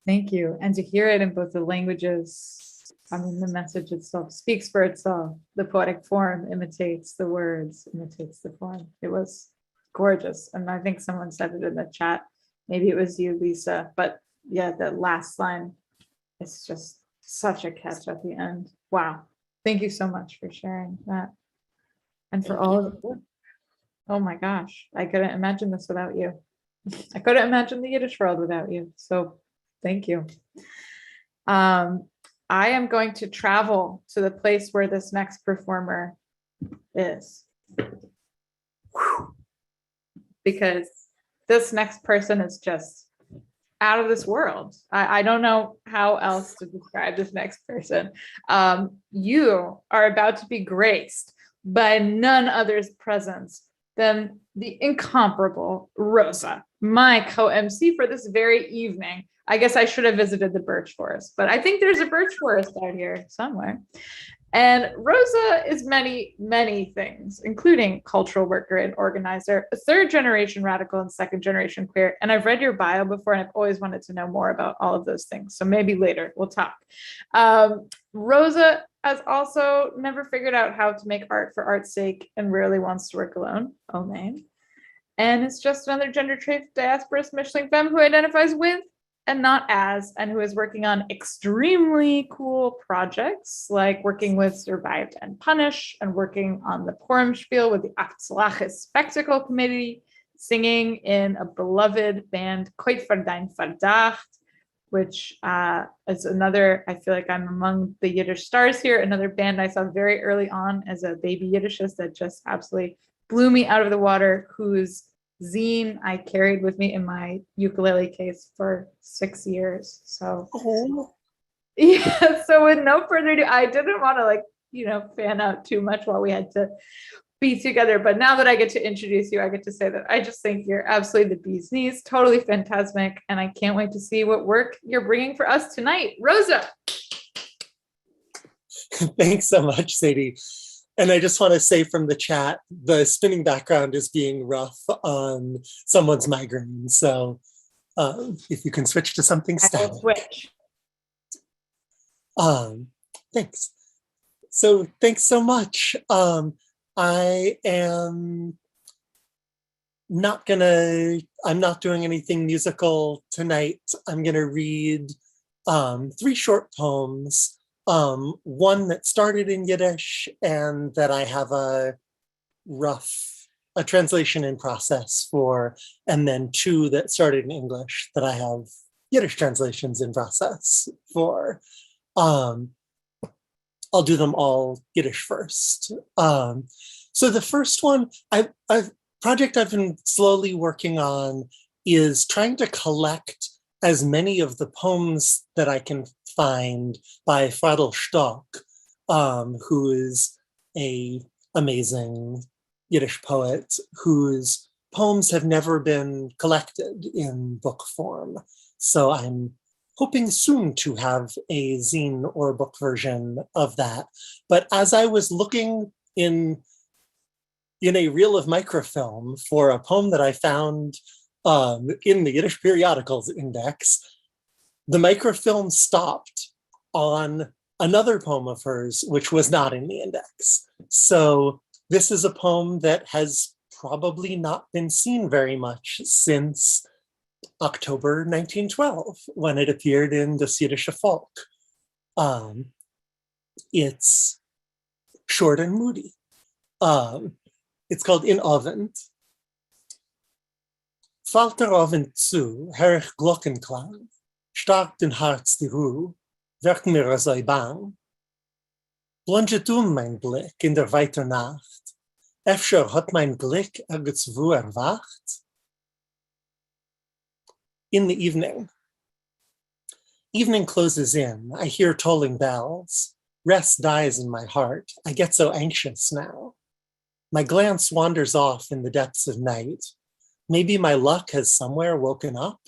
Thank you. And to hear it in both the languages, I mean, the message itself speaks for itself. The poetic form imitates the words, imitates the form. It was gorgeous. And I think someone said it in the chat. Maybe it was you, Lisa. But yeah, the last line is just such a catch at the end. Wow. Thank you so much for sharing that. And for all of it. Oh my gosh, I couldn't imagine this without you. I couldn't imagine the Yiddish world without you. So thank you. I am going to travel to the place where this next performer is. Because this next person is just out of this world. I don't know how else to describe this next person. You are about to be graced by none other's presence than the incomparable Rosa, my co-MC for this very evening. I guess I should have visited the birch forest, but I think there's a birch forest out here somewhere. And Rosa is many, many things, including cultural worker and organizer, a third-generation radical and second-generation queer. And I've read your bio before, and I've always wanted to know more about all of those things. So maybe later we'll talk. Rosa has also never figured out how to make art for art's sake and rarely wants to work alone. Oh, man. And it's just another gender trait diasporous Mischling femme who identifies with and not as, and who is working on extremely cool projects, like working with Survived and Punish, and working on the Purim-Spiel with the Aftzlachis Spectacle Committee, singing in a beloved band, Koit for Dein Verdacht, which is another, I feel like I'm among the Yiddish stars here, another band I saw very early on as a baby Yiddishist that just absolutely blew me out of the water, whose zine I carried with me in my ukulele case for 6 years. So, yeah, so with no further ado, I didn't want to fan out too much while we had to be together. But now that I get to introduce you, I get to say that I just think you're absolutely the bee's knees, totally fantastic. And I can't wait to see what work you're bringing for us tonight. Rosa. Thanks so much, Sadie. And I just want to say from the chat, the spinning background is being rough on someone's migraine. So if you can switch to something static. Switch. Thanks. So thanks so much. I am not I'm not doing anything musical tonight. I'm gonna read 3 short poems. One that started in Yiddish and that I have a translation in process for, and then 2 that started in English that I have Yiddish translations in process for. I'll do them all Yiddish first. So the first one, a project I've been slowly working on is trying to collect as many of the poems that I can find by Fradl Stock, who is an amazing Yiddish poet whose poems have never been collected in book form. So I'm hoping soon to have a zine or book version of that. But as I was looking in a reel of microfilm for a poem that I found in the Yiddish periodicals index, the microfilm stopped on another poem of hers, which was not in the index. So this is a poem that has probably not been seen very much since October 1912, when it appeared in Das Jiddische Volk. It's short and moody. It's called In Avond. Fällt der Abend zu, hör ich Glockenklang, stark den Herz die Ruhe, wird mir so bang, Plunget mein Blick in der weiter Nacht. Efter hat mein Blick irgendwo erwacht. In the evening. Evening closes in. I hear tolling bells. Rest dies in my heart. I get so anxious now. My glance wanders off in the depths of night. Maybe my luck has somewhere woken up.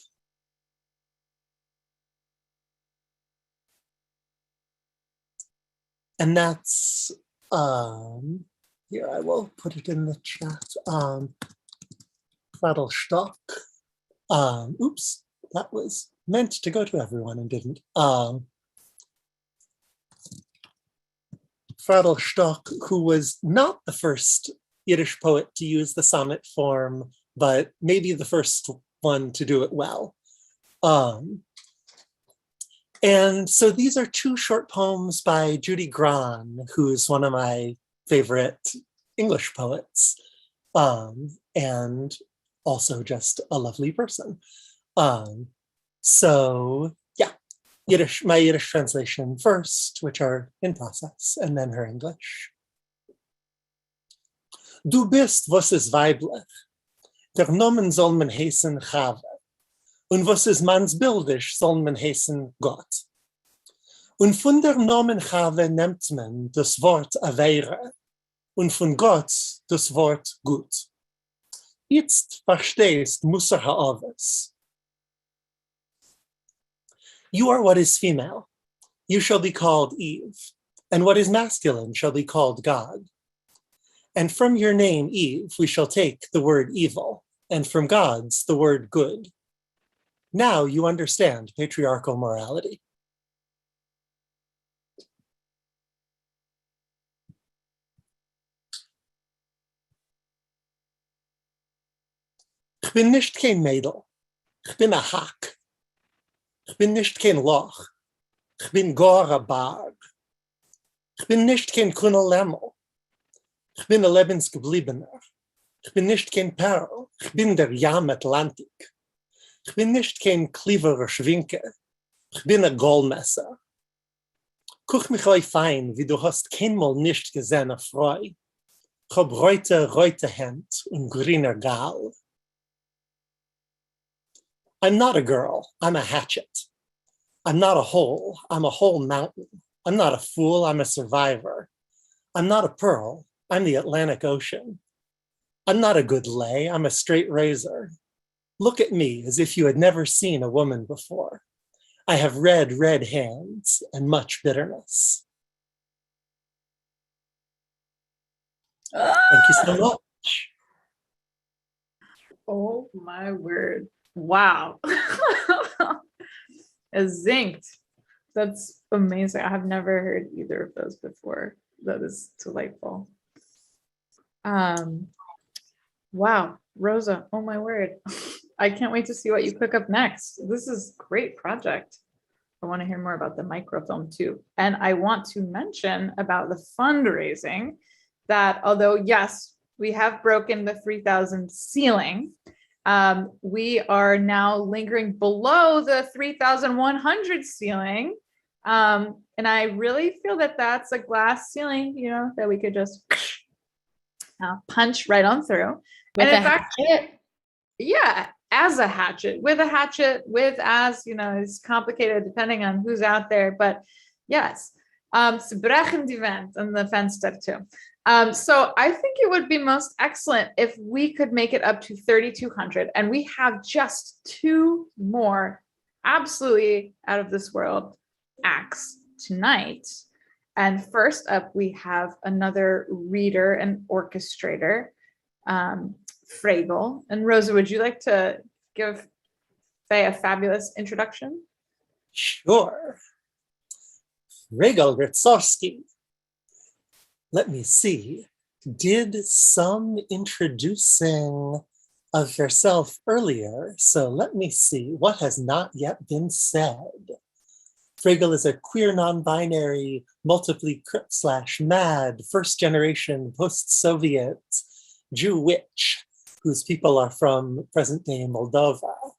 And that's, here I will put it in the chat. Stock. Oops, that was meant to go to everyone and didn't. Stock, who was not the first Yiddish poet to use the sonnet form, but maybe the first one to do it well. And so these are two short poems by Judy Grahn, who's one of my favorite English poets, and also just a lovely person. So yeah, my Yiddish translation first, which are in process, and then her English. Du bist, was ist weiblich, der Nomen soll man heißen Chave, und was ist mannsbildisch, soll man heißen Gott. Und von der Nomen Chave nimmt man das Wort Aveire, und von Gott das Wort Gut. Jetzt verstehst Musar ha'aves. You are what is female. You shall be called Eve, and what is masculine shall be called God. And from your name, Eve, we shall take the word evil, and from God's the word good. Now you understand patriarchal morality. Ich bin nicht kein Mädel. Ich bin a Hack. Ich bin nicht kein Loch. Ich bin gar a Berg. Ich bin nicht kein Kunel Lämmel. Ich bin a Lebensgebliebener. Ich bin nicht kein Perl. Ich bin der Jam Atlantik. Ich bin nicht kein cleverer Schwinke. Ich bin a Goldmesser. Guck mich euch fein, wie du hast keinmal nicht gesehen a Freu. Ich hab reute Hemd und grüner Gal. I'm not a girl, I'm a hatchet. I'm not a hole, I'm a whole mountain. I'm not a fool, I'm a survivor. I'm not a pearl, I'm the Atlantic Ocean. I'm not a good lay, I'm a straight razor. Look at me as if you had never seen a woman before. I have red hands and much bitterness. Thank you so much. Oh my word. Wow. A zinked. That's amazing. I have never heard either of those before. That is delightful. Wow, Rosa, oh my word. I can't wait to see what you cook up next. This is a great project. I want to hear more about the microfilm too. And I want to mention about the fundraising that although, yes, we have broken the 3,000 ceiling, we are now lingering below the 3,100 ceiling. And I really feel that that's a glass ceiling, you know, that we could just punch right on through. With and a in fact, hatchet? Yeah, as a hatchet, with as, you know, it's complicated depending on who's out there, but yes, it's brechen die Wand and the Fenster too. So I think it would be most excellent if we could make it up to 3,200, and we have just 2 more absolutely out of this world acts tonight. And first up, we have another reader and orchestrator, Fregel. And Rosa, would you like to give Faye a fabulous introduction? Sure. Fregel Ritzowski. Let me see. Did some introducing of yourself earlier, so let me see what has not yet been said. Fregel is a queer non-binary, multiply crip/mad, first-generation post-Soviet Jew witch whose people are from present-day Moldova.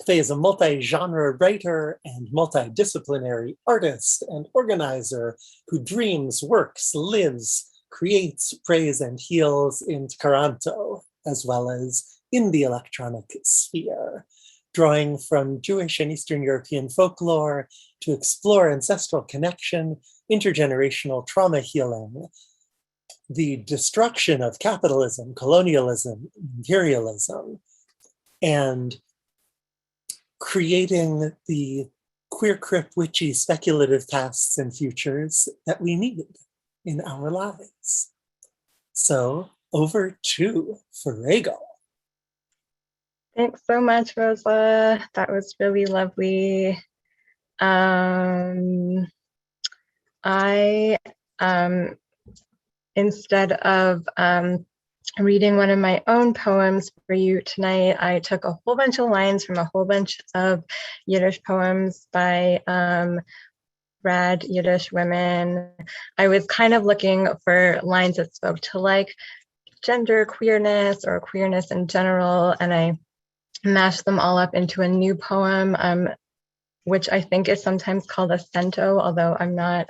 Faye is a multi-genre writer and multidisciplinary artist and organizer who dreams, works, lives, creates, prays, and heals in Taranto, as well as in the electronic sphere, drawing from Jewish and Eastern European folklore to explore ancestral connection, intergenerational trauma healing, the destruction of capitalism, colonialism, imperialism, and creating the queer, crip, witchy, speculative pasts and futures that we need in our lives. So over to Fuego. Thanks so much, Rosa. That was really lovely. Instead of reading one of my own poems for you tonight, I took a whole bunch of lines from a whole bunch of Yiddish poems by rad Yiddish women. I was kind of looking for lines that spoke to like gender queerness or queerness in general, and I mashed them all up into a new poem, which I think is sometimes called a cento, although I'm not,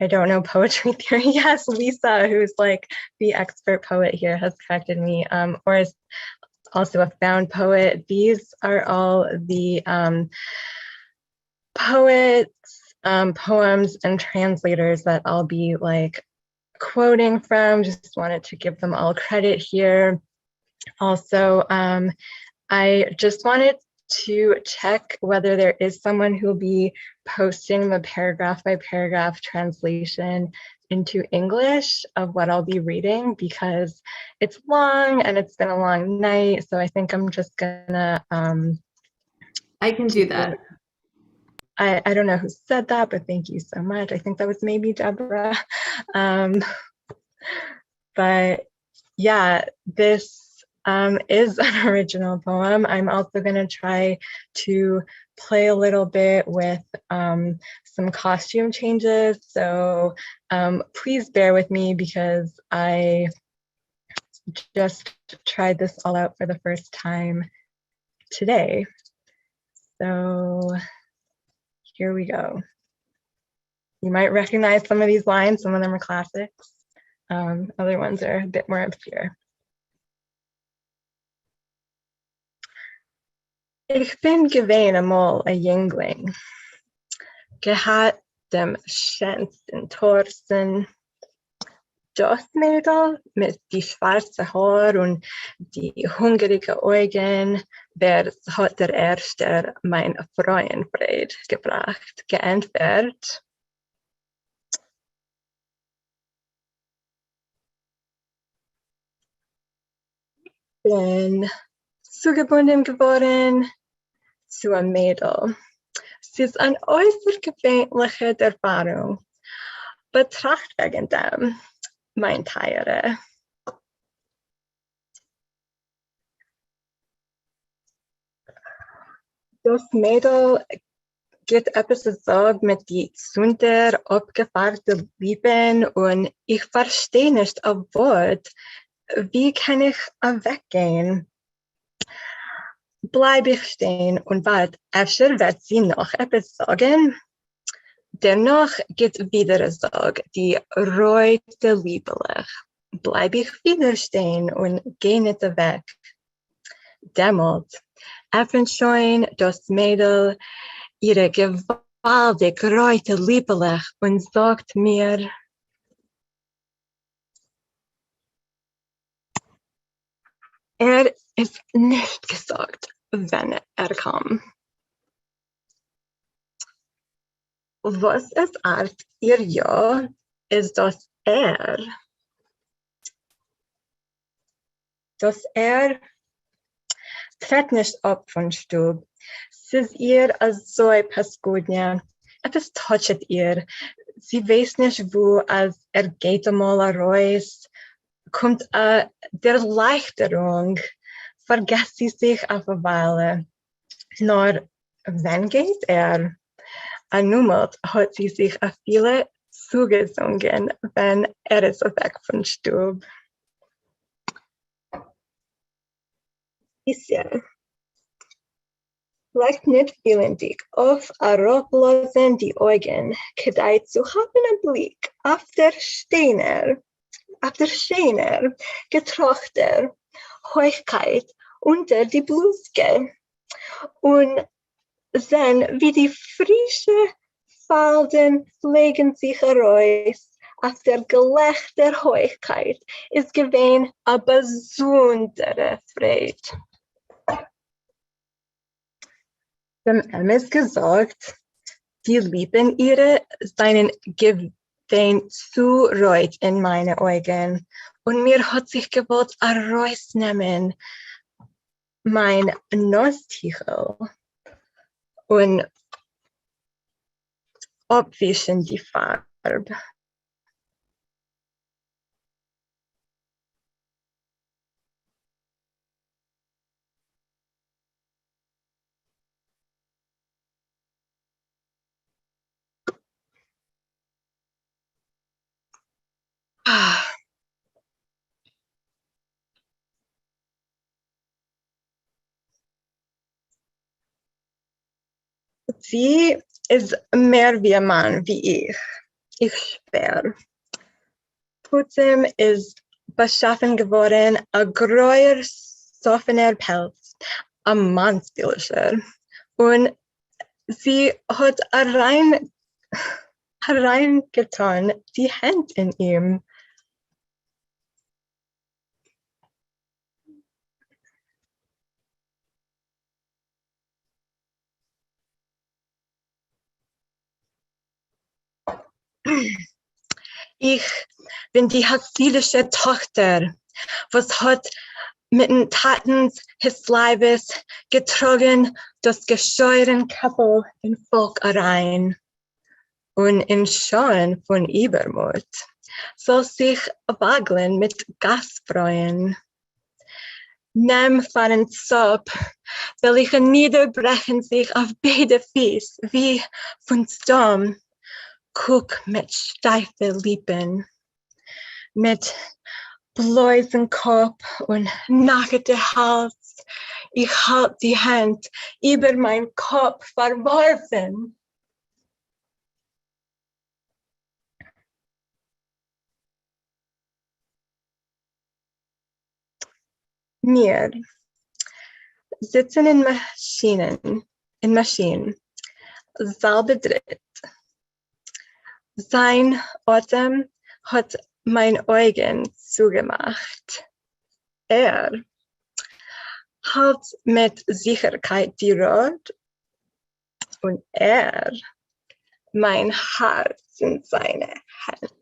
I don't know poetry theory. Yes, Lisa, who's like the expert poet here, has corrected me, or is also a found poet. These are all the poets, poems, and translators that I'll be like quoting from. Just wanted to give them all credit here. Also, I just wanted to check whether there is someone who'll be posting the paragraph by paragraph translation into English of what I'll be reading, because it's long and it's been a long night. So I think I'm just gonna I can do that. I don't know who said that, but thank you so much. I think that was maybe Deborah. But yeah, this is an original poem. I'm also going to try to play a little bit with some costume changes. So please bear with me because I just tried this all out for the first time today. So here we go. You might recognize some of these lines. Some of them are classics. Other ones are a bit more obscure. Ich bin gewesen einmal ein Jüngling, gehabt dem schönsten Thorsten, das Mädel mit die schwarzen Haar und die hungrigen Augen, wer hat der Erste mein Freudenfried gebracht, geentfert. Bin zugebunden geworden zu einem Mädel. Sie ist eine äußerst gewöhnliche Erfahrung. Betracht wegen dem, mein Teure. Das Mädel geht etwas zu sagen mit die Zunder abgefahrten Lippen und ich verstehe nicht ein Wort. Wie kann ich weggehen? Bleib ich stehen und warte, öfter wird sie noch etwas sagen. Dennoch geht wieder Sag, die reute lieblich. Bleib ich wieder stehen und geh nicht weg. Dämmelt, öffnet schon das Mädel ihre gewaltig reute lieblich und sagt mir, ist nicht gesagt, wenn kam. Was es als ihr ja, ist, dass tritt nicht ab von Stub. Es ist ihr als so ein Pascudnia. Etwas touchet ihr. Sie weiß nicht, wo, als geht einmal raus. Kommt der Erleichterung, vergesst sie sich auf eine Weile. Nur, wenn geht Anumelt hat sie sich auf viele zugesungen, wenn ist weg von Stub. Bisschen. Leicht nicht vilendig auf Aroglosen die Augen, kedai zu haben einen Blick auf der Steiner, getrochter Heuchkeit unter die Bluske. Und dann, wie die frische Falten legen sich heraus auf der gelächter Heuchkeit, ist gewesen eine besondere Freude. Dem Emmes gesagt, die Lippen ihre seinen gewesen zu reut in meine Augen. Und mir hat sich gewollt herausnehmen mein Nostichel und abwischen die Farbe. Sie ist mehr wie ein Mann wie ich. Ich schwör. Putzem ist beschaffen geworden, ein greuer, soffener Pelz, ein mannsbillischer. Und sie hat hereingetan die Hand in ihm. Ich bin die hasilische Tochter, was hat mit den Taten des Leibes getragen das gescheuren Kappel in Volk herein. Und in Schauen von Übermut soll sich wageln mit Gastfreuen. Nimm von Zop, welche niederbrechen sich auf beide Füße wie von Sturm. Guck mit steife Lippen, mit bläusen Kopf und nackte Hals. Ich halte die Hand über meinen Kopf verworfen. Wir sitzen in Maschinen, selbe Dritt. Sein Atem hat mein Augen zugemacht. Er hält mit Sicherheit die Rot und er mein Herz in seine Hand.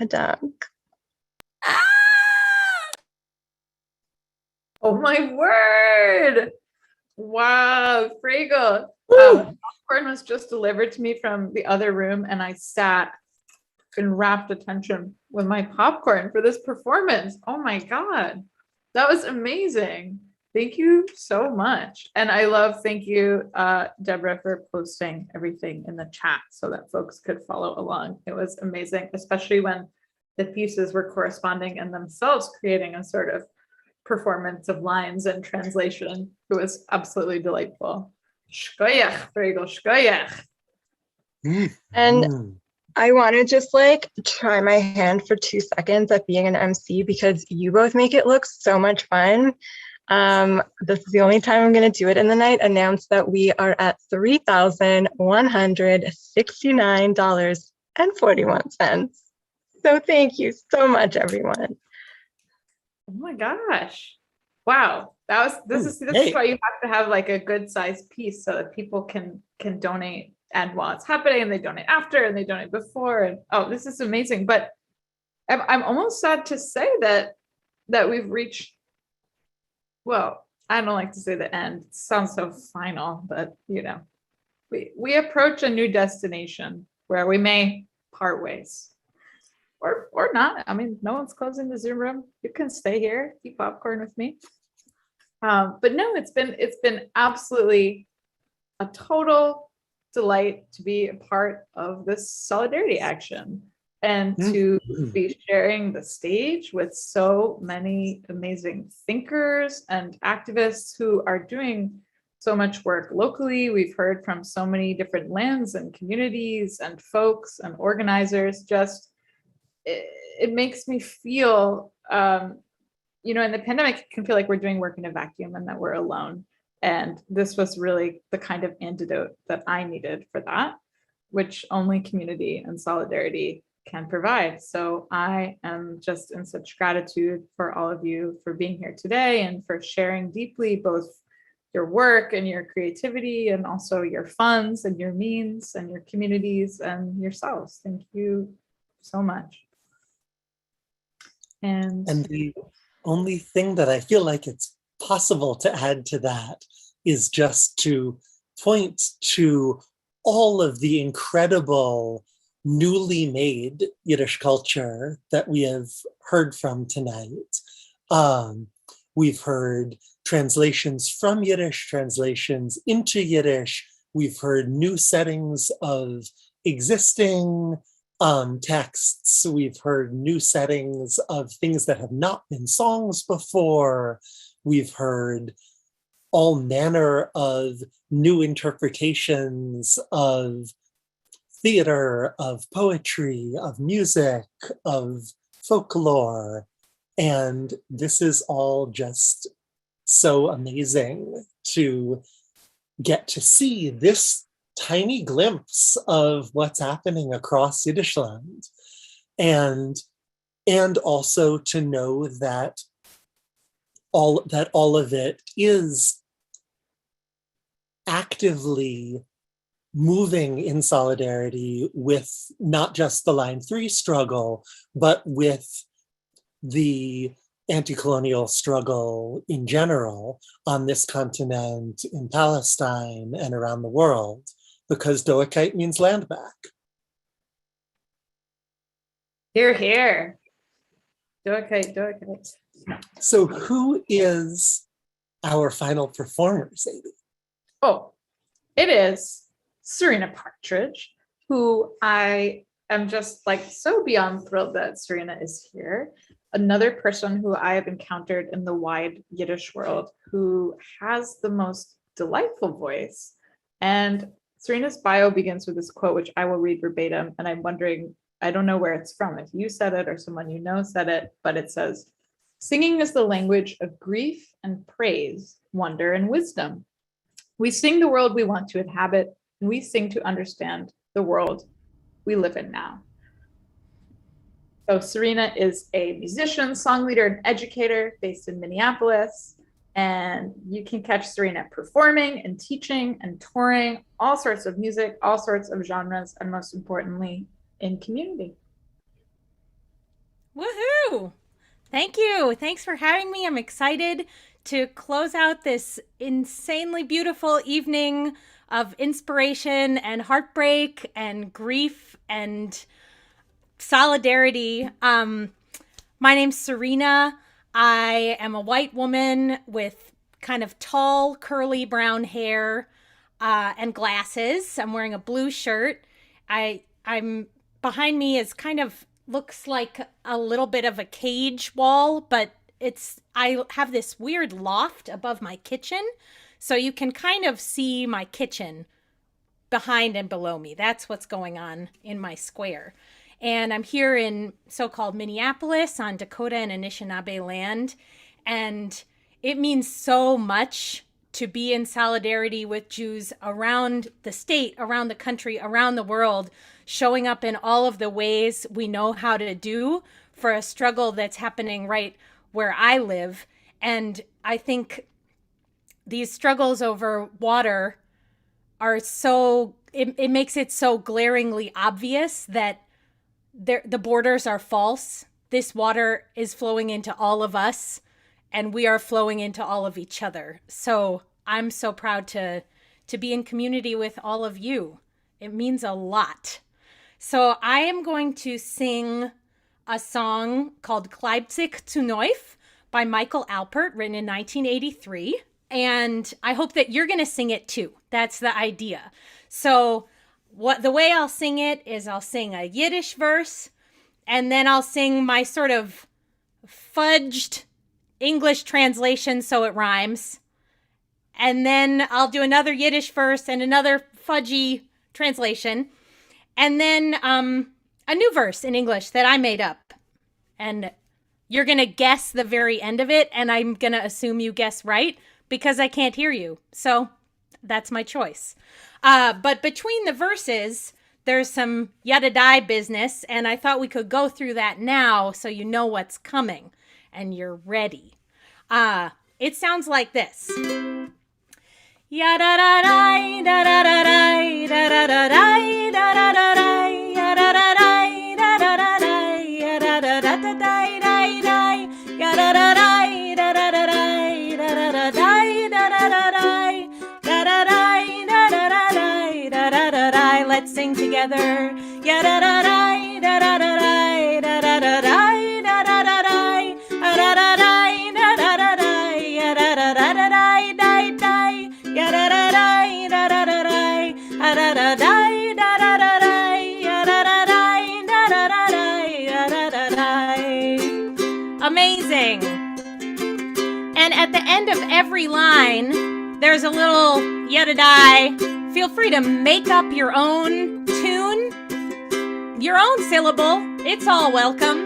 Dank. Oh my word! Wow, Fragel. Popcorn was just delivered to me from the other room, and I sat in rapt attention with my popcorn for this performance. Oh my God, that was amazing. Thank you so much. And I love, thank you, Deborah, for posting everything in the chat so that folks could follow along. It was amazing, especially when the pieces were corresponding and themselves creating a sort of performance of lines and translation. It was absolutely delightful. Shkoyach, Fragel, shkoyach. And I want to just like try my hand for 2 seconds at being an MC because you both make it look so much fun. This is the only time I'm going to do it in the night. Announce that we are at $3,169.41. So thank you so much, everyone. Oh my gosh. Wow. This is why you have to have like a good sized piece so that people can donate and while it's happening and they donate after and they donate before. And oh, this is amazing. But I'm almost sad to say that we've reached, well, I don't like to say the end. It sounds so final, but you know, we approach a new destination where we may part ways. Or not. I mean, no one's closing the Zoom room. You can stay here, eat popcorn with me. But no, it's been absolutely a total delight to be a part of this solidarity action. and to be sharing the stage with so many amazing thinkers and activists who are doing so much work locally. We've heard from so many different lands and communities and folks and organizers. Just it makes me feel, you know, in the pandemic, it can feel like we're doing work in a vacuum and that we're alone. And this was really the kind of antidote that I needed for that, which only community and solidarity can provide. So I am just in such gratitude for all of you for being here today and for sharing deeply both your work and your creativity and also your funds and your means and your communities and yourselves. Thank you so much. And the only thing that I feel like it's possible to add to that is just to point to all of the incredible newly made Yiddish culture that we have heard from tonight. We've heard translations from Yiddish, translations into Yiddish. We've heard new settings of existing texts. We've heard new settings of things that have not been songs before. We've heard all manner of new interpretations of theater, of poetry, of music, of folklore. And this is all just so amazing to get to see this tiny glimpse of what's happening across Yiddishland. And also to know that all of it is actively moving in solidarity with not just the Line 3 struggle, but with the anti-colonial struggle in general on this continent, in Palestine, and around the world, because Doakite means land back. Hear, hear. Doakite, Doakite. So who is our final performer, Sadie? Oh, it is Serena Partridge, who I am just like so beyond thrilled that Serena is here. Another person who I have encountered in the wide Yiddish world who has the most delightful voice. And Serena's bio begins with this quote, which I will read verbatim. And I'm wondering, I don't know where it's from, if you said it or someone you know said it, but it says, "Singing is the language of grief and praise, wonder and wisdom. We sing the world we want to inhabit, and we sing to understand the world we live in now." So Serena is a musician, song leader, and educator based in Minneapolis. And you can catch Serena performing and teaching and touring all sorts of music, all sorts of genres, and most importantly, in community. Woohoo! Thank you. Thanks for having me. I'm excited to close out this insanely beautiful evening of inspiration and heartbreak and grief and solidarity. My name's Serena. I am a white woman with kind of tall, curly brown hair and glasses. I'm wearing a blue shirt. I'm behind me is kind of looks like a little bit of a cage wall, but I have this weird loft above my kitchen, so you can kind of see my kitchen behind and below me. That's what's going on in my square. And I'm here in so-called Minneapolis on Dakota and Anishinaabe land. And it means so much to be in solidarity with Jews around the state, around the country, around the world, showing up in all of the ways we know how to do for a struggle that's happening right where I live. And I think these struggles over water are so, it makes it so glaringly obvious that the borders are false. This water is flowing into all of us, and we are flowing into all of each other. So I'm so proud to be in community with all of you. It means a lot. So I am going to sing a song called Kleibzig zu Neuf by Michael Alpert, written in 1983. And I hope that you're going to sing it too. That's the idea. So the way I'll sing it is I'll sing a Yiddish verse, and then I'll sing my sort of fudged English translation so it rhymes. And then I'll do another Yiddish verse and another fudgy translation. And then a new verse in English that I made up. And you're going to guess the very end of it, and I'm going to assume you guess right because I can't hear you. So that's my choice. But between the verses, there's some yada-die business, and I thought we could go through that now so you know what's coming and you're ready. It sounds like this. Yada-da-dai, da-da-da-dai, da-da-da-dai, da-da-da-dai, yada-da-dai, da-da-da-dai, yada-da-da-da-dai, yada-da-dai, da-da-da-dai, da-da-da-dai, da-da-da-dai, da-da-dai, da-da-da-dai, da-da-da-dai. Let's sing together. Yada-da-dai, da-da-da-dai, da-da-da-dai, da-da-da-dai, da-da-da-dai, da-da-da-dai, yada-da-da-dai, dai-dai, yada-da-dai, da-da-da-dai, da-da-da-dai, da-da-da-dai, yada-da-dai, da-da-da-dai, da-da-da-dai. Amazing. And at the end of every line, there's a little yada-die. Feel free to make up your own tune, your own syllable. It's all welcome.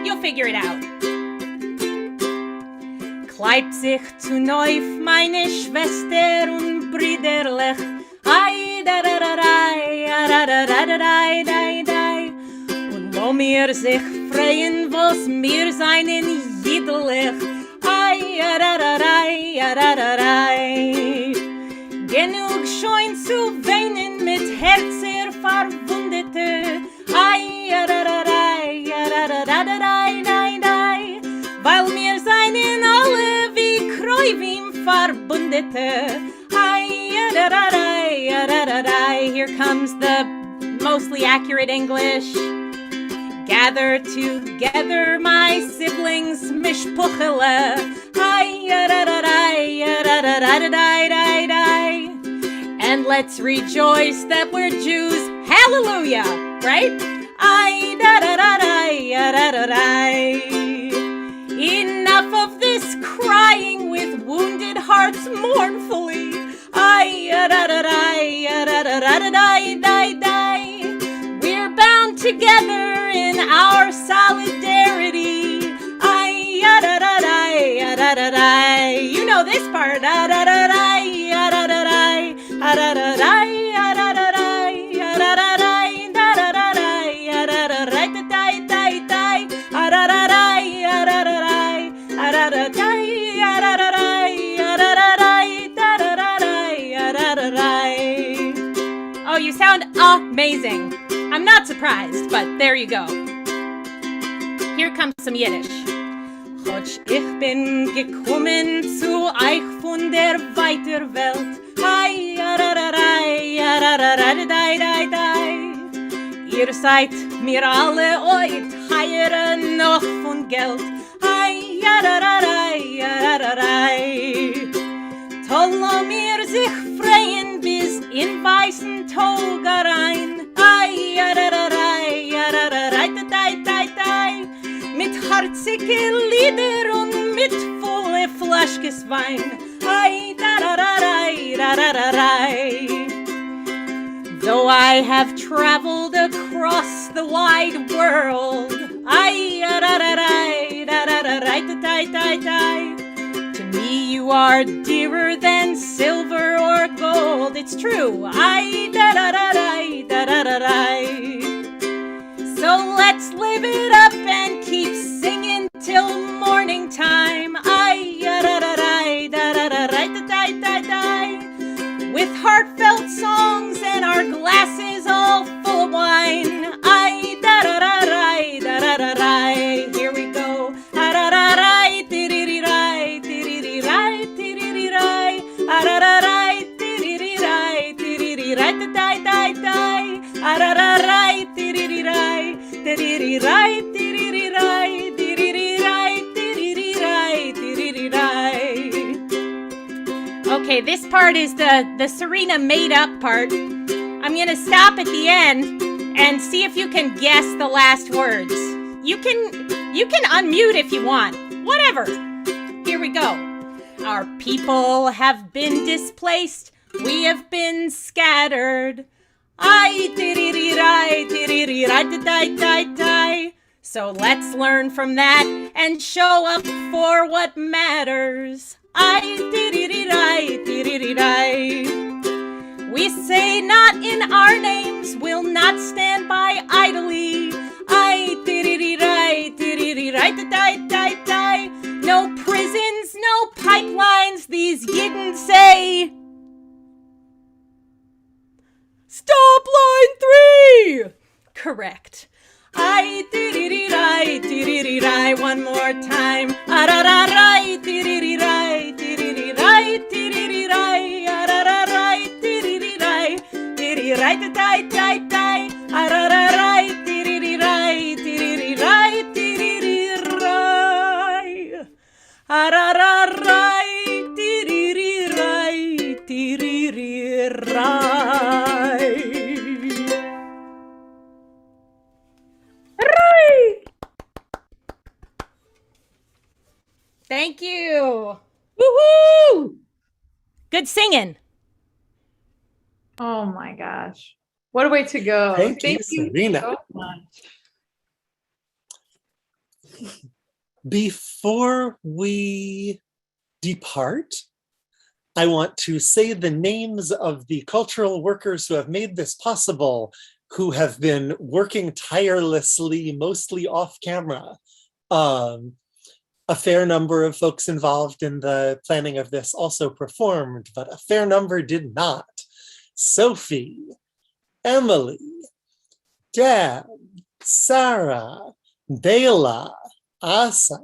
You'll figure it out. Kleibt sich zu neuf meine Schwester und Brüderlech. Ai da da da da, da da da da da da da. Und wo mir sich freuen, was mir seinen Jidlich. Ai da da da da da da. Genug schon zu weinen mit Herzer verwundete. Ai da da da da da da da da. Weil mir seinen alle wie Kräuvim verbundete. Here comes the mostly accurate English. Gather together my siblings, mishpuchele. And let's rejoice that we're Jews. Hallelujah, right? Enough of this crying with wounded hearts mournfully. We're bound together in our solidarity. You know this part. Oh, you sound amazing. I'm not surprised, but there you go. Here comes some Yiddish. Hotsch, ich bin gekommen zu euch von der weiter Welt. Ihr seid mir alle oid, heiere noch von Geld. Toll mir sich freien bis in weißen Togerein. Mit harzige Lieder und mit volle Flaschkes Wein. Though I have traveled across the wide world, to me you are dearer than silver or gold. It's true. So let's live it up and keep singing till morning time. With heartfelt songs and our glasses all full of wine. Here we go. Okay, this part is the Serena made up part. I'm gonna stop at the end and see if you can guess the last words. You can unmute if you want. Whatever. Here we go. Our people have been displaced. We have been scattered. So let's learn from that and show up for what matters. We say not in our names, we'll not stand by idly. No prisons, no pipelines, these Yidden say. Stop line 3! Correct. One more time. Thank you. Woohoo! Good singing. Oh my gosh. What a way to go. Thank you, Serena. So much. Before we depart, I want to say the names of the cultural workers who have made this possible, who have been working tirelessly, mostly off camera. A fair number of folks involved in the planning of this also performed, but a fair number did not. Sophie, Emily, Deb, Sarah, Bela, Asa,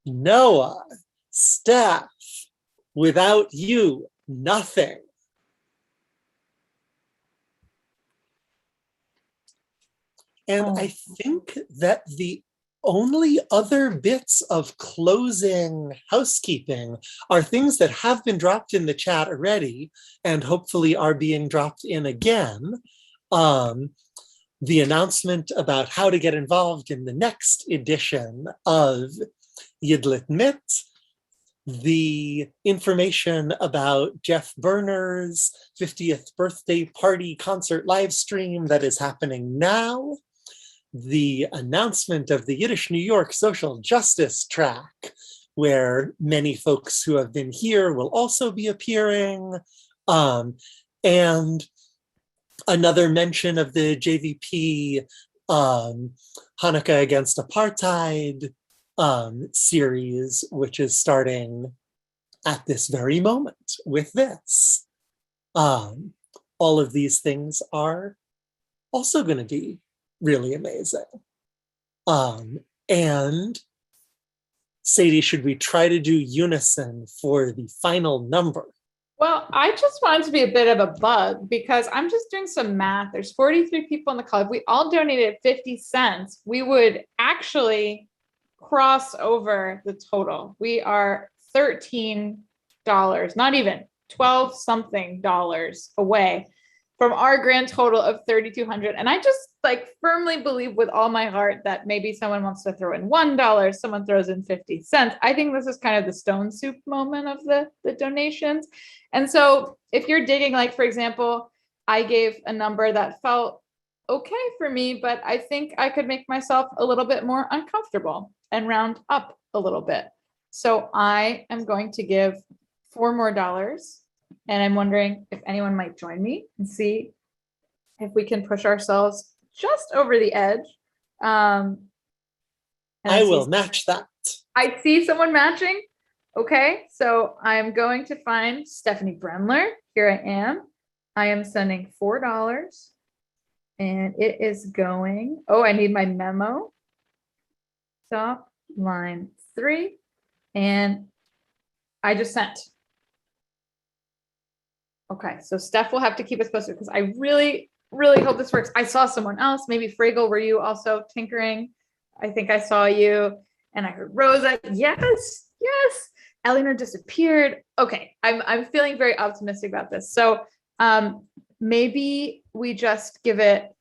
Noah, Steph. Without you, nothing. And I think that the only other bits of closing housekeeping are things that have been dropped in the chat already and hopefully are being dropped in again. The announcement about how to get involved in the next edition of YidLitWith, the information about Jeff Berner's 50th birthday party concert live stream that is happening now, the announcement of the Yiddish New York social justice track, where many folks who have been here will also be appearing, and another mention of the JVP Hanukkah Against Apartheid series, which is starting at this very moment with this. All of these things are also going to be really amazing. And Sadie, should we try to do unison for the final number? Well, I just wanted to be a bit of a bug because I'm just doing some math. There's 43 people in the club. We all donated 50 cents. We would actually cross over the total. We are $13, not even 12 something dollars away from our grand total of 3,200. And I just firmly believe with all my heart that maybe someone wants to throw in $1, someone throws in 50 cents. I think this is kind of the stone soup moment of the donations. And so if you're digging, for example, I gave a number that felt okay for me, but I think I could make myself a little bit more uncomfortable and round up a little bit. So I am going to give $4 more. And I'm wondering if anyone might join me and see if we can push ourselves just over the edge. I will match that. I see someone matching. Okay, so I'm going to find Stephanie Brendler. Here I am. I am sending $4. And it is going, I need my memo. Stop line 3. And I just sent. Okay, so Steph will have to keep us posted because I really, really hope this works. I saw someone else, maybe Fragel, were you also tinkering? I think I saw you, and I heard Rosa. Yes, yes. Eleanor disappeared. Okay, I'm feeling very optimistic about this. So maybe we just give it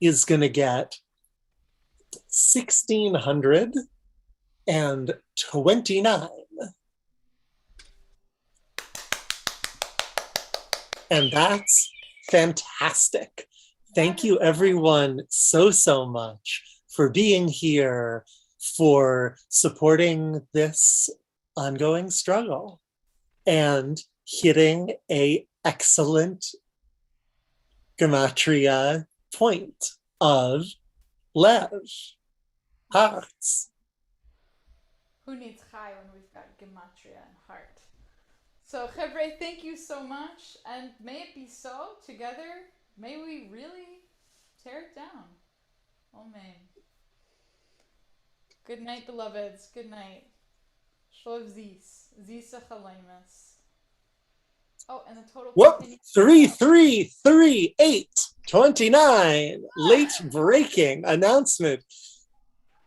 is going to get 1,629. And that's fantastic. Thank you everyone so much for being here, for supporting this ongoing struggle and hitting a excellent gematria point of Lev, hearts. Who needs chai when we've got gematria and heart? So, Chevre, thank you so much, and may it be so. Together, may we really tear it down. Amen. Good night, beloveds. Good night. Shlov zis. Zisa chalemus. Oh, and the total Whoop! continues. 333829. Late breaking announcement.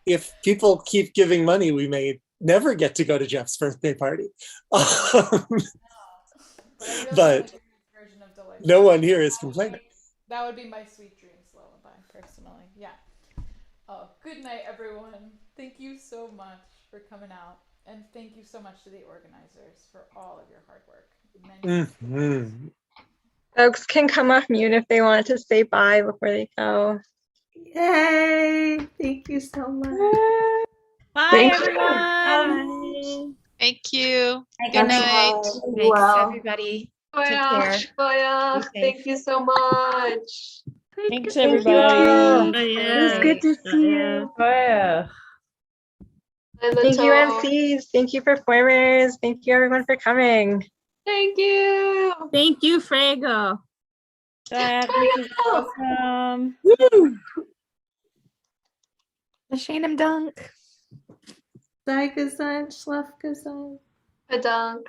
If people keep giving money, we may never get to go to Jeff's birthday party. But no one here is complaining. That would be my sweet dreams lullaby, personally. Yeah. Oh, good night, everyone. Thank you so much for coming out. And thank you so much to the organizers for all of your hard work. Folks can come off mute if they want to say bye before they go. Yay! Thank you so much. Bye, Thank everyone. you. Thank you. Thank Good you. night. Thanks, everybody. Take care. Bye. Be safe. Thank you so much. Thanks, Thank you everybody. all. It was good to see you. Bye. Thank you, MCs. Thank you, performers. Thank you, everyone, for coming. Thank you. Thank you, Frego. This is awesome. Shannon Dunk. Sei gesund, schlaf gesund. Bedankt.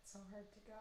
It's so hard to go.